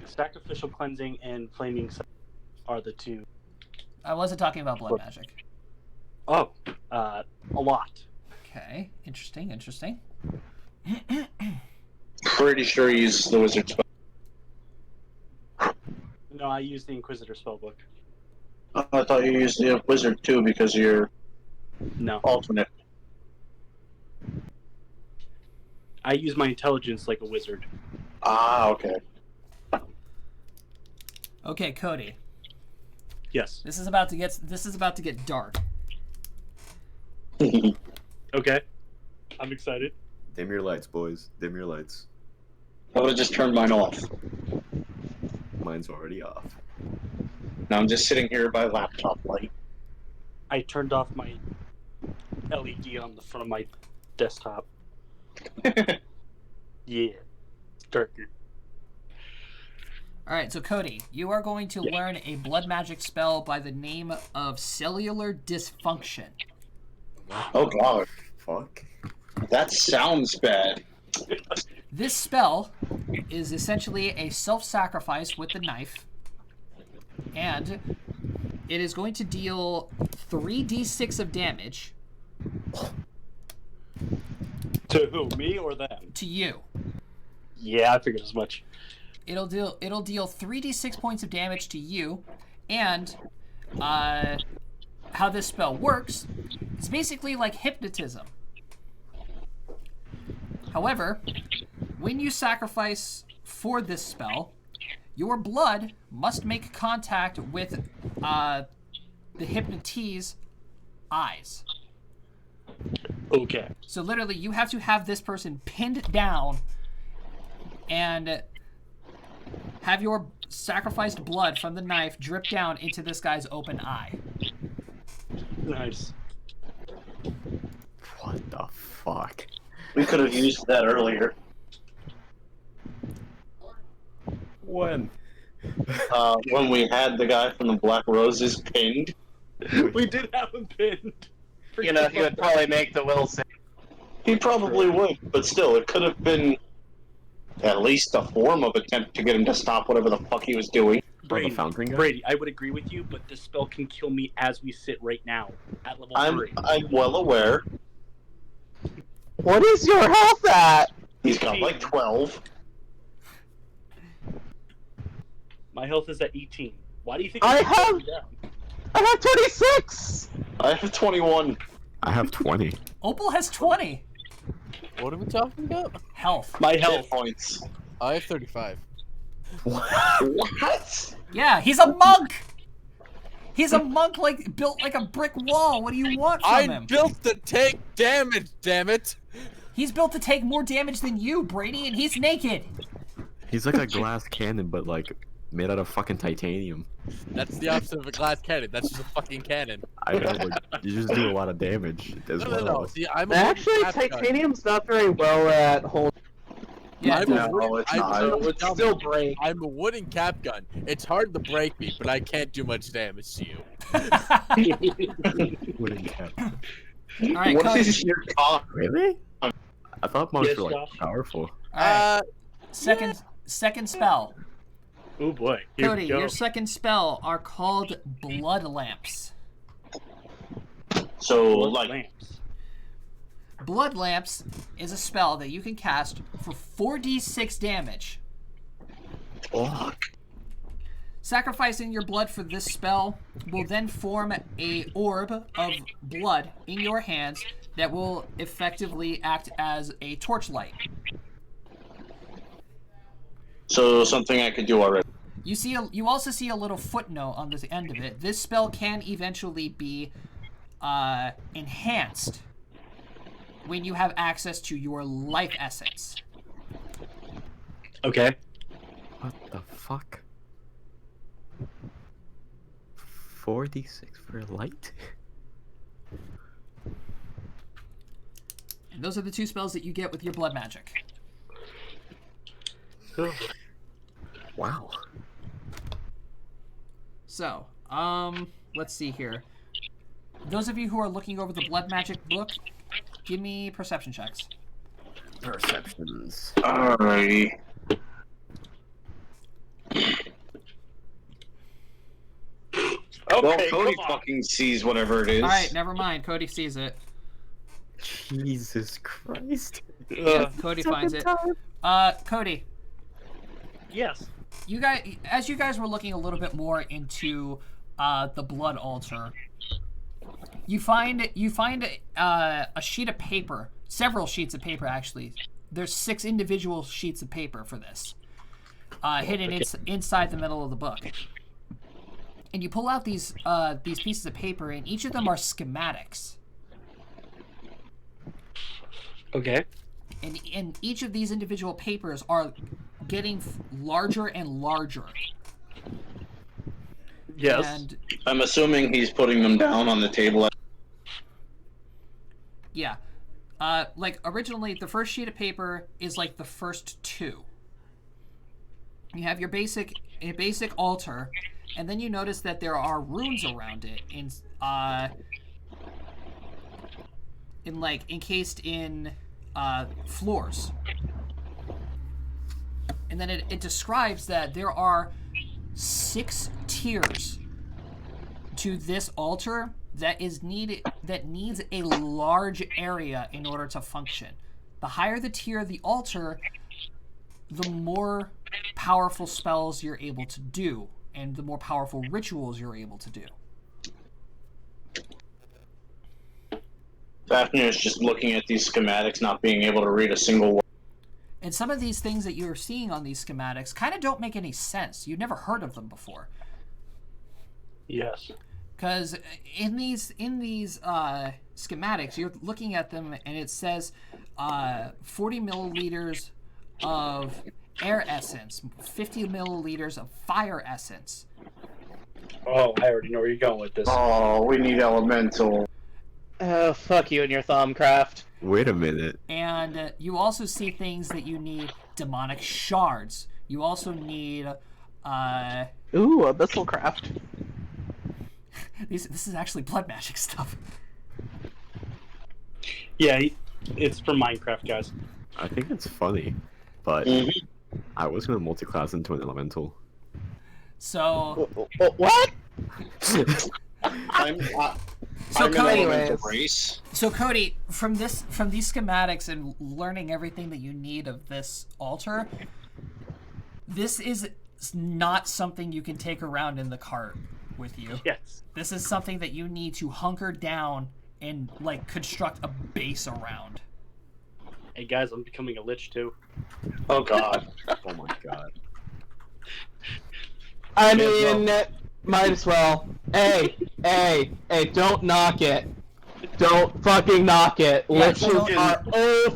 [SPEAKER 7] Sacrificial cleansing and flaming are the two.
[SPEAKER 1] I wasn't talking about blood magic.
[SPEAKER 7] Oh, a lot.
[SPEAKER 1] Okay, interesting.
[SPEAKER 2] Pretty sure you use the wizard spell.
[SPEAKER 7] No, I use the Inquisitor spellbook.
[SPEAKER 2] I thought you used the wizard too because you're
[SPEAKER 7] No,
[SPEAKER 2] alternate.
[SPEAKER 7] I use my intelligence like a wizard.
[SPEAKER 2] Ah, okay.
[SPEAKER 1] Okay, Cody.
[SPEAKER 7] Yes.
[SPEAKER 1] This is about to get dark.
[SPEAKER 7] Okay. I'm excited.
[SPEAKER 3] Dim your lights, boys. Dim your lights.
[SPEAKER 2] I would have just turned mine off.
[SPEAKER 3] Mine's already off.
[SPEAKER 2] Now I'm just sitting here by laptop light.
[SPEAKER 7] I turned off my LED on the front of my desktop. Yeah. It's darker.
[SPEAKER 1] All right, so Cody, you are going to learn a blood magic spell by the name of Cellular Dysfunction.
[SPEAKER 2] Oh god,
[SPEAKER 3] Fuck.
[SPEAKER 2] that sounds bad.
[SPEAKER 1] This spell is essentially a self-sacrifice with the knife, and it is going to deal 3d6 of damage
[SPEAKER 7] To who? Me or them?
[SPEAKER 1] to you.
[SPEAKER 7] Yeah, I figured as much.
[SPEAKER 1] It'll deal 3d6 points of damage to you, and how this spell works is basically like hypnotism. However, when you sacrifice for this spell, your blood must make contact with the hypnotee's eyes.
[SPEAKER 7] Okay.
[SPEAKER 1] So literally, you have to have this person pinned down and have your sacrificed blood from the knife drip down into this guy's open eye.
[SPEAKER 7] Nice.
[SPEAKER 3] What the fuck?
[SPEAKER 2] We could have used that earlier.
[SPEAKER 3] When?
[SPEAKER 2] When we had the guy from the Black Roses pinned.
[SPEAKER 7] We did have him pinned.
[SPEAKER 8] You know, he would probably make the will save.
[SPEAKER 2] He probably would, but still, it could have been at least a form of attempt to get him to stop whatever the fuck he was doing.
[SPEAKER 7] Brady,
[SPEAKER 3] the fountain guy?
[SPEAKER 7] Brady, I would agree with you, but this spell can kill me as we sit right now at level 3.
[SPEAKER 2] I'm well aware.
[SPEAKER 8] What is your health at?
[SPEAKER 2] He's got like 12.
[SPEAKER 7] My health is at 18. Why do you think
[SPEAKER 8] I
[SPEAKER 7] I'm
[SPEAKER 8] have-
[SPEAKER 7] going down?
[SPEAKER 8] I have 26!
[SPEAKER 2] I have 21.
[SPEAKER 3] I have 20.
[SPEAKER 1] Opal has 20
[SPEAKER 4] What are we talking about?
[SPEAKER 1] health.
[SPEAKER 7] My
[SPEAKER 2] Hit
[SPEAKER 7] health.
[SPEAKER 2] points.
[SPEAKER 4] I have 35.
[SPEAKER 2] What?
[SPEAKER 1] Yeah, he's a monk. He's a monk, like built like a brick wall. What do you want from
[SPEAKER 4] I
[SPEAKER 1] him?
[SPEAKER 4] built to take damage, damn it!
[SPEAKER 1] He's built to take more damage than you, Brady, and he's naked.
[SPEAKER 3] He's like a glass cannon, but like made out of fucking titanium.
[SPEAKER 4] That's the opposite of a glass cannon. That's just a fucking cannon.
[SPEAKER 3] I know, but you just do a lot of damage as
[SPEAKER 4] No,
[SPEAKER 3] well.
[SPEAKER 4] no, no. See, I'm a
[SPEAKER 8] Actually,
[SPEAKER 4] wooden cap gun.
[SPEAKER 8] titanium's not very well at holding.
[SPEAKER 1] Yeah,
[SPEAKER 4] I'm
[SPEAKER 1] dude.
[SPEAKER 4] a wooden,
[SPEAKER 2] No, it's
[SPEAKER 4] I'm
[SPEAKER 2] not.
[SPEAKER 4] a-
[SPEAKER 8] It would still break.
[SPEAKER 4] I'm a wooden cap gun. It's hard to break me, but I can't do much damage to you.
[SPEAKER 3] Wooden cap.
[SPEAKER 1] All right,
[SPEAKER 2] What
[SPEAKER 1] Cody.
[SPEAKER 2] is your cock?
[SPEAKER 3] Really? I thought monks
[SPEAKER 7] Yes,
[SPEAKER 3] were like
[SPEAKER 7] Josh.
[SPEAKER 3] powerful.
[SPEAKER 1] All right.
[SPEAKER 4] Uh,
[SPEAKER 1] Second spell.
[SPEAKER 7] Oh boy. Here
[SPEAKER 1] Cody,
[SPEAKER 7] we go.
[SPEAKER 1] your second spell are called blood lamps.
[SPEAKER 2] So,
[SPEAKER 7] Blood
[SPEAKER 2] like,
[SPEAKER 7] lamps.
[SPEAKER 1] Blood lamps is a spell that you can cast for 4d6 damage.
[SPEAKER 2] fuck.
[SPEAKER 1] Sacrificing your blood for this spell will then form a orb of blood in your hands that will effectively act as a torchlight.
[SPEAKER 2] So, something I could do already.
[SPEAKER 1] You also see a little footnote on the end of it. This spell can eventually be enhanced when you have access to your life essence.
[SPEAKER 7] Okay.
[SPEAKER 3] What the fuck? 4d6 for light?
[SPEAKER 1] And those are the two spells that you get with your blood magic.
[SPEAKER 3] Wow.
[SPEAKER 1] So, let's see here. Those of you who are looking over the blood magic book, give me perception checks.
[SPEAKER 3] Perceptions.
[SPEAKER 2] Alrighty. Well,
[SPEAKER 7] Okay,
[SPEAKER 2] Cody
[SPEAKER 7] come on.
[SPEAKER 2] fucking sees whatever it is.
[SPEAKER 1] All right, never mind. Cody sees it.
[SPEAKER 3] Jesus Christ.
[SPEAKER 1] Yeah, Cody finds it. Cody,
[SPEAKER 7] Yes.
[SPEAKER 1] you guys, as you guys were looking a little bit more into the blood altar, you find a sheet of paper, several sheets of paper actually. There's 6 individual sheets of paper for this, hidden inside the middle of the book. And you pull out these pieces of paper, and each of them are schematics.
[SPEAKER 7] Okay.
[SPEAKER 1] And each of these individual papers are getting larger and larger.
[SPEAKER 7] Yes.
[SPEAKER 1] And
[SPEAKER 2] I'm assuming he's putting them down on the table.
[SPEAKER 1] yeah, Like, originally, the first sheet of paper is like the first two. You have your basic altar, and then you notice that there are runes around it encased in floors. And then it describes that there are 6 tiers to this altar that needs a large area in order to function. The higher the tier of the altar, the more powerful spells you're able to do, and the more powerful rituals you're able to do.
[SPEAKER 2] Fafnir is just looking at these schematics, not being able to read a single word.
[SPEAKER 1] And some of these things that you're seeing on these schematics kind of don't make any sense. You've never heard of them before.
[SPEAKER 7] Yes.
[SPEAKER 1] Because in these schematics, you're looking at them and it says 40 milliliters of air essence, 50 milliliters of fire essence.
[SPEAKER 7] Oh, I already know where you're going with this.
[SPEAKER 2] Oh, we need elemental.
[SPEAKER 8] Oh, fuck you and your Thumbcraft.
[SPEAKER 3] Wait a minute.
[SPEAKER 1] And you also see things that you need demonic shards. You also need
[SPEAKER 8] Ooh, Abyssalcraft.
[SPEAKER 1] this is actually blood magic stuff.
[SPEAKER 7] Yeah, it's from Minecraft, guys.
[SPEAKER 3] I think it's funny, but I was gonna multi-class into an elemental.
[SPEAKER 1] So
[SPEAKER 8] What?
[SPEAKER 2] I'm
[SPEAKER 1] Cody,
[SPEAKER 2] an elemental race.
[SPEAKER 1] So Cody, from these schematics and learning everything that you need of this altar, this is not something you can take around in the cart with you.
[SPEAKER 7] Yes.
[SPEAKER 1] This is something that you need to hunker down and like construct a base around.
[SPEAKER 7] Hey guys, I'm becoming a lich too.
[SPEAKER 2] Oh god.
[SPEAKER 3] Oh my god.
[SPEAKER 8] I mean, might as well. Hey, don't knock it. Don't fucking knock it.
[SPEAKER 1] Yeah,
[SPEAKER 8] Liches are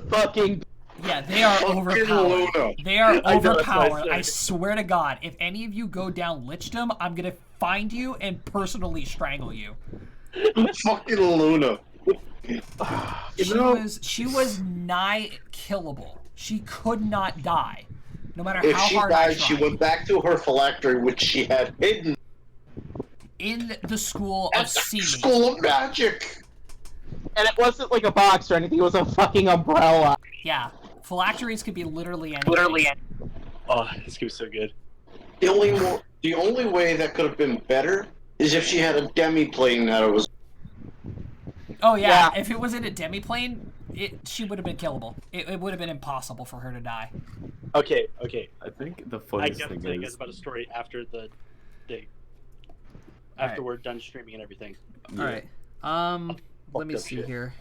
[SPEAKER 8] fucking.
[SPEAKER 1] Yeah, they are overpowered.
[SPEAKER 2] Luna.
[SPEAKER 1] They are
[SPEAKER 7] I know, that's what I
[SPEAKER 1] overpowered.
[SPEAKER 7] said.
[SPEAKER 1] I swear to God, if any of you go down Lichdom, I'm gonna find you and personally strangle you.
[SPEAKER 2] Fucking Luna.
[SPEAKER 1] She was nigh killable. She could not die, no matter
[SPEAKER 2] If
[SPEAKER 1] how
[SPEAKER 2] she
[SPEAKER 1] hard I
[SPEAKER 2] died, she
[SPEAKER 1] tried.
[SPEAKER 2] went back to her phylactery, which she had hidden
[SPEAKER 1] In the school
[SPEAKER 2] at
[SPEAKER 1] of
[SPEAKER 2] the
[SPEAKER 1] seeming.
[SPEAKER 2] School of Magic.
[SPEAKER 8] And it wasn't like a box or anything. It was a fucking umbrella.
[SPEAKER 1] Yeah, phylacteries could be literally anything.
[SPEAKER 7] Oh, this game's so good.
[SPEAKER 2] The only way that could have been better is if she had a demi-plane that it was.
[SPEAKER 1] Oh yeah,
[SPEAKER 8] Yeah.
[SPEAKER 1] if it was in a demiplane, she would have been killable. It would have been impossible for her to die.
[SPEAKER 7] Okay.
[SPEAKER 3] I think the
[SPEAKER 7] I
[SPEAKER 3] funniest
[SPEAKER 7] gotta
[SPEAKER 3] thing
[SPEAKER 7] tell you guys
[SPEAKER 3] is
[SPEAKER 7] about a story after the day.
[SPEAKER 1] Alright.
[SPEAKER 7] After we're done streaming and everything.
[SPEAKER 1] All right. Let me
[SPEAKER 7] up
[SPEAKER 1] see
[SPEAKER 7] shit.
[SPEAKER 1] here.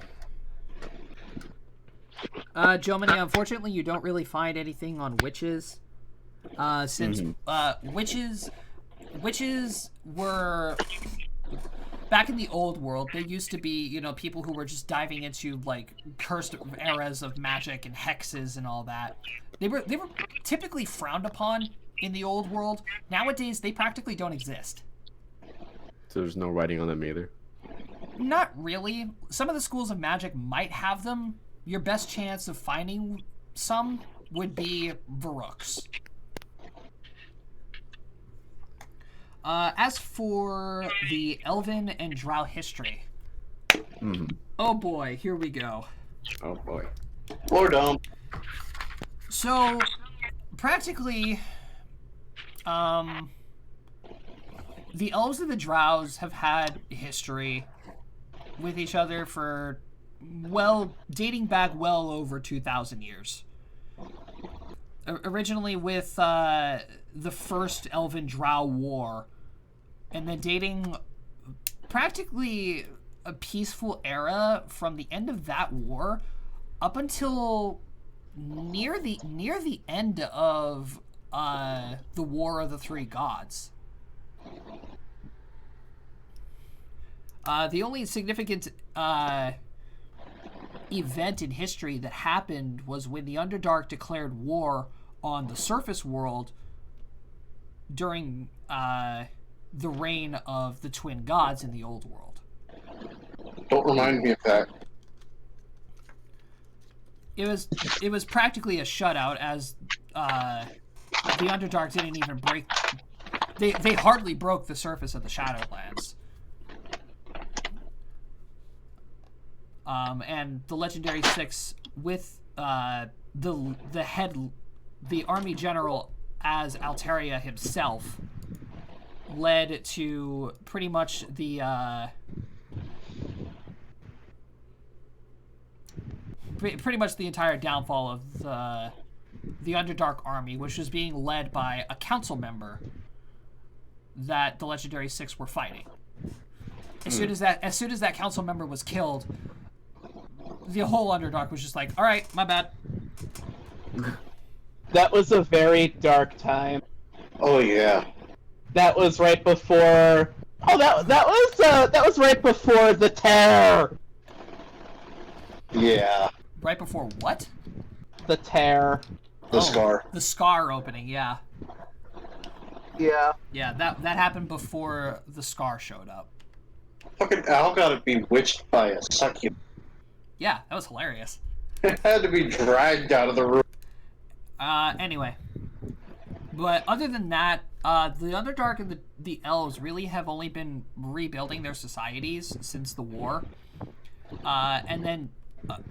[SPEAKER 1] Jomini, unfortunately, you don't really find anything on witches. Since witches were back in the old world. They used to be, people who were just diving into like cursed eras of magic and hexes and all that. They were typically frowned upon in the old world. Nowadays, they practically don't exist.
[SPEAKER 3] so there's no writing on them either.
[SPEAKER 1] Not really. Some of the schools of magic might have them. Your best chance of finding some would be Varrook's. As for the Elven and Drow history, oh boy, here we go.
[SPEAKER 3] Oh boy.
[SPEAKER 2] Or dumb.
[SPEAKER 1] So, practically, the elves and the drows have had history with each other for, dating back well over 2,000 years. Originally with the first Elven-Drow War, and then dating practically a peaceful era from the end of that war up until near the end of the War of the Three Gods. The only significant event in history that happened was when the Underdark declared war on the surface world during the reign of the twin gods in the old world.
[SPEAKER 2] Don't remind me of that.
[SPEAKER 1] it was practically a shutout, as the Underdark didn't even break. They hardly broke the surface of the Shadowlands. And the Legendary Six, with the army general as Altaria himself, led to pretty much the entire downfall of the Underdark army, which was being led by a council member that the Legendary Six were fighting. As soon as that council member was killed, the whole Underdark was just like, all right, my bad.
[SPEAKER 8] That was a very dark time.
[SPEAKER 2] Oh yeah.
[SPEAKER 8] That was right before. Oh, that was right before the tear.
[SPEAKER 2] Yeah.
[SPEAKER 1] Right before what?
[SPEAKER 8] The tear.
[SPEAKER 2] The scar.
[SPEAKER 1] The Scar opening, yeah.
[SPEAKER 8] Yeah.
[SPEAKER 1] Yeah, that happened before the Scar showed up.
[SPEAKER 2] Fucking Al got bewitched by a succubus.
[SPEAKER 1] Yeah, that was hilarious.
[SPEAKER 2] It had to be dragged out of the room.
[SPEAKER 1] Anyway. But other than that, the Underdark and the Elves really have only been rebuilding their societies since the war. And then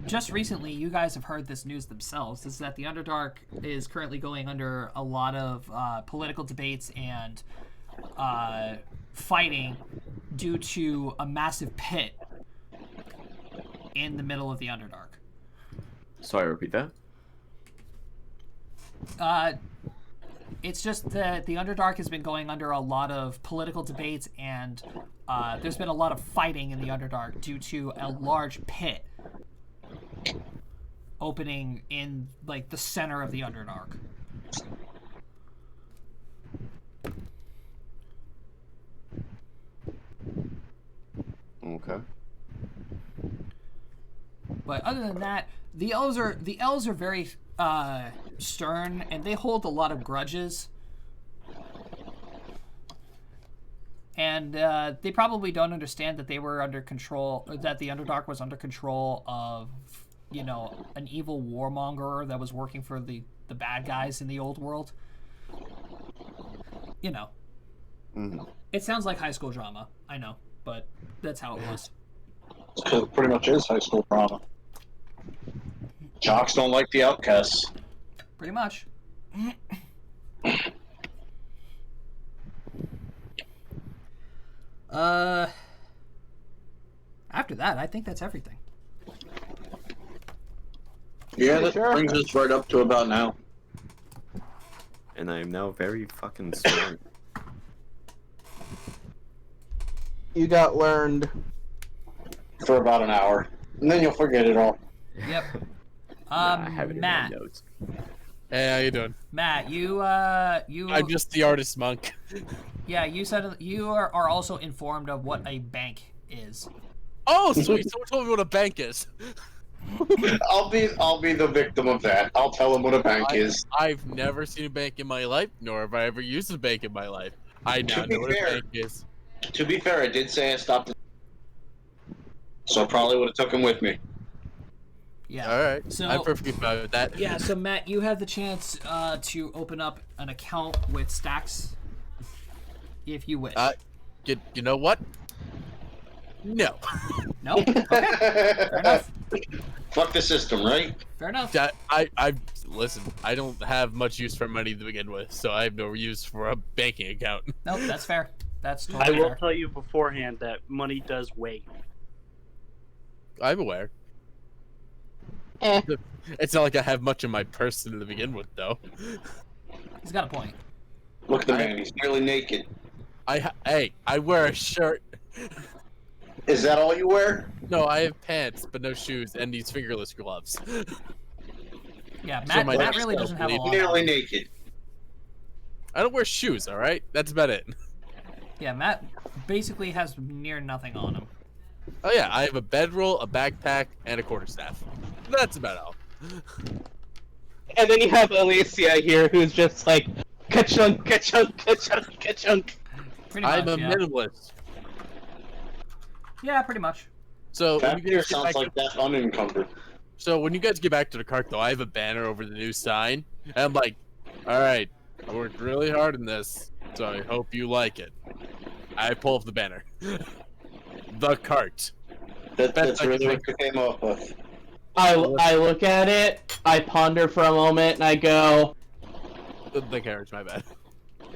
[SPEAKER 1] just recently, you guys have heard this news themselves, is that the Underdark is currently going under a lot of political debates and fighting due to a massive pit in the middle of the Underdark.
[SPEAKER 3] Sorry, repeat that.
[SPEAKER 1] It's just that the Underdark has been going under a lot of political debates, and there's been a lot of fighting in the Underdark due to a large pit opening in, like, the center of the Underdark.
[SPEAKER 3] Okay.
[SPEAKER 1] But other than that, the elves are very stern, and they hold a lot of grudges. And they probably don't understand that they were under control, or that the Underdark was under control of, you know, an evil warmonger that was working for the bad guys in the old world. You know.
[SPEAKER 3] Mm-hmm.
[SPEAKER 1] It sounds like high school drama, I know, but that's how it was.
[SPEAKER 2] Because it pretty much is high school drama. Jocks don't like the outcasts.
[SPEAKER 1] Pretty much. After that, I think that's everything.
[SPEAKER 2] Yeah, that
[SPEAKER 8] Sure.
[SPEAKER 2] brings us right up to about now.
[SPEAKER 3] And I am now very fucking smart.
[SPEAKER 8] You got learned.
[SPEAKER 2] For about an hour. And then you'll forget it all.
[SPEAKER 1] Yep.
[SPEAKER 3] Nah, I have it
[SPEAKER 1] Matt.
[SPEAKER 3] in my notes.
[SPEAKER 4] Hey, how you doing?
[SPEAKER 1] Matt, you
[SPEAKER 4] I'm just the artist monk.
[SPEAKER 1] yeah, you said you are also informed of what a bank is.
[SPEAKER 4] Oh, sweet! Someone told me what a bank is.
[SPEAKER 2] I'll be the victim of that. I'll tell them what a bank is.
[SPEAKER 4] I've never seen a bank in my life, nor have I ever used a bank in my life. I now
[SPEAKER 2] To be
[SPEAKER 4] know what
[SPEAKER 2] fair-
[SPEAKER 4] a bank is.
[SPEAKER 2] To be fair, I did say I stopped. So I probably would have took him with me.
[SPEAKER 1] Yeah.
[SPEAKER 4] All right,
[SPEAKER 1] So-
[SPEAKER 4] I'm perfectly fine with that.
[SPEAKER 1] Yeah, so Matt, you have the chance to open up an account with Stacks, if you wish.
[SPEAKER 4] You know what? No.
[SPEAKER 1] No? Okay. Fair enough.
[SPEAKER 2] Fuck the system, right?
[SPEAKER 1] Fair enough.
[SPEAKER 4] I listen. I don't have much use for money to begin with, so I have no use for a banking account.
[SPEAKER 1] Nope, that's fair. That's
[SPEAKER 7] I
[SPEAKER 1] totally
[SPEAKER 7] will
[SPEAKER 1] fair.
[SPEAKER 7] tell you beforehand that money does weigh.
[SPEAKER 4] I'm aware.
[SPEAKER 8] Eh.
[SPEAKER 4] It's not like I have much in my person to begin with, though.
[SPEAKER 1] He's got a point.
[SPEAKER 2] Look at the man, he's nearly naked.
[SPEAKER 4] Hey, I wear a shirt.
[SPEAKER 2] Is that all you wear?
[SPEAKER 4] No, I have pants, but no shoes, and these fingerless gloves.
[SPEAKER 1] Yeah,
[SPEAKER 4] So my
[SPEAKER 1] Matt
[SPEAKER 4] next
[SPEAKER 1] really
[SPEAKER 4] step
[SPEAKER 1] doesn't have a
[SPEAKER 4] will
[SPEAKER 1] lot.
[SPEAKER 2] Nearly
[SPEAKER 1] on.
[SPEAKER 2] naked.
[SPEAKER 4] I don't wear shoes, all right? That's about it.
[SPEAKER 1] Yeah, Matt basically has near nothing on him.
[SPEAKER 4] Oh yeah, I have a bedroll, a backpack, and a quarterstaff. That's about all.
[SPEAKER 8] And then you have Alicia here, who's just like, ka-chunk, ka-chunk, ka-chunk, ka-chunk.
[SPEAKER 1] Pretty much,
[SPEAKER 4] I'm a
[SPEAKER 1] yeah.
[SPEAKER 4] minimalist.
[SPEAKER 1] Yeah, pretty much.
[SPEAKER 4] So when you
[SPEAKER 2] Fafnir
[SPEAKER 4] guys get
[SPEAKER 2] sounds
[SPEAKER 4] back
[SPEAKER 2] like that unencumbered.
[SPEAKER 4] So when you guys get back to the cart, though, I have a banner over the new sign, and I'm like, "All right, I worked really hard in this, so I hope you like it." I pull up the banner. The cart.
[SPEAKER 2] That's
[SPEAKER 4] I can
[SPEAKER 2] really what
[SPEAKER 4] think
[SPEAKER 2] you came up with.
[SPEAKER 8] I look at it, I ponder for a moment, and I go,
[SPEAKER 4] The carriage. My bad.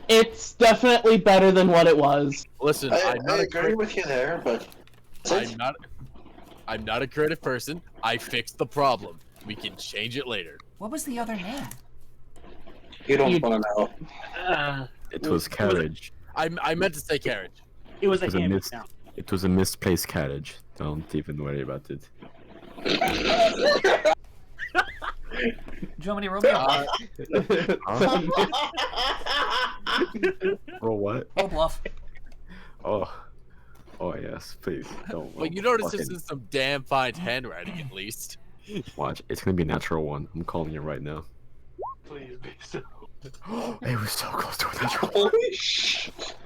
[SPEAKER 8] it's definitely better than what it was.
[SPEAKER 4] Listen,
[SPEAKER 2] I
[SPEAKER 4] I'm not a
[SPEAKER 2] agree with you there, but
[SPEAKER 4] I'm not a creative person. I fixed the problem. We can change it later.
[SPEAKER 1] What was the other name?
[SPEAKER 2] you don't want to know.
[SPEAKER 3] It was carriage.
[SPEAKER 4] I meant to say carriage.
[SPEAKER 7] It was a
[SPEAKER 3] It was a
[SPEAKER 7] hand
[SPEAKER 3] mis-
[SPEAKER 7] count.
[SPEAKER 3] It was a misplaced carriage. Don't even worry about it.
[SPEAKER 1] Germany, roll me a bluff.
[SPEAKER 3] Roll what?
[SPEAKER 1] Roll bluff.
[SPEAKER 3] Oh. Oh yes, please. Don't.
[SPEAKER 4] Well, you notice
[SPEAKER 3] fucking
[SPEAKER 4] this is some damn fine handwriting, at least.
[SPEAKER 3] watch. It's gonna be a natural one. I'm calling it right now.
[SPEAKER 7] Please be so.
[SPEAKER 3] It was so close to a natural.
[SPEAKER 2] Holy shit.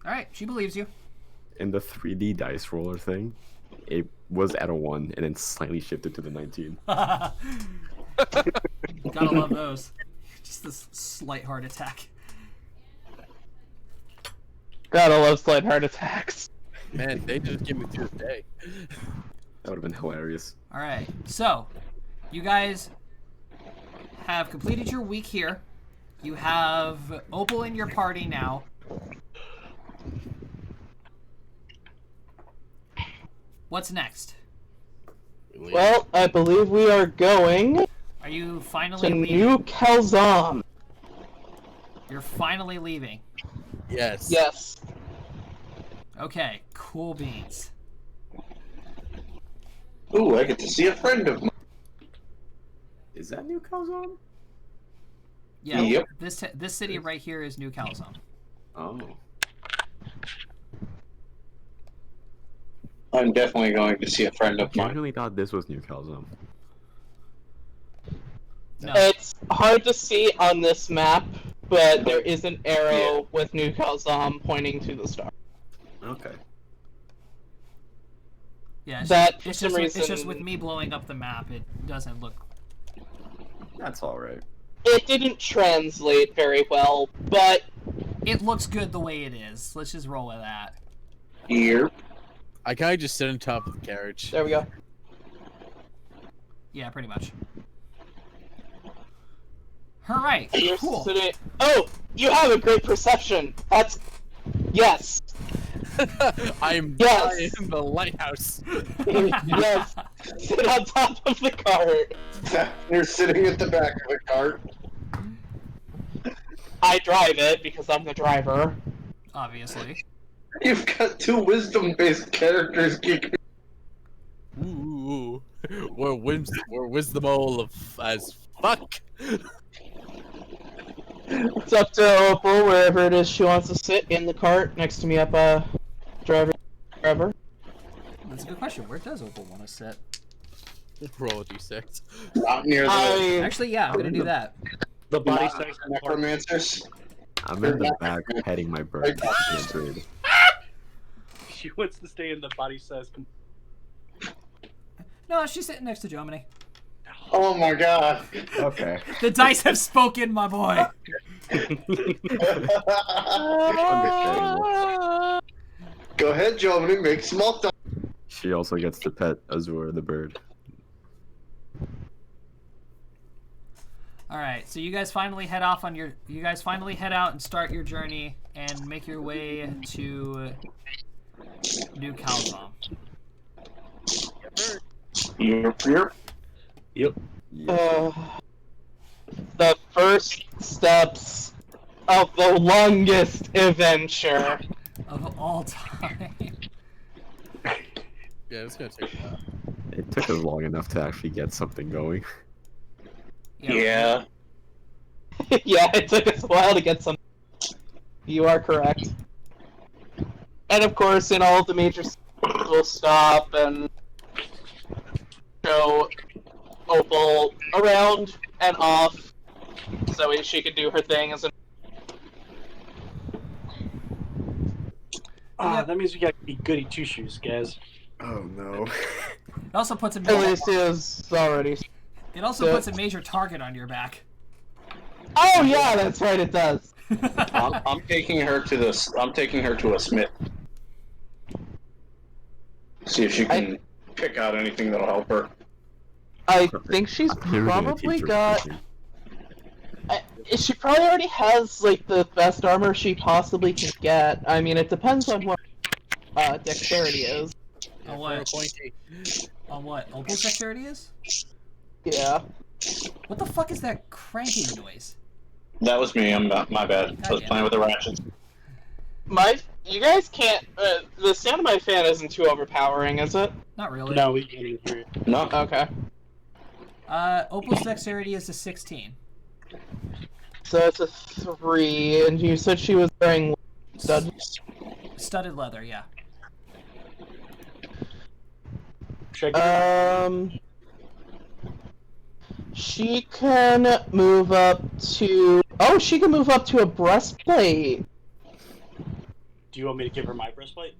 [SPEAKER 1] All right, she believes you.
[SPEAKER 3] In the 3D dice roller thing, it was at a 1 and then slightly shifted to the 19.
[SPEAKER 1] Gotta love those. Just this slight heart attack.
[SPEAKER 8] Gotta love slight heart attacks.
[SPEAKER 4] Man, they just get me through the day.
[SPEAKER 3] That would have been hilarious.
[SPEAKER 1] All right, so you guys have completed your week here. You have Opal in your party now. What's next?
[SPEAKER 8] Well, I believe we are going
[SPEAKER 1] Are you finally
[SPEAKER 8] to
[SPEAKER 1] leaving?
[SPEAKER 8] New Kelzam.
[SPEAKER 1] You're finally leaving.
[SPEAKER 4] Yes.
[SPEAKER 8] Yes.
[SPEAKER 1] Okay, cool beans.
[SPEAKER 2] Ooh, I get to see a friend of mine.
[SPEAKER 3] Is that New Calzone?
[SPEAKER 1] Yeah,
[SPEAKER 2] Yep.
[SPEAKER 1] this city right here is New Calzone.
[SPEAKER 3] Oh.
[SPEAKER 2] I'm definitely going to see a friend of
[SPEAKER 3] I
[SPEAKER 2] mine.
[SPEAKER 3] really thought this was New Calzone.
[SPEAKER 1] No.
[SPEAKER 8] It's hard to see on this map, but there is an arrow with New Kelzam pointing to the star.
[SPEAKER 3] Okay.
[SPEAKER 1] Yeah, it's,
[SPEAKER 8] That,
[SPEAKER 1] just,
[SPEAKER 8] for
[SPEAKER 1] it's,
[SPEAKER 8] some
[SPEAKER 1] just,
[SPEAKER 8] reason,
[SPEAKER 1] it's just with me blowing up the map, it doesn't look.
[SPEAKER 3] That's alright.
[SPEAKER 8] it didn't translate very well, but
[SPEAKER 1] It looks good the way it is. Let's just roll with that.
[SPEAKER 2] Here.
[SPEAKER 4] I kind of just sit on top of the carriage.
[SPEAKER 8] there we go.
[SPEAKER 1] Yeah, pretty much. All right,
[SPEAKER 8] You're
[SPEAKER 1] cool.
[SPEAKER 8] sitting... Oh, you have a great perception. That's yes.
[SPEAKER 4] I'm
[SPEAKER 8] Yes.
[SPEAKER 4] in the lighthouse.
[SPEAKER 8] Yes. Sit on top of the cart.
[SPEAKER 2] You're sitting at the back of the cart.
[SPEAKER 8] I drive it because I'm the driver.
[SPEAKER 1] Obviously.
[SPEAKER 2] You've got two wisdom-based characters kicking.
[SPEAKER 4] Ooh, we're wisdomol of as fuck.
[SPEAKER 8] It's up to Opal, wherever it is she wants to sit in the cart next to me up driver.
[SPEAKER 1] That's a good question. Where does Opal want to sit?
[SPEAKER 4] Roll a d6.
[SPEAKER 2] Not near the
[SPEAKER 1] Actually, yeah, I'm gonna do that.
[SPEAKER 7] The body
[SPEAKER 2] not
[SPEAKER 7] size
[SPEAKER 2] the necromancers.
[SPEAKER 3] I'm in the back petting my bird. in the grid.
[SPEAKER 7] She wants to stay in the body size.
[SPEAKER 1] No, she's sitting next to Jomini.
[SPEAKER 2] Oh my god.
[SPEAKER 3] Okay.
[SPEAKER 1] The dice have spoken, my boy.
[SPEAKER 2] Go ahead, Jomini, make small talk.
[SPEAKER 3] She also gets to pet Azure the bird.
[SPEAKER 1] All right, so you guys finally head off on your. You guys finally head out and start your journey and make your way to New Calzom.
[SPEAKER 2] Yep.
[SPEAKER 8] The first steps of the longest adventure.
[SPEAKER 1] Of all time.
[SPEAKER 4] Yeah, it's gonna take a while.
[SPEAKER 3] It took us long enough to actually get something going.
[SPEAKER 2] Yeah.
[SPEAKER 8] Yeah, it took us a while to get some. You are correct. And of course, in all of the major cities, we'll stop and show Opal around and off so she could do her thing as a.
[SPEAKER 7] That means we got to be goody two shoes, guys.
[SPEAKER 3] Oh no.
[SPEAKER 1] It also puts a
[SPEAKER 8] At
[SPEAKER 1] major,
[SPEAKER 8] least is already.
[SPEAKER 1] it also puts a major target on your back.
[SPEAKER 8] Oh yeah, that's right. It does.
[SPEAKER 2] I'm taking her to this. I'm taking her to a smith. See if she can pick out anything that'll help her.
[SPEAKER 8] I think she's
[SPEAKER 3] Clearly a
[SPEAKER 8] probably
[SPEAKER 3] teacher
[SPEAKER 8] got.
[SPEAKER 3] speaking.
[SPEAKER 8] She probably already has like the best armor she possibly can get. I mean, it depends on what dexterity is.
[SPEAKER 1] On what? On what? Opal's dexterity is?
[SPEAKER 8] Yeah.
[SPEAKER 1] What the fuck is that cranking noise?
[SPEAKER 2] That was me. My bad. I was playing with the ratchets.
[SPEAKER 8] You guys can't. The sound of my fan isn't too overpowering, is it?
[SPEAKER 1] Not really.
[SPEAKER 7] No, we can't even hear it.
[SPEAKER 2] No.
[SPEAKER 8] Okay.
[SPEAKER 1] Opal's dexterity is a 16.
[SPEAKER 8] So it's a 3, and you said she was wearing
[SPEAKER 1] Studded leather, yeah.
[SPEAKER 7] Should I give her-
[SPEAKER 8] She can move up to. Oh, she can move up to a breastplate.
[SPEAKER 7] Do you want me to give her my breastplate?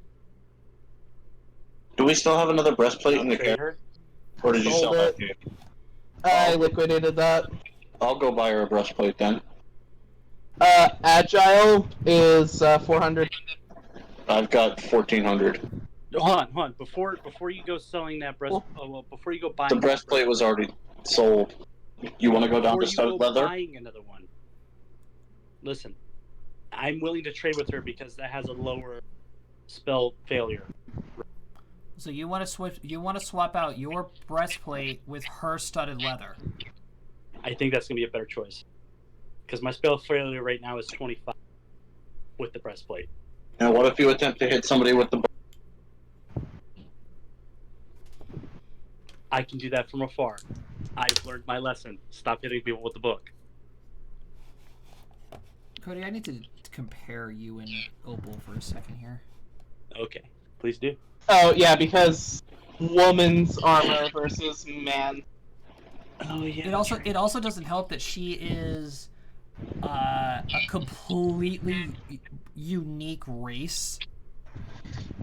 [SPEAKER 2] Do we still have another breastplate in the
[SPEAKER 7] Trade
[SPEAKER 2] cab?
[SPEAKER 7] her?
[SPEAKER 2] Or did you
[SPEAKER 8] Sold
[SPEAKER 2] sell that?
[SPEAKER 8] it.
[SPEAKER 2] Dave?
[SPEAKER 8] I liquidated that.
[SPEAKER 2] I'll go buy her a breastplate then.
[SPEAKER 8] Agile is 400.
[SPEAKER 2] I've got 1400.
[SPEAKER 7] Hold on. Before you go selling that before you go buying
[SPEAKER 2] The breastplate was already sold. You want to go down to studded leather?
[SPEAKER 7] Buying another one. Listen, I'm willing to trade with her because that has a lower spell failure.
[SPEAKER 1] So you want to switch? You want to swap out your breastplate with her studded leather?
[SPEAKER 7] I think that's gonna be a better choice. Because my spell failure right now is 25 with the breastplate.
[SPEAKER 2] And what if you attempt to hit somebody with the?
[SPEAKER 7] I can do that from afar. I've learned my lesson. Stop hitting people with the book.
[SPEAKER 1] Cody, I need to compare you and Opal for a second here.
[SPEAKER 7] Okay, please do.
[SPEAKER 8] Oh yeah, because woman's armor versus man.
[SPEAKER 7] Oh yeah.
[SPEAKER 1] It also doesn't help that she is a completely unique race.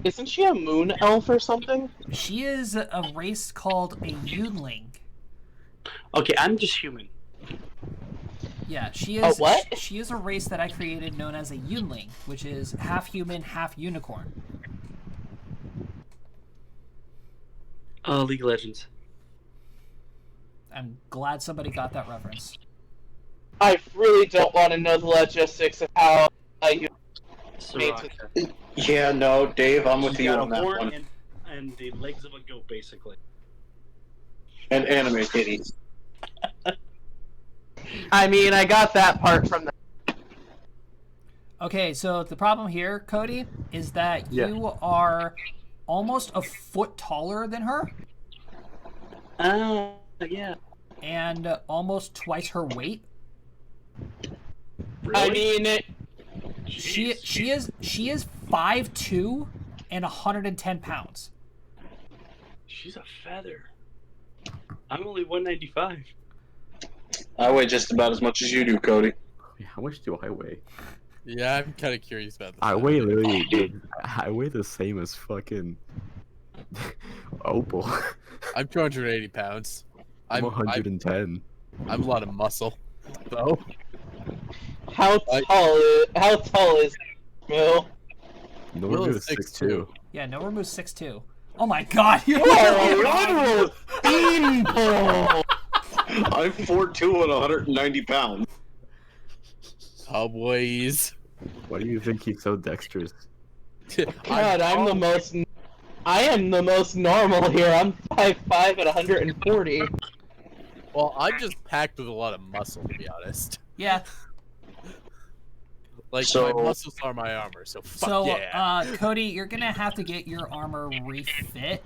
[SPEAKER 8] Isn't she a moon elf or something?
[SPEAKER 1] She is a race called a Yunling.
[SPEAKER 7] Okay, I'm just human.
[SPEAKER 1] Yeah, she is.
[SPEAKER 8] A what?
[SPEAKER 1] She is a race that I created known as a Yunling, which is half human, half unicorn.
[SPEAKER 7] League of Legends.
[SPEAKER 1] I'm glad somebody got that reference.
[SPEAKER 8] I really don't want to know the logistics of how you made
[SPEAKER 7] Soraka.
[SPEAKER 8] it.
[SPEAKER 2] Yeah, no, Dave, I'm with
[SPEAKER 7] She's
[SPEAKER 2] you
[SPEAKER 7] got
[SPEAKER 2] on
[SPEAKER 7] a
[SPEAKER 2] that
[SPEAKER 7] horn
[SPEAKER 2] one.
[SPEAKER 7] and the legs of a goat, basically.
[SPEAKER 2] And anime titties.
[SPEAKER 8] I mean, I got that part from the.
[SPEAKER 1] Okay, so the problem here, Cody, is that you are almost a foot taller than her.
[SPEAKER 7] Yeah.
[SPEAKER 1] And almost twice her weight.
[SPEAKER 7] Really?
[SPEAKER 8] I mean,
[SPEAKER 1] She is 5'2" and 110 pounds.
[SPEAKER 7] She's a feather. I'm only 195.
[SPEAKER 2] I weigh just about as much as you do, Cody.
[SPEAKER 3] How much do I weigh?
[SPEAKER 4] Yeah, I'm kind of curious about this.
[SPEAKER 3] I weigh literally. I weigh the same as fucking Opal.
[SPEAKER 4] I'm 280 pounds.
[SPEAKER 3] I'm 110.
[SPEAKER 4] I'm a lot of muscle, though.
[SPEAKER 8] how tall is Mill?
[SPEAKER 3] No
[SPEAKER 4] Will
[SPEAKER 3] one
[SPEAKER 4] is
[SPEAKER 3] is
[SPEAKER 4] 6'2".
[SPEAKER 3] 6'2".
[SPEAKER 1] Yeah, no removes 6'2". Oh my god!
[SPEAKER 8] You are a literal beanpole!
[SPEAKER 2] I'm 4'2" and 190 pounds.
[SPEAKER 4] Oh, boys.
[SPEAKER 3] Why do you think he's so dexterous?
[SPEAKER 8] God, I am the most normal here. I'm 5'5" and 140.
[SPEAKER 4] Well, I'm just packed with a lot of muscle, to be honest.
[SPEAKER 1] Yeah.
[SPEAKER 4] Like,
[SPEAKER 2] So-
[SPEAKER 4] my muscles are my armor, so fuck yeah.
[SPEAKER 1] Cody, you're gonna have to get your armor refit.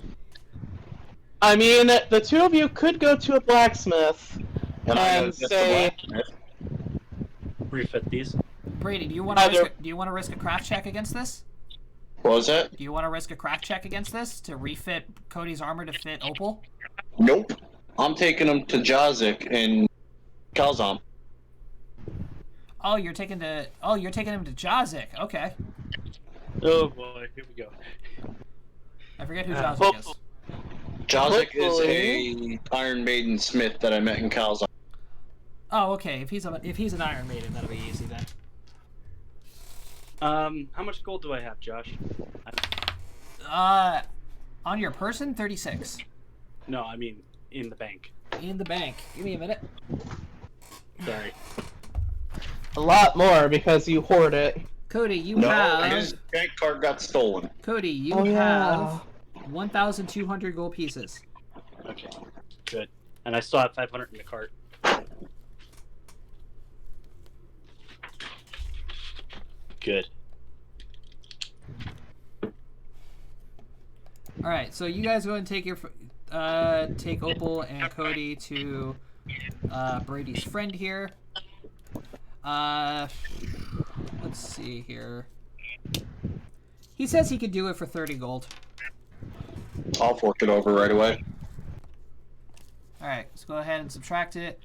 [SPEAKER 8] I mean, the two of you could go to a blacksmith
[SPEAKER 2] And I
[SPEAKER 8] and
[SPEAKER 2] gotta get
[SPEAKER 8] say,
[SPEAKER 2] the blacksmith.
[SPEAKER 7] Refit these.
[SPEAKER 1] Brady, do you want to risk a craft check against this?
[SPEAKER 2] What was that?
[SPEAKER 1] Do you want to risk a craft check against this to refit Cody's armor to fit Opal?
[SPEAKER 2] Nope. I'm taking him to Jazik in Kazam.
[SPEAKER 1] Oh, you're taking him to Jazik. Okay.
[SPEAKER 7] Oh boy, here we go.
[SPEAKER 1] I forget who Jazik
[SPEAKER 8] Opal.
[SPEAKER 1] is.
[SPEAKER 2] Jozik is
[SPEAKER 8] Hopefully.
[SPEAKER 2] a Iron Maiden smith that I met in Calzone.
[SPEAKER 1] Oh, okay. If he's an Iron Maiden, that'll be easy then.
[SPEAKER 7] How much gold do I have, Josh?
[SPEAKER 1] On your person, 36.
[SPEAKER 7] No, I mean in the bank.
[SPEAKER 1] In the bank. Give me a minute.
[SPEAKER 7] Sorry.
[SPEAKER 8] A lot more because you hoard it.
[SPEAKER 1] Cody, you
[SPEAKER 2] No,
[SPEAKER 1] have.
[SPEAKER 2] his bank card got stolen.
[SPEAKER 1] Cody, you
[SPEAKER 8] Oh,
[SPEAKER 1] have
[SPEAKER 8] yeah.
[SPEAKER 1] 1,200 gold pieces.
[SPEAKER 7] Okay. Good. And I still have 500 in the cart. Good.
[SPEAKER 1] All right, so you guys go and take your take Opal and Cody to Brady's friend here. Let's see here. He says he could do it for 30 gold.
[SPEAKER 2] I'll fork it over right away.
[SPEAKER 1] All right, let's go ahead and subtract it.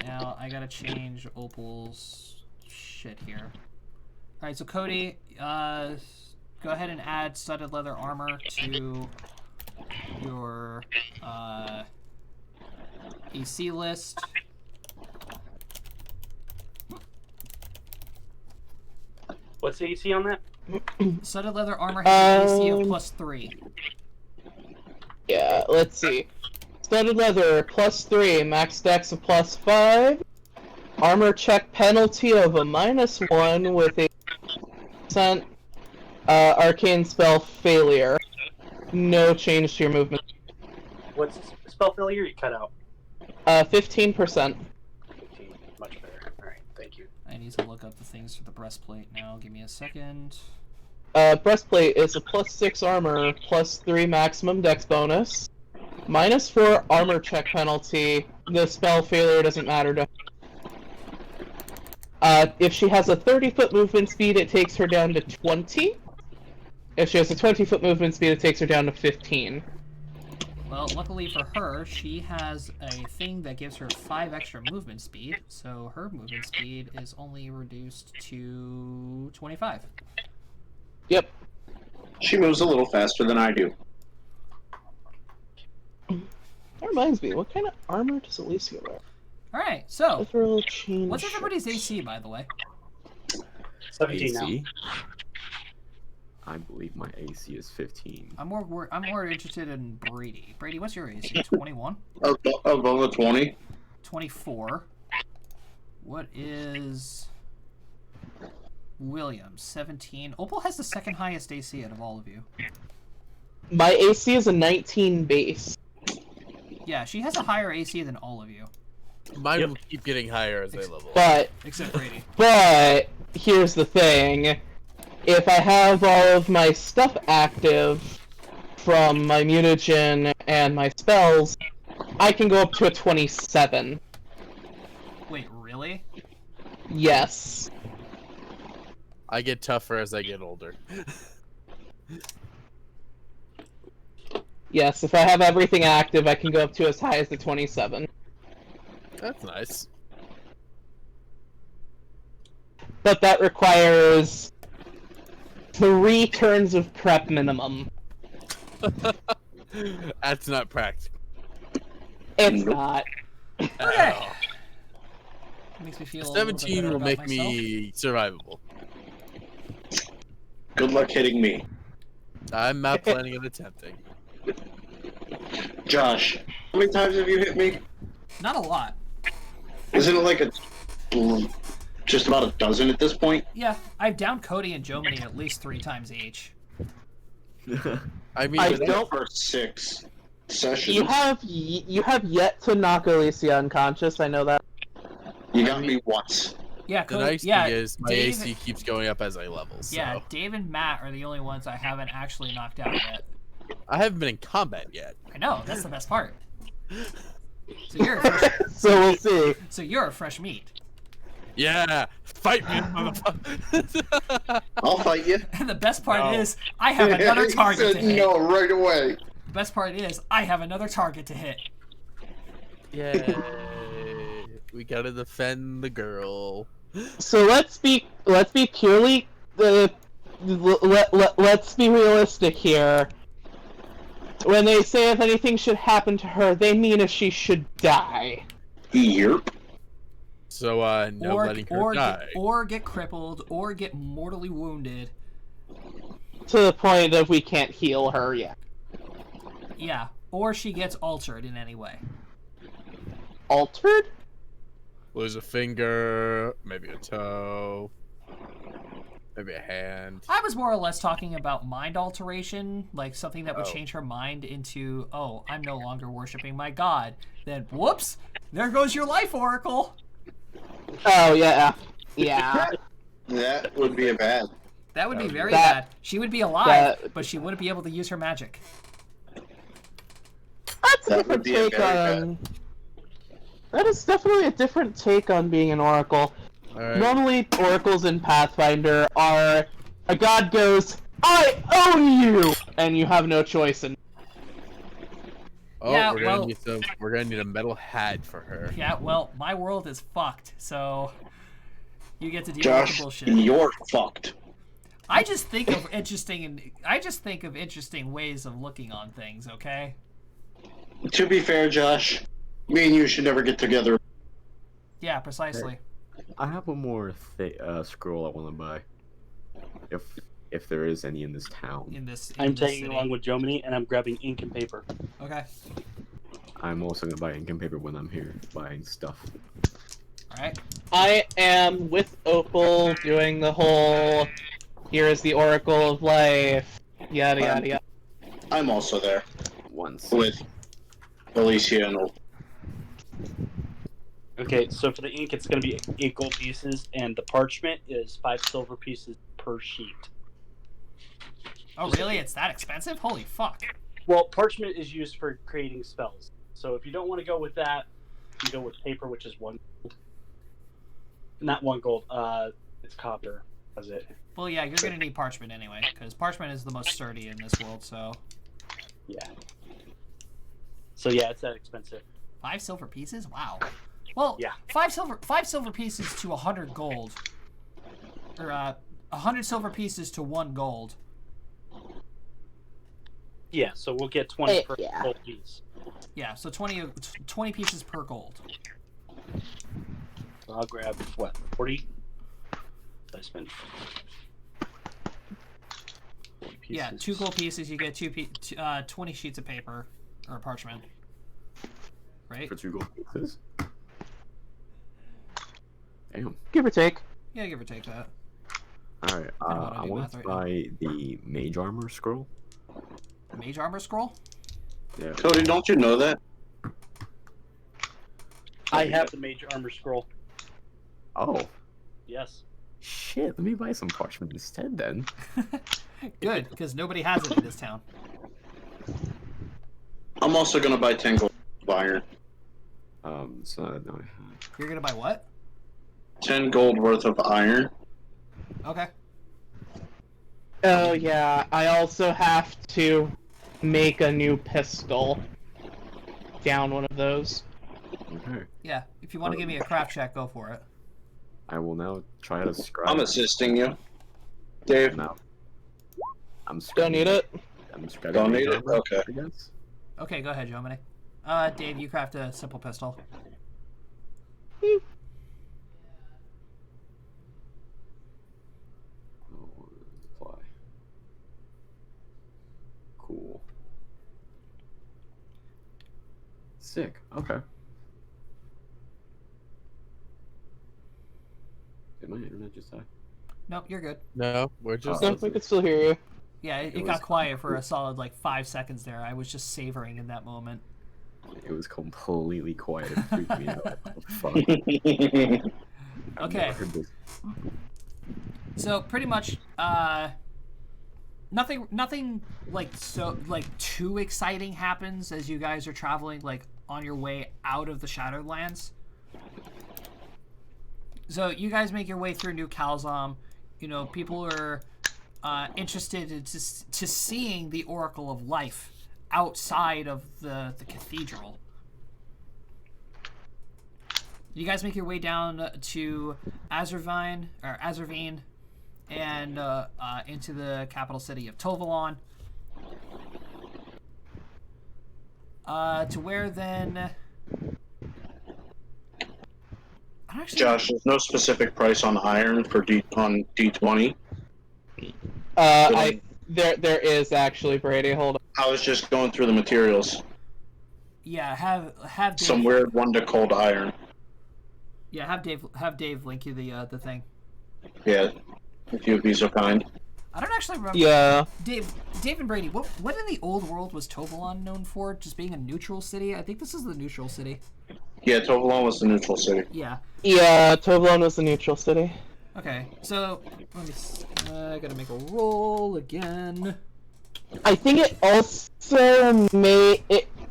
[SPEAKER 1] Now I gotta change Opal's shit here. All right, so Cody, go ahead and add studded leather armor to your AC list.
[SPEAKER 7] What's the AC on that?
[SPEAKER 1] Studded leather armor has an AC of
[SPEAKER 8] Um,
[SPEAKER 1] +3.
[SPEAKER 8] Yeah, let's see. Studded leather, +3, max dex of +5, armor check penalty of a -1 with a percent arcane spell failure. No change to your movement.
[SPEAKER 7] What's the spell failure you cut out?
[SPEAKER 8] 15%.
[SPEAKER 7] 15. Much better. Alright, thank you.
[SPEAKER 1] I need to look up the things for the breastplate now. Give me a second.
[SPEAKER 8] Breastplate is a +6 armor, +3 maximum dex bonus, -4 armor check penalty. The spell failure doesn't matter to. If she has a 30-foot movement speed, it takes her down to 20. If she has a 20-foot movement speed, it takes her down to 15.
[SPEAKER 1] Well, luckily for her, she has a thing that gives her 5 extra movement speed, so her movement speed is only reduced to 25.
[SPEAKER 8] Yep.
[SPEAKER 2] She moves a little faster than I do.
[SPEAKER 8] That reminds me, what kind of armor does Alicia wear?
[SPEAKER 1] Alright, so,
[SPEAKER 8] Let's roll change.
[SPEAKER 1] what's everybody's AC, by the way?
[SPEAKER 7] 17 now.
[SPEAKER 3] AC? I believe my AC is 15.
[SPEAKER 1] I'm more interested in Brady. Brady, what's your AC? 21?
[SPEAKER 2] Above a 20?
[SPEAKER 1] 24. What is William? 17. Opal has the second highest AC out of all of you.
[SPEAKER 8] My AC is a 19 base.
[SPEAKER 1] Yeah, she has a higher AC than all of you,
[SPEAKER 4] Mine
[SPEAKER 7] Yep.
[SPEAKER 4] will keep getting higher as they level.
[SPEAKER 8] But
[SPEAKER 1] except Brady.
[SPEAKER 8] here's the thing. If I have all of my stuff active from my mutagen and my spells, I can go up to a 27.
[SPEAKER 1] Wait, really?
[SPEAKER 8] Yes.
[SPEAKER 4] I get tougher as I get older.
[SPEAKER 8] Yes, if I have everything active, I can go up to as high as the 27.
[SPEAKER 4] That's nice.
[SPEAKER 8] But that requires 3 turns of prep minimum.
[SPEAKER 4] That's not practical.
[SPEAKER 8] It's not.
[SPEAKER 1] Okay. Makes me feel a little bit
[SPEAKER 4] 17
[SPEAKER 1] better
[SPEAKER 4] will
[SPEAKER 1] about
[SPEAKER 4] make
[SPEAKER 1] myself.
[SPEAKER 4] me survivable.
[SPEAKER 2] Good luck hitting me.
[SPEAKER 4] I'm not planning on attempting.
[SPEAKER 2] Josh, how many times have you hit me?
[SPEAKER 1] Not a lot.
[SPEAKER 2] Isn't it like just about a dozen at this point?
[SPEAKER 1] Yeah, I've downed Cody and Jomini at least 3 times each.
[SPEAKER 4] I mean,
[SPEAKER 8] I
[SPEAKER 2] Within
[SPEAKER 8] don't-
[SPEAKER 2] the first 6 sessions.
[SPEAKER 8] You have yet to knock Alicia unconscious. I know that.
[SPEAKER 2] You got me once.
[SPEAKER 1] Yeah,
[SPEAKER 4] the
[SPEAKER 1] Cody.
[SPEAKER 4] nice
[SPEAKER 1] Yeah,
[SPEAKER 4] thing is my
[SPEAKER 1] Dave,
[SPEAKER 4] AC keeps going up as I level. So.
[SPEAKER 1] Yeah, Dave and Matt are the only ones I haven't actually knocked out yet.
[SPEAKER 4] I haven't been in combat yet.
[SPEAKER 1] I know, that's the best part. So you're a fresh,
[SPEAKER 8] So we'll see.
[SPEAKER 1] so you're a fresh meat.
[SPEAKER 4] Yeah, fight me, motherfucker.
[SPEAKER 2] I'll fight you.
[SPEAKER 1] And the best part
[SPEAKER 4] No.
[SPEAKER 1] is, I have another
[SPEAKER 2] He
[SPEAKER 1] target
[SPEAKER 2] said
[SPEAKER 1] to hit.
[SPEAKER 2] no right away.
[SPEAKER 1] The best part is, I have another target to hit.
[SPEAKER 4] Yay! We gotta defend the girl.
[SPEAKER 8] So let's be purely let's be realistic here. When they say if anything should happen to her, they mean if she should die.
[SPEAKER 2] Yep.
[SPEAKER 4] So, no letting her die.
[SPEAKER 1] Or get crippled, or get mortally wounded.
[SPEAKER 8] To the point of we can't heal her yet.
[SPEAKER 1] Yeah, or she gets altered in any way.
[SPEAKER 8] Altered?
[SPEAKER 4] Lose a finger, maybe a toe, maybe a hand.
[SPEAKER 1] I was more or less talking about mind alteration, like something that would change her mind into, oh, I'm no longer worshiping my god. Then, whoops, there goes your life oracle.
[SPEAKER 8] Oh, yeah. Yeah.
[SPEAKER 2] That would be a bad.
[SPEAKER 1] That would be very bad. She would be alive, but she wouldn't be able to use her magic.
[SPEAKER 8] That's a
[SPEAKER 2] That
[SPEAKER 8] different
[SPEAKER 2] would be a
[SPEAKER 8] take
[SPEAKER 2] very
[SPEAKER 8] on... That is definitely a different take on being an oracle.
[SPEAKER 4] Alright.
[SPEAKER 8] Normally, oracles in Pathfinder are... A god goes, I own you! And you have no choice in...
[SPEAKER 4] Oh,
[SPEAKER 1] Yeah,
[SPEAKER 4] we're gonna need a metal hat for her.
[SPEAKER 1] Yeah, well, my world is fucked, so you get to deal with
[SPEAKER 2] Josh,
[SPEAKER 1] the bullshit.
[SPEAKER 2] you're fucked.
[SPEAKER 1] I just think of interesting ways of looking on things, okay?
[SPEAKER 2] To be fair, Josh, me and you should never get together.
[SPEAKER 1] Yeah, precisely.
[SPEAKER 3] I have one more scroll I want to buy. If there is any in this town.
[SPEAKER 1] In this
[SPEAKER 7] I'm
[SPEAKER 1] this
[SPEAKER 7] taking
[SPEAKER 1] city.
[SPEAKER 7] along with Jomini, and I'm grabbing ink and paper.
[SPEAKER 1] Okay.
[SPEAKER 3] I'm also gonna buy ink and paper when I'm here buying stuff.
[SPEAKER 1] Alright.
[SPEAKER 8] I am with Opal doing the whole... Here is the Oracle of Life. Yada yada yada.
[SPEAKER 2] I'm also there
[SPEAKER 3] Once.
[SPEAKER 2] with Alicia and Opal.
[SPEAKER 7] Okay, so for the ink, it's going to be 8 gold pieces, and the parchment is 5 silver pieces per sheet.
[SPEAKER 1] Oh, really? It's that expensive? Holy fuck.
[SPEAKER 7] Well, parchment is used for creating spells. So if you don't want to go with that, you go with paper, which is 1 gold. Not 1 gold, it's copper. That's it.
[SPEAKER 1] Well, yeah, you're gonna need parchment anyway, because parchment is the most sturdy in this world, so...
[SPEAKER 7] Yeah. So yeah, it's that expensive.
[SPEAKER 1] 5 silver pieces? Wow. Well,
[SPEAKER 7] Yeah.
[SPEAKER 1] 5 silver pieces to 100 gold. Or, 100 silver pieces to 1 gold.
[SPEAKER 7] Yeah, so we'll get 20 per
[SPEAKER 8] yeah.
[SPEAKER 7] gold piece.
[SPEAKER 1] Yeah, so 20 pieces per gold.
[SPEAKER 7] So I'll grab, what, 40? I spent 40 pieces.
[SPEAKER 1] Yeah, 2 gold pieces, you get 20 sheets of paper, or parchment. Right?
[SPEAKER 3] For 2 gold pieces. Damn.
[SPEAKER 8] Give or take.
[SPEAKER 1] Yeah, give or take that.
[SPEAKER 3] Alright,
[SPEAKER 1] I don't wanna
[SPEAKER 3] I
[SPEAKER 1] do
[SPEAKER 3] want
[SPEAKER 1] math
[SPEAKER 3] to
[SPEAKER 1] right now.
[SPEAKER 3] buy the mage armor scroll.
[SPEAKER 1] Mage armor scroll?
[SPEAKER 3] Yeah.
[SPEAKER 2] Cody, don't you know that?
[SPEAKER 7] I have the mage armor scroll.
[SPEAKER 3] Oh,
[SPEAKER 7] Yes.
[SPEAKER 3] shit. Let me buy some parchment instead then.
[SPEAKER 1] Good, because nobody has it in this town.
[SPEAKER 2] I'm also gonna buy 10 gold of iron.
[SPEAKER 3] So no,
[SPEAKER 1] You're gonna buy what?
[SPEAKER 2] 10 gold worth of iron.
[SPEAKER 1] Okay.
[SPEAKER 8] Oh yeah, I also have to make a new pistol. Down one of those.
[SPEAKER 3] okay.
[SPEAKER 1] Yeah, if you want to give me a craft check, go for it.
[SPEAKER 3] I will now try to scribe.
[SPEAKER 2] I'm assisting you. Dave,
[SPEAKER 3] Now, I'm
[SPEAKER 8] Don't need it.
[SPEAKER 3] I'm scribing
[SPEAKER 2] Don't
[SPEAKER 3] mage
[SPEAKER 2] need it?
[SPEAKER 3] armor,
[SPEAKER 2] Okay.
[SPEAKER 3] I guess.
[SPEAKER 1] Okay, go ahead, Jomini. Dave, you craft a simple pistol.
[SPEAKER 3] Oh, apply. Cool. Sick. Okay. Did my internet just die?
[SPEAKER 1] Nope, you're good.
[SPEAKER 4] No, we're just.
[SPEAKER 8] No, we can still hear you.
[SPEAKER 1] Yeah, it
[SPEAKER 3] It
[SPEAKER 1] got
[SPEAKER 3] was-
[SPEAKER 1] quiet for a solid, like, 5 seconds there. I was just savoring in that moment.
[SPEAKER 3] It was completely quiet. It freaked me out. What the fuck? I've
[SPEAKER 1] Okay.
[SPEAKER 3] never heard this.
[SPEAKER 1] So, pretty much, nothing, like, too exciting happens as you guys are traveling, like, on your way out of the Shadowlands. So, you guys make your way through New Calzom. You know, people are interested in to seeing the Oracle of Life outside of the cathedral. You guys make your way down to Azervine, and into the capital city of Tovalon. To where then? I don't actually.
[SPEAKER 2] Josh, there's no specific price on iron for D20.
[SPEAKER 8] There is actually, Brady. Hold on.
[SPEAKER 2] I was just going through the materials.
[SPEAKER 1] Yeah, have Dave,
[SPEAKER 2] Some weird one to cold iron.
[SPEAKER 1] Yeah, have Dave link you the thing.
[SPEAKER 2] Yeah, if you'd be so kind.
[SPEAKER 1] I don't actually remember.
[SPEAKER 8] Yeah.
[SPEAKER 1] Dave and Brady, what in the old world was Tovalon known for? Just being a neutral city? I think this is the neutral city.
[SPEAKER 2] Yeah, Tovalon was the neutral city.
[SPEAKER 1] Yeah.
[SPEAKER 8] Yeah, Tovalon was the neutral city.
[SPEAKER 1] Okay, so let me. I gotta make a roll again.
[SPEAKER 8] I think it also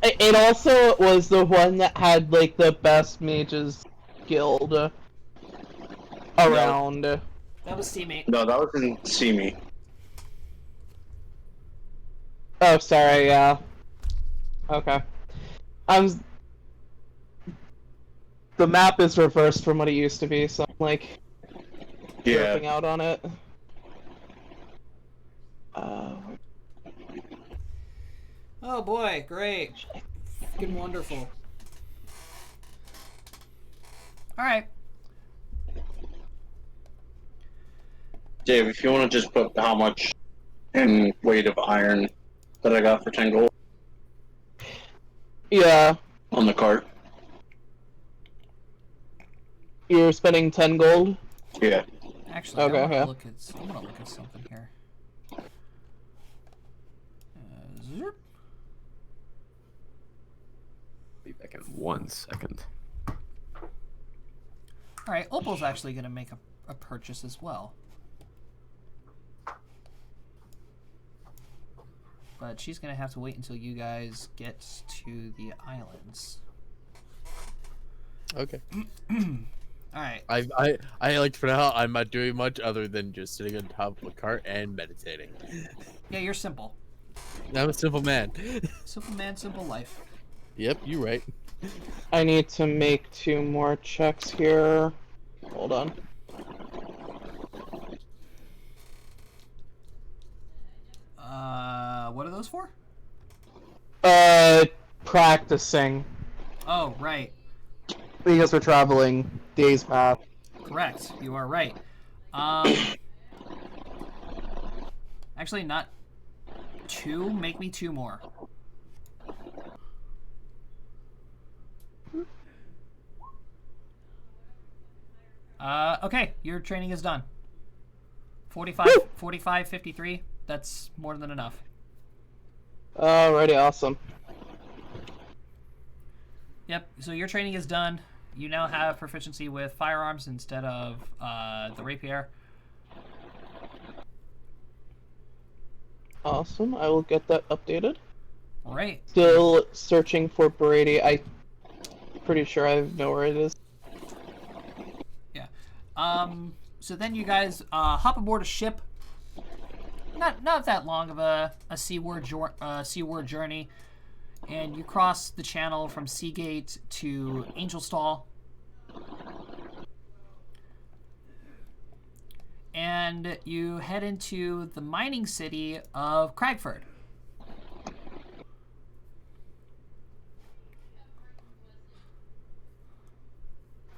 [SPEAKER 8] it also was the one that had like the best mages guild around.
[SPEAKER 1] That was teammate.
[SPEAKER 2] No, that was in Simi.
[SPEAKER 8] Oh, sorry. Yeah. Okay. The map is reversed from what it used to be, so I'm like tripping out on it.
[SPEAKER 1] Oh boy, great. Fucking wonderful. Alright.
[SPEAKER 2] Dave, if you want to just put how much in weight of iron that I got for 10 gold
[SPEAKER 8] Yeah.
[SPEAKER 2] on the cart.
[SPEAKER 8] You're spending 10 gold?
[SPEAKER 2] Yeah.
[SPEAKER 1] Actually,
[SPEAKER 8] Okay,
[SPEAKER 1] I want to
[SPEAKER 8] yeah.
[SPEAKER 1] I'm gonna look at something here. Zerp.
[SPEAKER 3] Be back in 1 second.
[SPEAKER 1] Alright, Opal's actually gonna make a purchase as well. But she's gonna have to wait until you guys get to the islands.
[SPEAKER 4] Okay.
[SPEAKER 1] Alright.
[SPEAKER 4] I like for now. I'm not doing much other than just sitting on top of a cart and meditating.
[SPEAKER 1] Yeah, you're simple.
[SPEAKER 4] I'm a simple man.
[SPEAKER 1] Simple man, simple life.
[SPEAKER 4] Yep, you're right.
[SPEAKER 8] I need to make 2 more checks here. Hold on.
[SPEAKER 1] What are those for?
[SPEAKER 8] Practicing.
[SPEAKER 1] Oh, right.
[SPEAKER 8] Because we're traveling days path.
[SPEAKER 1] Correct. You are right. Actually, not 2. Make me 2 more. Okay. Your training is done. 45, 53. That's more than enough.
[SPEAKER 8] Alrighty, awesome.
[SPEAKER 1] Yep. So your training is done. You now have proficiency with firearms instead of the rapier.
[SPEAKER 8] Awesome. I will get that updated.
[SPEAKER 1] All right.
[SPEAKER 8] Still searching for Brady. I'm pretty sure I know where it is.
[SPEAKER 1] Yeah. So then you guys hop aboard a ship. Not that long of a seaward journey, and you cross the channel from Seagate to Angelstall, and you head into the mining city of Cragford.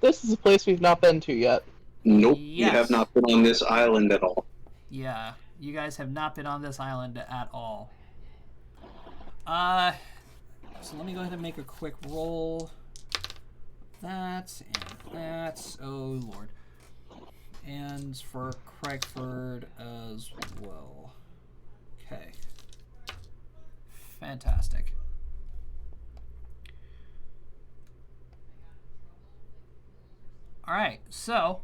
[SPEAKER 8] This is a place we've not been to yet.
[SPEAKER 2] Nope,
[SPEAKER 1] Yes.
[SPEAKER 2] you have not been on this island at all.
[SPEAKER 1] Yeah, you guys have not been on this island at all. So let me go ahead and make a quick roll. That and that. Oh lord. And for Cragford as well. Okay. Fantastic. Alright, so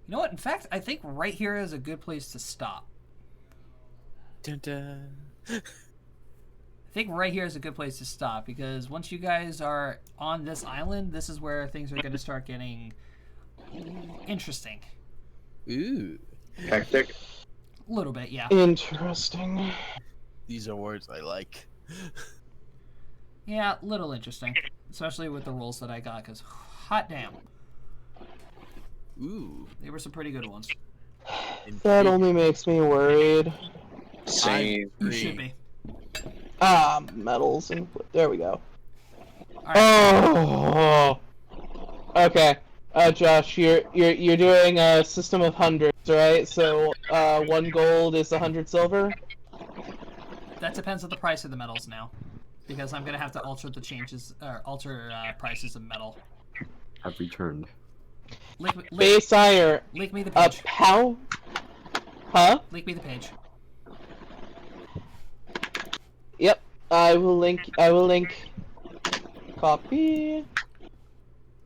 [SPEAKER 1] you know what? In fact, I think right here is a good place to stop.
[SPEAKER 4] Dun, dun.
[SPEAKER 1] I think right here is a good place to stop because once you guys are on this island, this is where things are going to start getting interesting.
[SPEAKER 4] Ooh.
[SPEAKER 2] Hectic.
[SPEAKER 1] A little bit, yeah.
[SPEAKER 8] Interesting.
[SPEAKER 4] These are words I like.
[SPEAKER 1] Yeah, little interesting. Especially with the rolls that I got because hot damn.
[SPEAKER 4] Ooh.
[SPEAKER 1] They were some pretty good ones.
[SPEAKER 8] That only makes me worried.
[SPEAKER 2] Same.
[SPEAKER 1] You should be.
[SPEAKER 8] Metals and there we go.
[SPEAKER 1] All right.
[SPEAKER 8] Oh. Okay. Josh, you're doing a system of hundreds, right? So, 1 gold is 100 silver.
[SPEAKER 1] That depends on the price of the metals now, because I'm gonna have to alter the changes or alter prices of metal.
[SPEAKER 3] I've returned.
[SPEAKER 8] Base iron.
[SPEAKER 1] Link me the page.
[SPEAKER 8] How? Huh?
[SPEAKER 1] Link me the page.
[SPEAKER 8] Yep. I will link. Copy.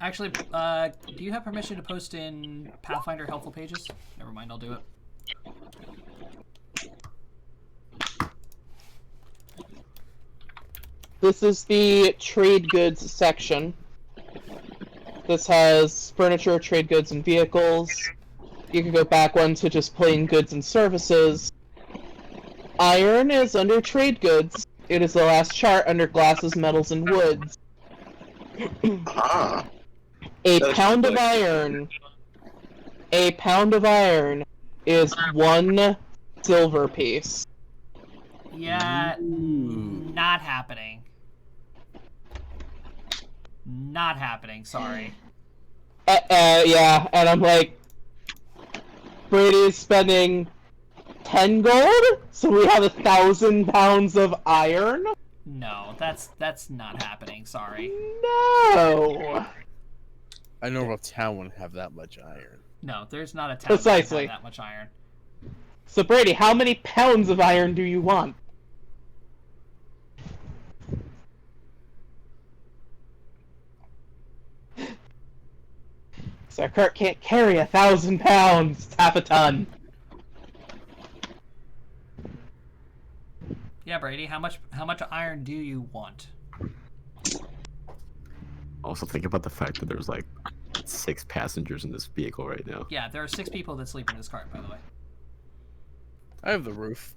[SPEAKER 1] Actually, do you have permission to post in Pathfinder helpful pages? Never mind, I'll do it.
[SPEAKER 8] This is the trade goods section. This has furniture, trade goods, and vehicles. You can go back one to just plain goods and services. Iron is under trade goods. It is the last chart under glasses, metals, and woods.
[SPEAKER 2] Ah.
[SPEAKER 8] A
[SPEAKER 2] That's
[SPEAKER 8] pound of
[SPEAKER 2] like-
[SPEAKER 8] iron. A pound of iron is 1 silver piece.
[SPEAKER 1] Yeah, not happening. Not happening, sorry.
[SPEAKER 8] Yeah, and I'm like, Brady's spending 10 gold, so we have 1,000 pounds of iron?
[SPEAKER 1] No, that's not happening, sorry.
[SPEAKER 8] No!
[SPEAKER 4] I know a town wouldn't have that much iron.
[SPEAKER 1] No, there's not a town
[SPEAKER 8] Precisely.
[SPEAKER 1] that has that much iron.
[SPEAKER 8] So Brady, how many pounds of iron do you want? So Kurt can't carry 1,000 pounds. It's half a ton.
[SPEAKER 1] Yeah, Brady, how much iron do you want?
[SPEAKER 3] Also, think about the fact that there's like 6 passengers in this vehicle right now.
[SPEAKER 1] Yeah, there are 6 people that sleep in this cart, by the way.
[SPEAKER 4] I have the roof.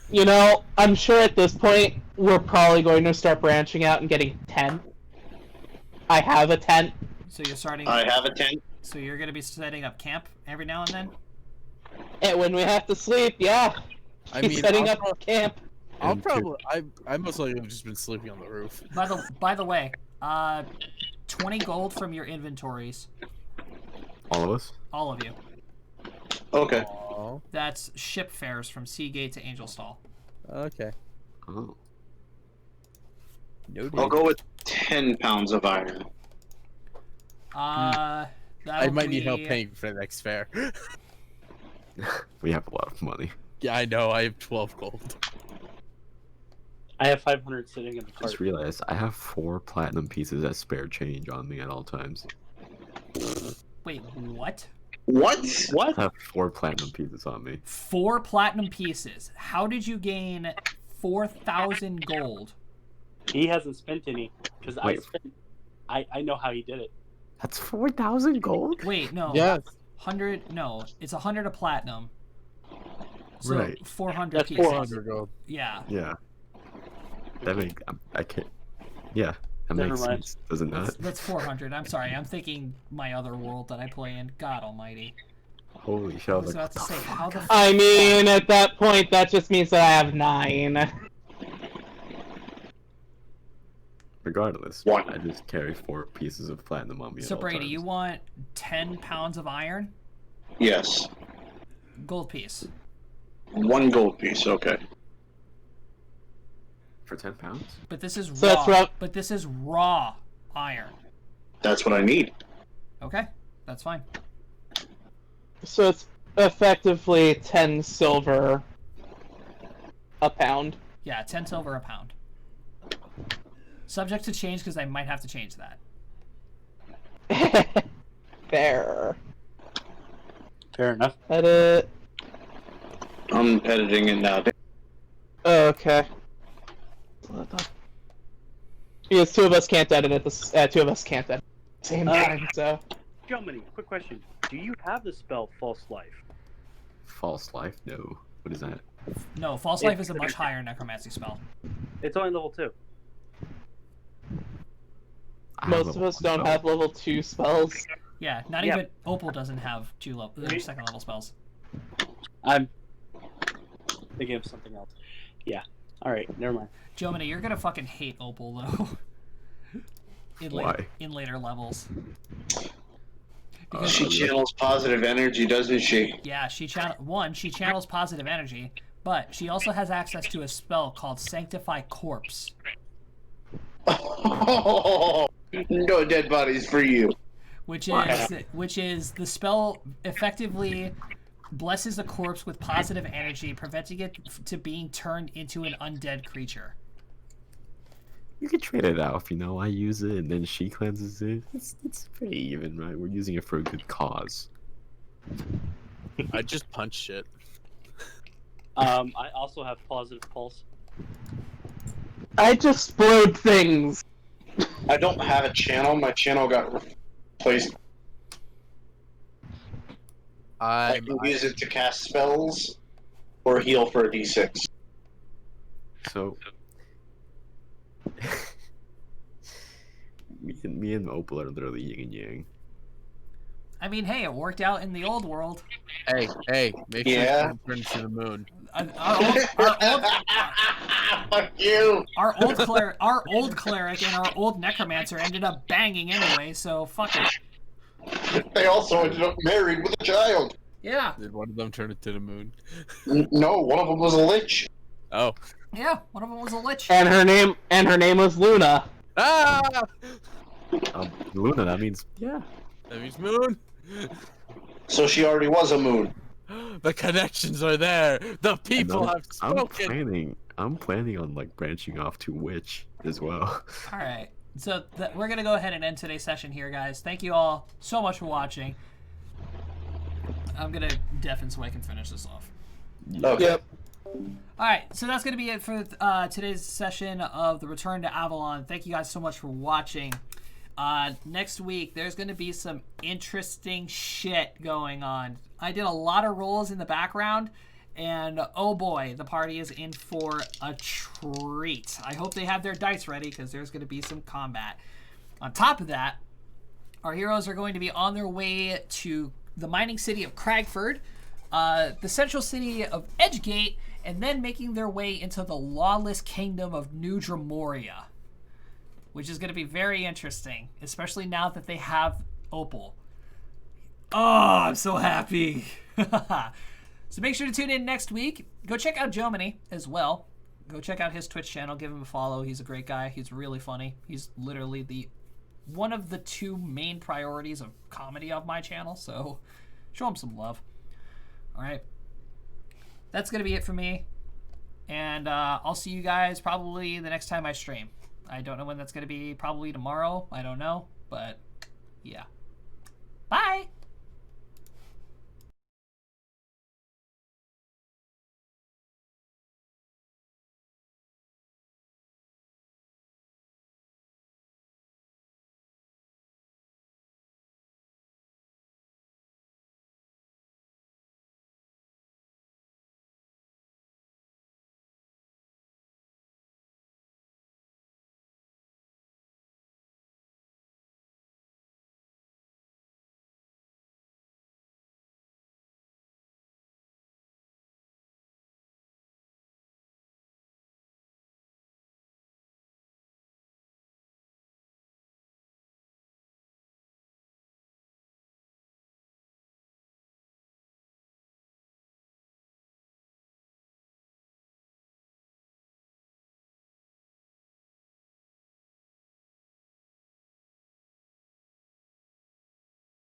[SPEAKER 8] You know, I'm sure at this point we're probably going to start branching out and getting a tent. I have a tent.
[SPEAKER 1] So you're starting.
[SPEAKER 2] I have a tent.
[SPEAKER 1] So you're gonna be setting up camp every now and then.
[SPEAKER 8] And when we have to sleep, yeah.
[SPEAKER 4] I
[SPEAKER 8] He's
[SPEAKER 4] mean,
[SPEAKER 8] setting
[SPEAKER 4] I'll
[SPEAKER 8] up camp.
[SPEAKER 4] I'll
[SPEAKER 3] And
[SPEAKER 4] probably. I most likely have just been sleeping on the roof.
[SPEAKER 1] By the way, 20 gold from your inventories,
[SPEAKER 3] All of us?
[SPEAKER 1] all of you.
[SPEAKER 2] Okay.
[SPEAKER 4] Aw,
[SPEAKER 1] That's ship fares from Seagate to Angel Stall.
[SPEAKER 4] okay.
[SPEAKER 3] Oh.
[SPEAKER 4] No
[SPEAKER 2] I'll go with 10 pounds of iron.
[SPEAKER 4] I
[SPEAKER 1] That'll
[SPEAKER 4] might need
[SPEAKER 1] be-
[SPEAKER 4] help paying for the next fare.
[SPEAKER 3] We have a lot of money.
[SPEAKER 4] Yeah, I know. I have 12 gold.
[SPEAKER 7] I have 500 sitting in the cart.
[SPEAKER 3] Just realized I have 4 platinum pieces as spare change on me at all times.
[SPEAKER 1] Wait, what?
[SPEAKER 2] What?
[SPEAKER 7] What?
[SPEAKER 3] I have 4 platinum pieces on me.
[SPEAKER 1] 4 platinum pieces. How did you gain 4,000 gold?
[SPEAKER 7] He hasn't spent any because I
[SPEAKER 3] Wait.
[SPEAKER 7] spent. I know how he did it.
[SPEAKER 3] That's 4,000 gold?
[SPEAKER 1] Wait, no.
[SPEAKER 4] Yes.
[SPEAKER 1] 100. No, it's 100 of platinum. So
[SPEAKER 3] Right.
[SPEAKER 1] 400
[SPEAKER 7] That's
[SPEAKER 1] pieces.
[SPEAKER 4] 400 gold.
[SPEAKER 1] Yeah.
[SPEAKER 3] Yeah. That make I can't. Yeah, that
[SPEAKER 7] Never
[SPEAKER 3] makes
[SPEAKER 7] mind.
[SPEAKER 3] sense. Does it not?
[SPEAKER 1] That's 400. I'm sorry. I'm thinking my other world that I play in. God Almighty.
[SPEAKER 3] Holy shit!
[SPEAKER 1] I
[SPEAKER 3] I
[SPEAKER 1] was
[SPEAKER 3] was like,
[SPEAKER 1] about to
[SPEAKER 3] what the
[SPEAKER 1] say,
[SPEAKER 3] fuck?
[SPEAKER 1] how the.
[SPEAKER 8] I mean, at that point, that just means that I have 9.
[SPEAKER 3] Regardless,
[SPEAKER 2] One.
[SPEAKER 3] I just carry 4 pieces of platinum on me.
[SPEAKER 1] So
[SPEAKER 3] at all
[SPEAKER 1] Brady,
[SPEAKER 3] times.
[SPEAKER 1] you want 10 pounds of iron,
[SPEAKER 2] Yes.
[SPEAKER 1] gold piece.
[SPEAKER 2] 1 gold piece, okay.
[SPEAKER 3] for 10 pounds?
[SPEAKER 1] But this is
[SPEAKER 8] So
[SPEAKER 1] raw.
[SPEAKER 8] that's rough.
[SPEAKER 1] But this is raw iron.
[SPEAKER 2] That's what I need.
[SPEAKER 1] Okay, that's fine.
[SPEAKER 8] So it's effectively 10 silver a pound.
[SPEAKER 1] Yeah, 10 silver a pound. Subject to change because I might have to change that.
[SPEAKER 8] Fair.
[SPEAKER 7] Fair enough.
[SPEAKER 8] Edit.
[SPEAKER 2] I'm editing it now.
[SPEAKER 8] Oh, okay. Because 2 of us can't edit at the 2 of us can't edit at the same time, so.
[SPEAKER 7] Gentlemen, quick question. Do you have the spell False Life?
[SPEAKER 3] False life? No. What is that?
[SPEAKER 1] No, false life is a much higher necromancy spell.
[SPEAKER 7] It's only level 2.
[SPEAKER 3] I have
[SPEAKER 8] Most of
[SPEAKER 3] level
[SPEAKER 8] us
[SPEAKER 3] 1
[SPEAKER 8] don't
[SPEAKER 3] spell.
[SPEAKER 8] have level 2 spells.
[SPEAKER 1] Yeah, not
[SPEAKER 7] Yeah.
[SPEAKER 1] even Opal doesn't have second level spells.
[SPEAKER 7] I'm thinking of something else. Yeah. All right, never mind.
[SPEAKER 1] Jomini, you're gonna fucking hate Opal though.
[SPEAKER 3] Why?
[SPEAKER 1] In later levels.
[SPEAKER 2] She channels positive energy, doesn't she?
[SPEAKER 1] Yeah, she channels positive energy, but she also has access to a spell called Sanctify Corpse.
[SPEAKER 2] No dead bodies for you.
[SPEAKER 1] Which is the spell effectively blesses a corpse with positive energy, preventing it to being turned into an undead creature.
[SPEAKER 3] You could trade it out if I use it and then she cleanses it. It's pretty even, right? We're using it for a good cause.
[SPEAKER 4] I just punch shit.
[SPEAKER 7] I also have positive pulse.
[SPEAKER 8] I just explode things.
[SPEAKER 2] I don't have a channel. My channel got replaced. I can use it to cast spells or heal for a d6.
[SPEAKER 3] So, me and Opal are literally yin and yang.
[SPEAKER 1] I mean, hey, it worked out in the old world.
[SPEAKER 4] Hey, make sure you don't turn to the moon.
[SPEAKER 2] Fuck you.
[SPEAKER 1] Our old cleric and our old necromancer ended up banging anyway, so fuck it.
[SPEAKER 2] They also ended up married with a child.
[SPEAKER 1] Yeah.
[SPEAKER 4] Did one of them turn it to the moon?
[SPEAKER 2] No, one of them was a lich.
[SPEAKER 4] Oh.
[SPEAKER 1] Yeah, one of them was a lich.
[SPEAKER 8] And her name was Luna.
[SPEAKER 4] Ah!
[SPEAKER 3] Luna, that means yeah.
[SPEAKER 4] That means moon.
[SPEAKER 2] So she already was a moon.
[SPEAKER 4] The connections are there. The people have spoken.
[SPEAKER 3] I'm planning on branching off to witch as well.
[SPEAKER 1] All right. So we're going to go ahead and end today's session here, guys. Thank you all so much for watching. I'm going to deafen so I can finish this off.
[SPEAKER 2] Okay.
[SPEAKER 8] Yep.
[SPEAKER 1] All right. So that's going to be it for today's session of the Return to Avalon. Thank you guys so much for watching. Next week, there's going to be some interesting shit going on. I did a lot of rolls in the background, and oh boy, the party is in for a treat. I hope they have their dice ready, because there's going to be some combat. On top of that, our heroes are going to be on their way to the mining city of Cragford, the central city of Edgegate, and then making their way into the lawless kingdom of New Dramoria, which is going to be very interesting, especially now that they have Opal. Oh, I'm so happy. So make sure to tune in next week. Go check out Jomini as well. Go check out his Twitch channel. Give him a follow. He's a great guy. He's really funny. He's literally one of the two main priorities of comedy of my channel, so show him some love. All right. That's going to be it for me. And I'll see you guys probably the next time I stream. I don't know when that's going to be. Probably tomorrow. I don't know. But, yeah. Bye!